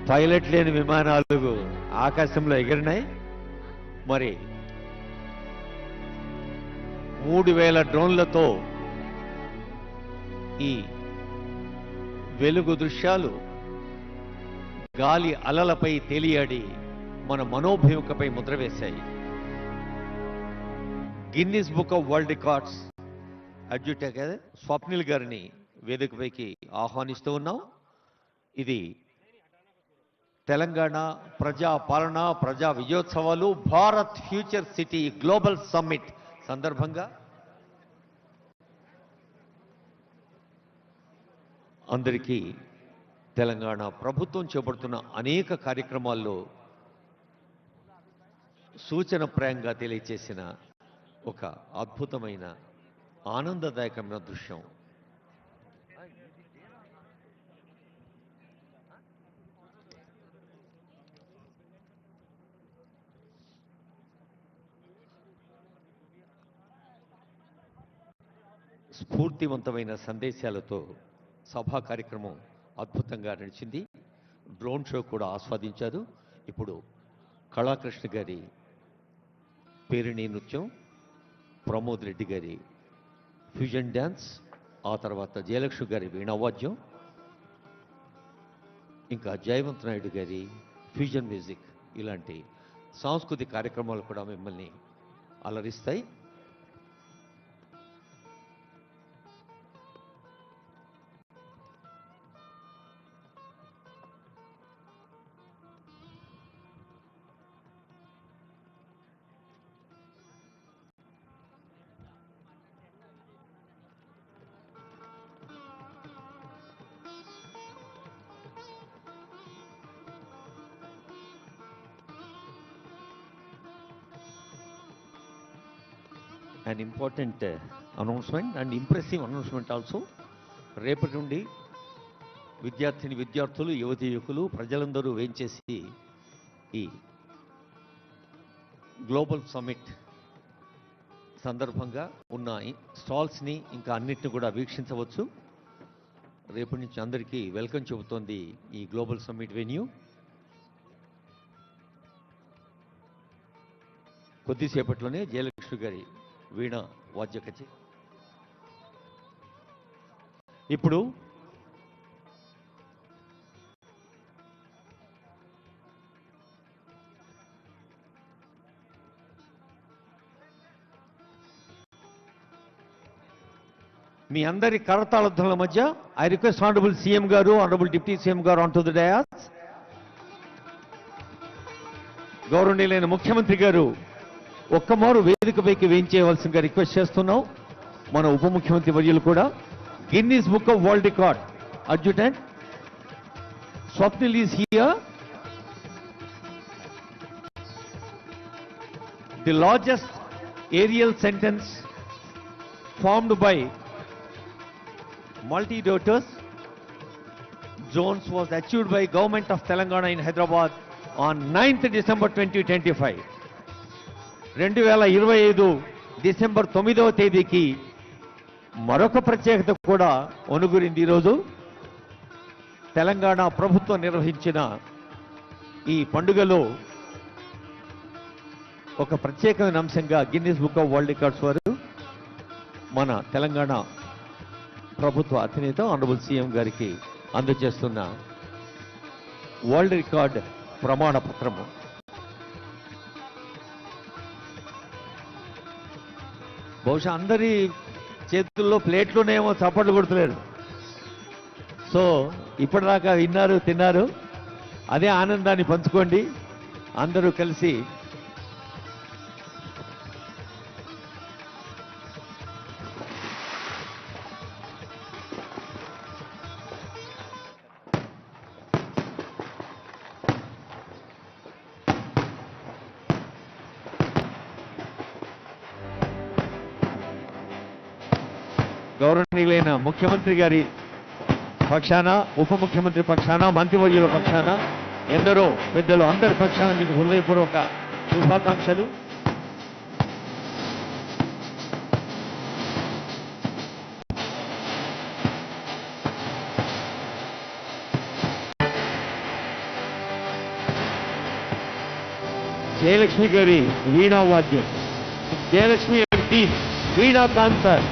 Pilot లేని విమానాలు ఆకాశంలో ఎగిరినాయి. మరి 3000 డ్రోన్లతో ఈ వెలుగు దృశ్యాలు గాలి అలలపై తేలియాడి మన మనోభూమికపై ముద్ర వేశాయి. Guinness book of world records adjudicator Swapnil గారిని వేదికపైకి ఆహ్వానిస్తూ ఉన్నాం. ఇది తెలంగాణ ప్రజా పాలన, ప్రజా విజయోత్సవాలు, Bharat future city global summit సందర్భంగా అందరికీ తెలంగాణ ప్రభుత్వం చేపడుతున్న అనేక కార్యక్రమాల్లో సూచనప్రాయంగా తెలియచేసిన ఒక అద్భుతమైన ఆనందదాయకమైన దృశ్యం. స్ఫూర్తివంతమైన సందేశాలతో సభా కార్యక్రమం అద్భుతంగా నడిచింది. డ్రోన్ షో కూడా ఆస్వాదించారు. ఇప్పుడు కళాకృష్ణ గారి పేరిణి నృత్యం, ప్రమోద్ రెడ్డి గారి ఫ్యూజన్ డ్యాన్స్, ఆ తర్వాత జయలక్ష్మి గారి వీణావాద్యం, ఇంకా జయవంత్ నాయుడు గారి ఫ్యూజన్ మ్యూజిక్, ఇలాంటి సాంస్కృతిక కార్యక్రమాలు కూడా మిమ్మల్ని అలరిస్తాయి. an important announcement and impressive announcement also. రేపటి నుండి విద్యార్థులు, యువతీ యువకులు, ప్రజలందరూ వేంచేసి ఈ గ్లోబల్ సమ్మిట్ సందర్భంగా ఉన్న స్టాల్స్ని ఇంకా అన్నిటిని కూడా వీక్షించవచ్చు. రేపటి నుంచి అందరికీ వెల్కమ్ చెబుతోంది ఈ గ్లోబల్ సమ్మిట్ వెన్యూ. కొద్దిసేపట్లోనే జయలక్ష్మి గారి వీణ వాద్య కచేరీ. ఇప్పుడు మీ అందరి కరతాళధ్వనుల మధ్య ఐ రిక్వెస్ట్ ఆనరబుల్ సీఎం గారు, ఆనరబుల్ డిప్యూటీ సీఎం గారు ఆన్ టు ద డయాస్. గౌరవనీయులైన ముఖ్యమంత్రి గారు ఒక్కమారు వేదికపైకి వేయించేయవలసిందిగా రిక్వెస్ట్ చేస్తున్నాం. మన ఉప ముఖ్యమంత్రి వర్యులు కూడా. Guinness book of world record adjutant Swapnil is here. The largest aerial sentence formed by multi-dotors zones was achieved by Government of Telangana in Hyderabad on 9th December 2025. 2025 December 9వ తేదీకి మరొక ప్రత్యేకత కూడా ఒనుగురింది. ఈరోజు తెలంగాణ ప్రభుత్వం నిర్వహించిన ఈ పండుగలో ఒక ప్రత్యేకమైన అంశంగా Guinness book of world records వారు మన తెలంగాణ ప్రభుత్వ అధినేత ఆనరబుల్ సీఎం గారికి అందజేస్తున్న వరల్డ్ రికార్డ్ ప్రమాణ పత్రము. బహుశా అందరి చేతుల్లో ప్లేట్లోనేమో చప్పట్లు కొడుతులేరు. సో ఇప్పటిదాకా విన్నారు, తిన్నారు. అదే ఆనందాన్ని పంచుకోండి అందరూ కలిసి. గౌరవనీయులైన ముఖ్యమంత్రి గారి పక్షాన, ఉప ముఖ్యమంత్రి పక్షాన, మంత్రివర్యుల పక్షాన, ఎందరో పెద్దలు అందరి పక్షాన మీకు హృదయపూర్వక శుభాకాంక్షలు. జయలక్ష్మి గారి వీణా వాద్యం. జయలక్ష్మి టీమ్ వీణా కాన్సర్.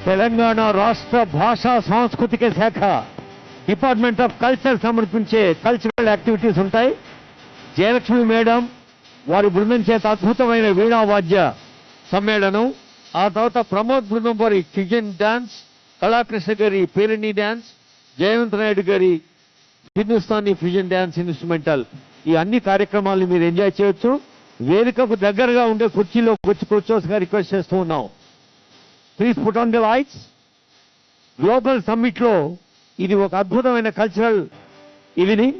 తెలంగాణ రాష్ట్ర భాషా సాంస్కృతిక శాఖ డిపార్ట్మెంట్ ఆఫ్ కల్చర్ సమర్పించే కల్చరల్ యాక్టివిటీస్ ఉంటాయి. జయలక్ష్మి మేడం వారి బృందం చేత అద్భుతమైన వీణా వాద్య సమ్మేళనం, ఆ తర్వాత ప్రమోద్ బృందం వారి ఫిజన్ డాన్స్, కళాకృష్ణ గారి పేరిణి డాన్స్, జయవంత్ నాయుడు గారి హిందుస్థానీ ఫ్యూజన్ డాన్స్ ఇన్స్ట్రుమెంటల్, ఈ అన్ని కార్యక్రమాలను మీరు ఎంజాయ్ చేయొచ్చు. వేదికకు దగ్గరగా ఉండే కుర్చీలో కూర్చోవలసిగా రిక్వెస్ట్ చేస్తూ ఉన్నాం. Please put on the lights. Global సమ్మిట్లో ఇది ఒక అద్భుతమైన కల్చరల్ ఈవినింగ్.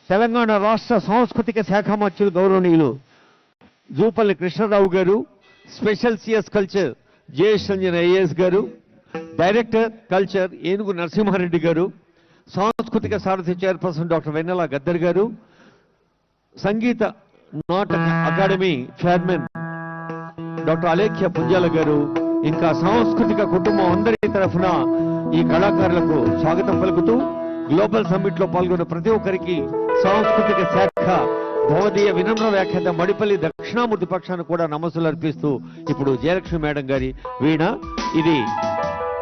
తెలంగాణ రాష్ట్ర సాంస్కృతిక శాఖ మంత్రులు గౌరవనీయులు జూపల్లి కృష్ణరావు గారు, special CS culture Jayesh Ranjan IAS గారు, డైరెక్టర్ కల్చర్ ఏనుగు నరసింహారెడ్డి గారు, సాంస్కృతిక సారథి చైర్పర్సన్ డాక్టర్ వెన్నెల గద్దర్ గారు, Sangeet Natak academy chairman doctor Alekhya Punjala గారు, ఇంకా సాంస్కృతిక కుటుంబం అందరి తరఫున ఈ కళాకారులకు స్వాగతం పలుకుతూ గ్లోబల్ సమ్మిట్ లో పాల్గొన్న ప్రతి ఒక్కరికి సాంస్కృతిక శాఖ భవదీయ వినమ్ర వ్యాఖ్యాత మడిపల్లి దక్షిణామూర్తి పక్షాన్ని కూడా నమస్సులు అర్పిస్తూ ఇప్పుడు జయలక్ష్మి మేడం గారి వీణ. ఇది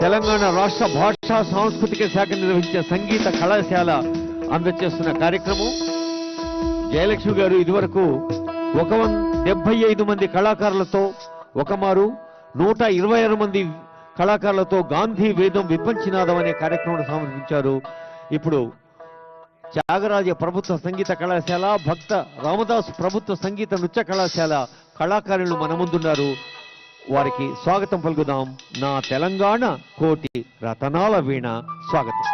తెలంగాణ రాష్ట్ర భాషా సాంస్కృతిక శాఖ నిర్వహించే సంగీత కళాశాల అందజేస్తున్న కార్యక్రమం. జయలక్ష్మి గారు ఇదివరకు 175 మంది కళాకారులతో ఒకమారు 126 మంది కళాకారులతో గాంధీ వేదం విపంచినాదం అనే కార్యక్రమాన్ని సమర్పించారు. ఇప్పుడు త్యాగరాజ ప్రభుత్వ సంగీత కళాశాల, భక్త రామదాసు ప్రభుత్వ సంగీత నృత్య కళాశాల కళాకారులు మన ముందున్నారు. వారికి స్వాగతం పలుకుదాం. నా తెలంగాణ కోటి రతనాల వీణ స్వాగతం.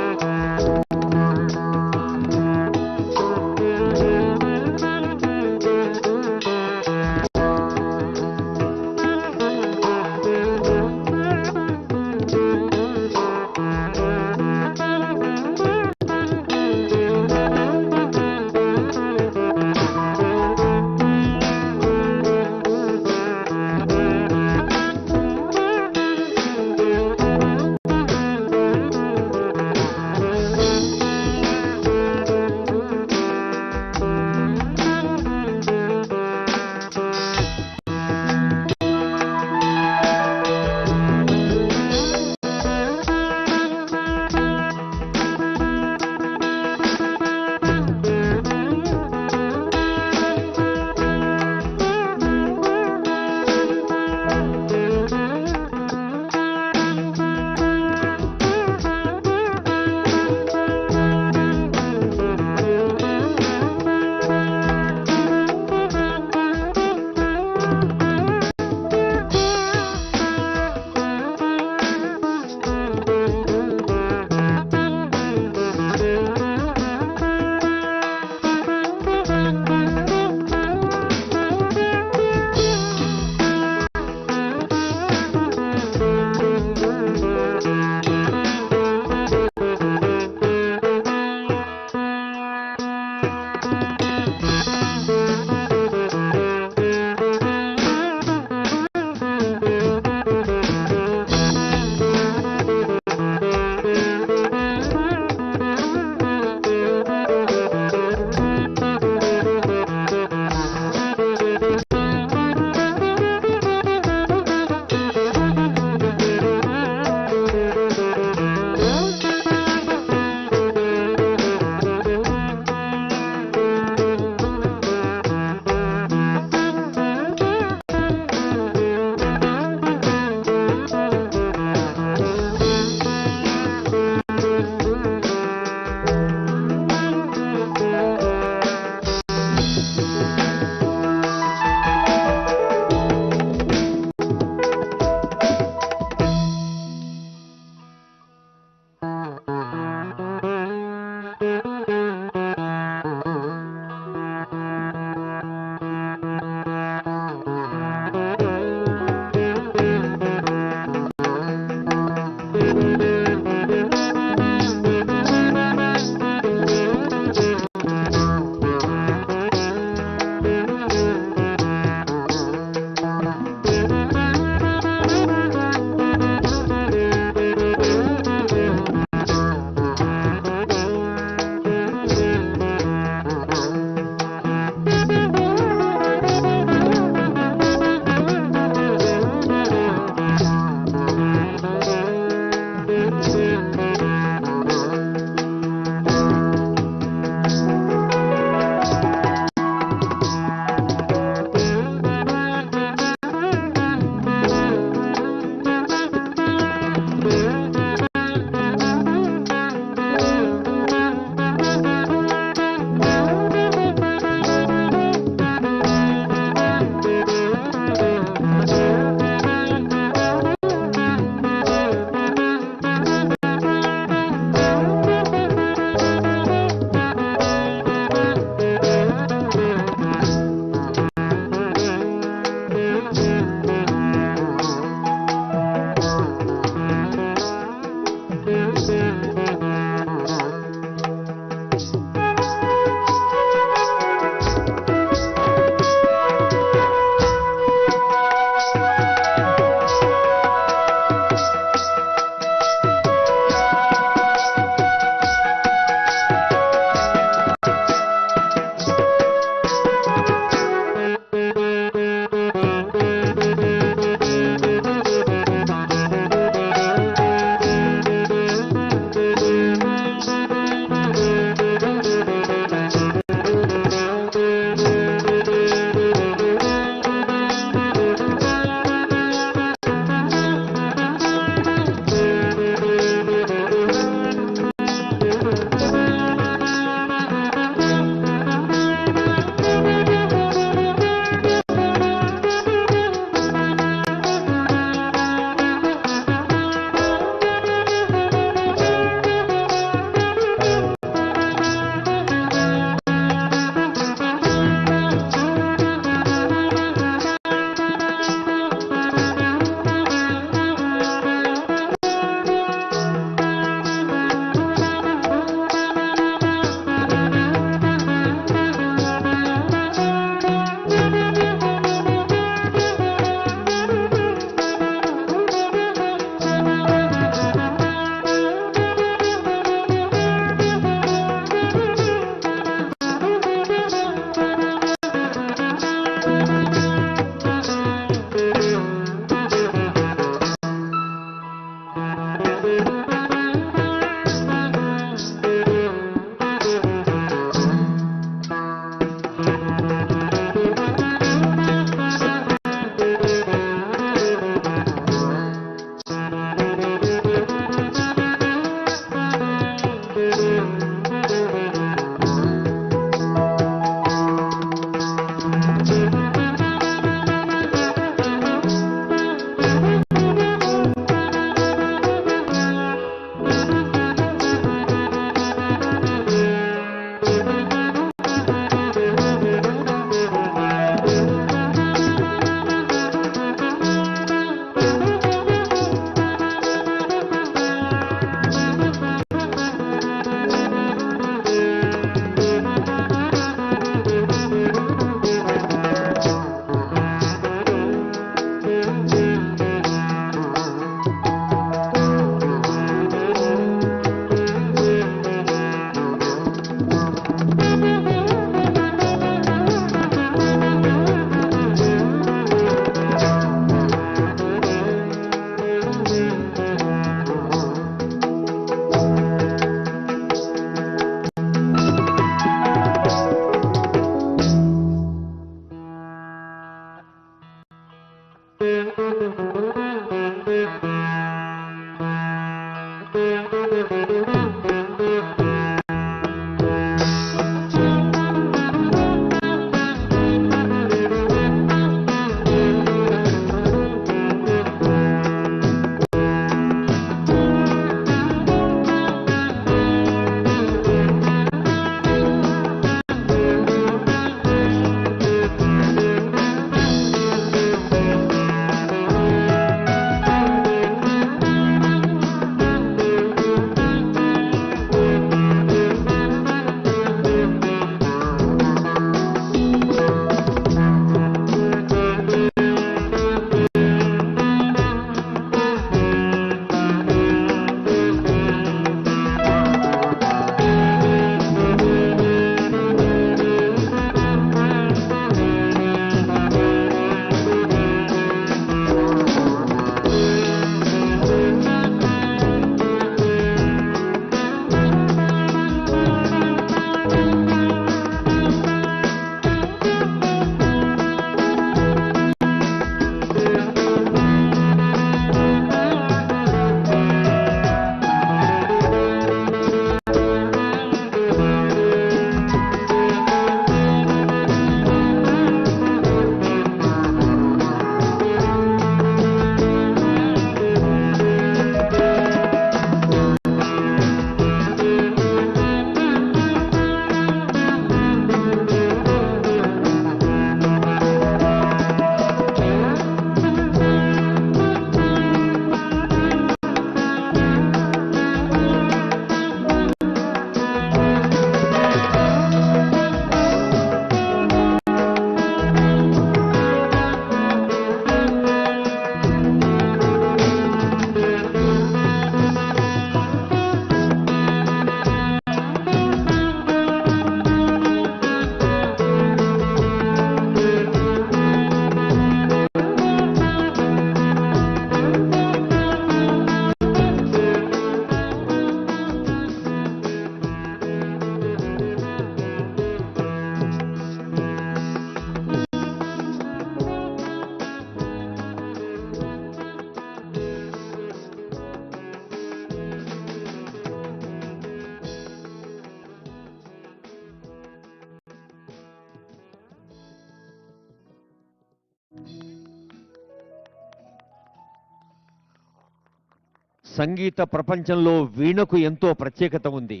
సంగీత ప్రపంచంలో వీణకు ఎంతో ప్రత్యేకత ఉంది.